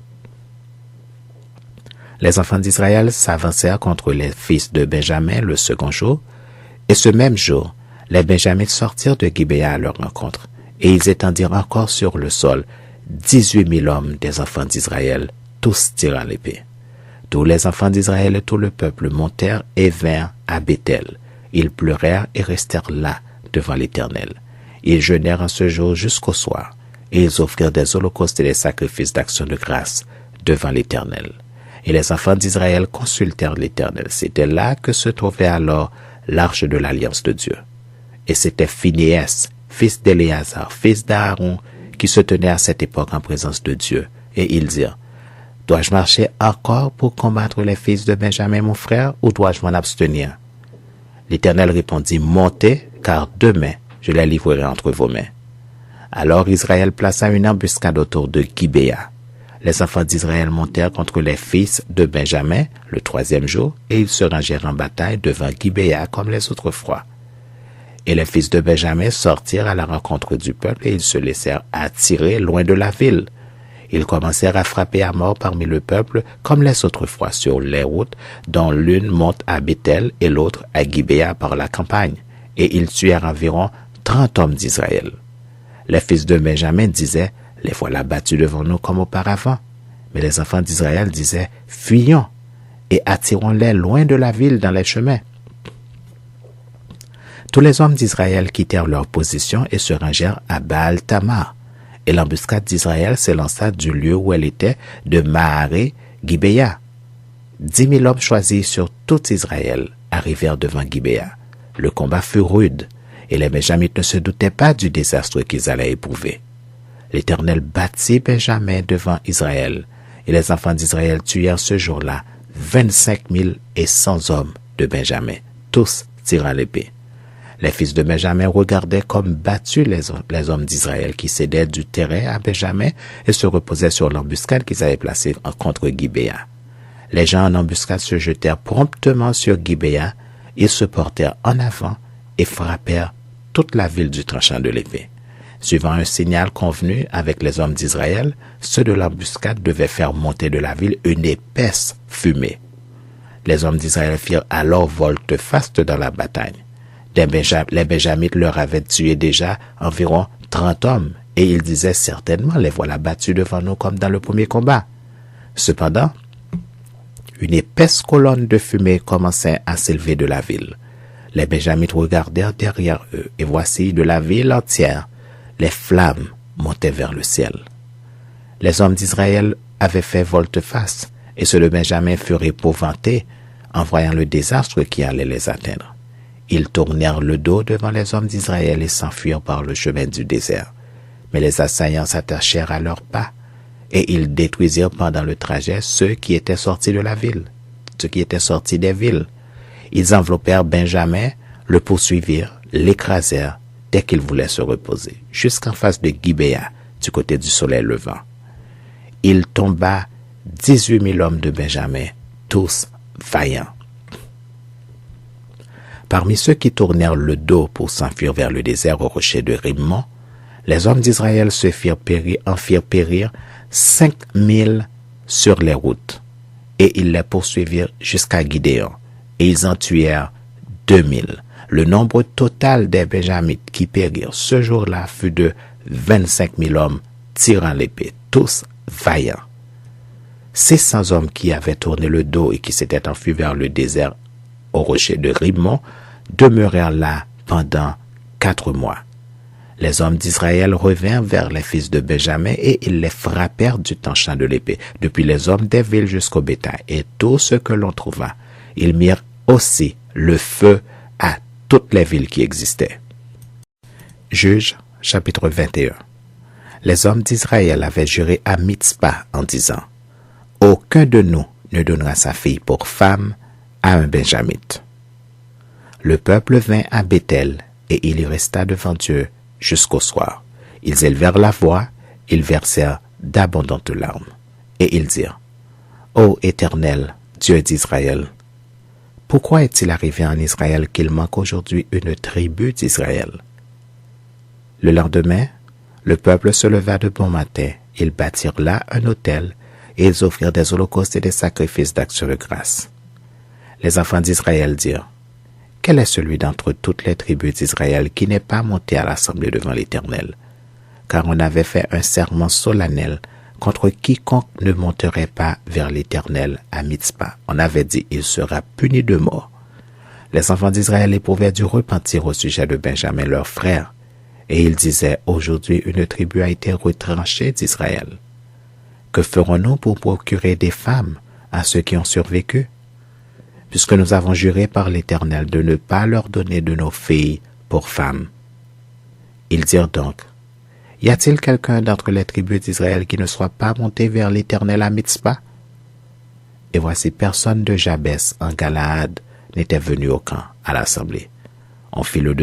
Les enfants d'Israël s'avancèrent contre les fils de Benjamin le second jour, et ce même jour, les Benjamites sortirent de Gibéa à leur rencontre, et ils étendirent encore sur le sol 18 000 hommes des enfants d'Israël, tous tirant l'épée. Tous les enfants d'Israël et tout le peuple montèrent et vinrent à Béthel. Ils pleurèrent et restèrent là devant l'Éternel. Ils jeûnèrent en ce jour jusqu'au soir, et ils offrirent des holocaustes et des sacrifices d'action de grâce devant l'Éternel. Et les enfants d'Israël consultèrent l'Éternel. C'était là que se trouvait alors l'arche de l'alliance de Dieu. Et c'était Phinéas, fils d'Éléazar, fils d'Aaron, qui se tenait à cette époque en présence de Dieu. Et ils dirent, « Dois-je marcher encore pour combattre les fils de Benjamin, mon frère, ou dois-je m'en abstenir ?» L'Éternel répondit, « Montez, car demain je les livrerai entre vos mains. » Alors Israël plaça une embuscade autour de Gibéa. Les enfants d'Israël montèrent contre les fils de Benjamin le 3e jour, et ils se rangèrent en bataille devant Gibéa comme les autres fois. Et les fils de Benjamin sortirent à la rencontre du peuple, et ils se laissèrent attirer loin de la ville. Ils commencèrent à frapper à mort parmi le peuple, comme les autres fois, sur les routes, dont l'une monte à Béthel et l'autre à Gibéa par la campagne. Et ils tuèrent environ 30 hommes d'Israël. Les fils de Benjamin disaient, « Les voilà battus devant nous comme auparavant. » Mais les enfants d'Israël disaient, « Fuyons et attirons-les loin de la ville dans les chemins. » Tous les hommes d'Israël quittèrent leur position et se rangèrent à Baal-Tamar. Et l'embuscade d'Israël s'élança du lieu où elle était de Maharé-Gibéa. 10 000 hommes choisis sur tout Israël arrivèrent devant Gibéa. Le combat fut rude, et les Benjamites ne se doutaient pas du désastre qu'ils allaient éprouver. L'Éternel battit Benjamin devant Israël, et les enfants d'Israël tuèrent ce jour-là 25 100 hommes de Benjamin, tous tirant l'épée. Les fils de Benjamin regardaient comme battus les hommes d'Israël qui cédaient du terrain à Benjamin et se reposaient sur l'embuscade qu'ils avaient placée contre Gibéa. Les gens en embuscade se jetèrent promptement sur Gibéa, ils se portèrent en avant et frappèrent toute la ville du tranchant de l'épée. Suivant un signal convenu avec les hommes d'Israël, ceux de l'embuscade devaient faire monter de la ville une épaisse fumée. Les hommes d'Israël firent alors volte-face dans la bataille. Les Benjamites leur avaient tué déjà environ 30 hommes, et ils disaient certainement, les voilà battus devant nous comme dans le premier combat. Cependant, une épaisse colonne de fumée commençait à s'élever de la ville. Les Benjamites regardèrent derrière eux, et voici de la ville entière, les flammes montaient vers le ciel. Les hommes d'Israël avaient fait volte-face, et ceux de Benjamin furent épouvantés en voyant le désastre qui allait les atteindre. Ils tournèrent le dos devant les hommes d'Israël et s'enfuirent par le chemin du désert. Mais les assaillants s'attachèrent à leurs pas, et ils détruisirent pendant le trajet ceux qui étaient sortis de la ville, ceux qui étaient sortis des villes. Ils enveloppèrent Benjamin, le poursuivirent, l'écrasèrent dès qu'il voulait se reposer, jusqu'en face de Gibéa, du côté du soleil levant. Il tomba 18 000 hommes de Benjamin, tous vaillants. Parmi ceux qui tournèrent le dos pour s'enfuir vers le désert au rocher de Rimmon, les hommes d'Israël en firent périr 5 000 sur les routes, et ils les poursuivirent jusqu'à Gidéon, et ils en tuèrent 2 000. Le nombre total des Benjamites qui périrent ce jour-là fut de 25 000 hommes tirant l'épée, tous vaillants. 600 hommes qui avaient tourné le dos et qui s'étaient enfuis vers le désert au rocher de Rimmon demeurèrent là pendant 4 mois. Les hommes d'Israël revinrent vers les fils de Benjamin et ils les frappèrent du tranchant de l'épée, depuis les hommes des villes jusqu'au bétail, et tout ce que l'on trouva. Ils mirent aussi le feu à toutes les villes qui existaient. Juges, chapitre 21. Les hommes d'Israël avaient juré à Mitzpah en disant, « Aucun de nous ne donnera sa fille pour femme à un Benjamite. » Le peuple vint à Béthel, et il y resta devant Dieu jusqu'au soir. Ils élevèrent la voix, ils versèrent d'abondantes larmes, et ils dirent, « Ô Éternel, Dieu d'Israël, pourquoi est-il arrivé en Israël qu'il manque aujourd'hui une tribu d'Israël? » Le lendemain, le peuple se leva de bon matin, ils bâtirent là un autel, et ils offrirent des holocaustes et des sacrifices d'action de grâce. Les enfants d'Israël dirent, « Quel est celui d'entre toutes les tribus d'Israël qui n'est pas monté à l'assemblée devant l'Éternel? Car on avait fait un serment solennel contre quiconque ne monterait pas vers l'Éternel à Mitzpah. On avait dit, il sera puni de mort. » Les enfants d'Israël éprouvaient du repentir au sujet de Benjamin leur frère, et ils disaient, « Aujourd'hui une tribu a été retranchée d'Israël. Que ferons-nous pour procurer des femmes à ceux qui ont survécu? Puisque nous avons juré par l'Éternel de ne pas leur donner de nos filles pour femmes. » Ils dirent donc, « Y a-t-il quelqu'un d'entre les tribus d'Israël qui ne soit pas monté vers l'Éternel à Mitzpah? » Et voici personne de Jabès en Galaad n'était venu au camp, à l'assemblée. On fit le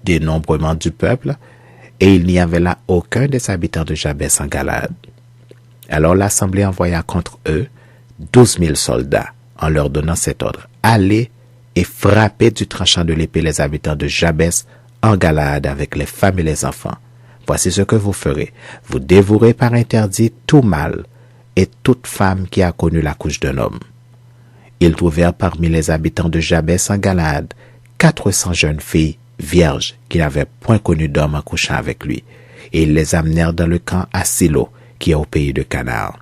dénombrement du peuple, et il n'y avait là aucun des habitants de Jabès en Galaad. Alors l'assemblée envoya contre eux 12 000 soldats, en leur donnant cet ordre: allez et frappez du tranchant de l'épée les habitants de Jabès en Galaad avec les femmes et les enfants. Voici ce que vous ferez: vous dévorez par interdit tout mâle et toute femme qui a connu la couche d'un homme. Ils trouvèrent parmi les habitants de Jabès en Galaad 400 jeunes filles vierges qui n'avaient point connu d'homme en couchant avec lui, et ils les amenèrent dans le camp à Silo, qui est au pays de Canaan.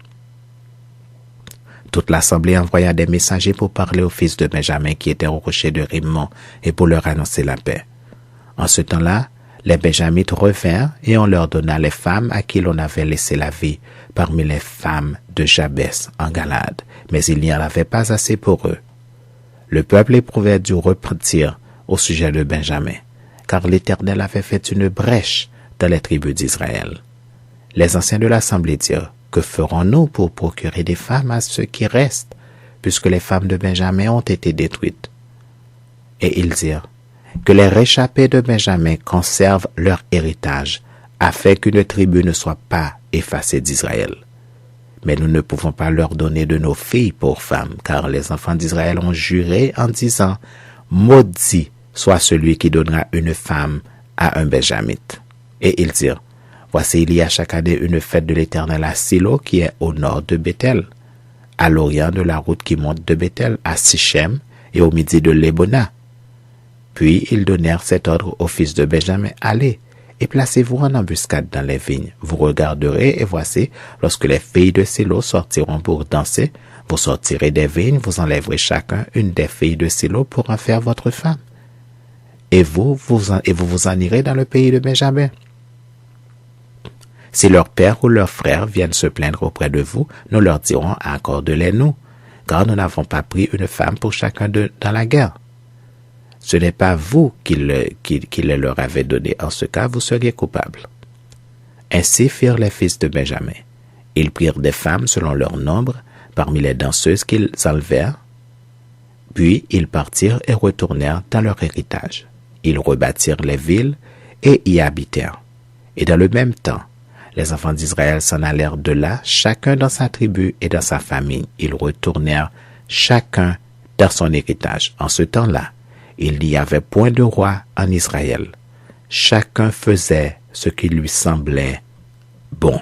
Toute l'assemblée envoya des messagers pour parler aux fils de Benjamin qui étaient au rocher de Rimmon et pour leur annoncer la paix. En ce temps-là, les Benjamites revinrent et on leur donna les femmes à qui l'on avait laissé la vie parmi les femmes de Jabès en Galaad, mais il n'y en avait pas assez pour eux. Le peuple éprouvait du repentir au sujet de Benjamin, car l'Éternel avait fait une brèche dans les tribus d'Israël. Les anciens de l'assemblée dirent: que ferons-nous pour procurer des femmes à ceux qui restent, puisque les femmes de Benjamin ont été détruites? Et ils dirent: que les réchappés de Benjamin conservent leur héritage, afin qu'une tribu ne soit pas effacée d'Israël. Mais nous ne pouvons pas leur donner de nos filles pour femmes, car les enfants d'Israël ont juré en disant: maudit soit celui qui donnera une femme à un Benjamite. Et ils dirent: voici, il y a chaque année une fête de l'Éternel à Silo, qui est au nord de Béthel, à l'orient de la route qui monte de Béthel, à Sichem et au midi de Lébona. Puis ils donnèrent cet ordre aux fils de Benjamin: allez et placez-vous en embuscade dans les vignes. Vous regarderez, et voici, lorsque les filles de Silo sortiront pour danser, vous sortirez des vignes, vous enlèverez chacun une des filles de Silo pour en faire votre femme. Et vous vous en irez dans le pays de Benjamin. Si leur père ou leur frère viennent se plaindre auprès de vous, nous leur dirons: accorde-les-nous, car nous n'avons pas pris une femme pour chacun d'eux dans la guerre. Ce n'est pas vous qui les leur avez donnés. En ce cas, vous seriez coupables. Ainsi firent les fils de Benjamin. Ils prirent des femmes selon leur nombre, parmi les danseuses qu'ils enlevèrent. Puis ils partirent et retournèrent dans leur héritage. Ils rebâtirent les villes et y habitèrent. Et dans le même temps, les enfants d'Israël s'en allèrent de là, chacun dans sa tribu et dans sa famille. Ils retournèrent chacun dans son héritage. En ce temps-là, il n'y avait point de roi en Israël. Chacun faisait ce qui lui semblait bon.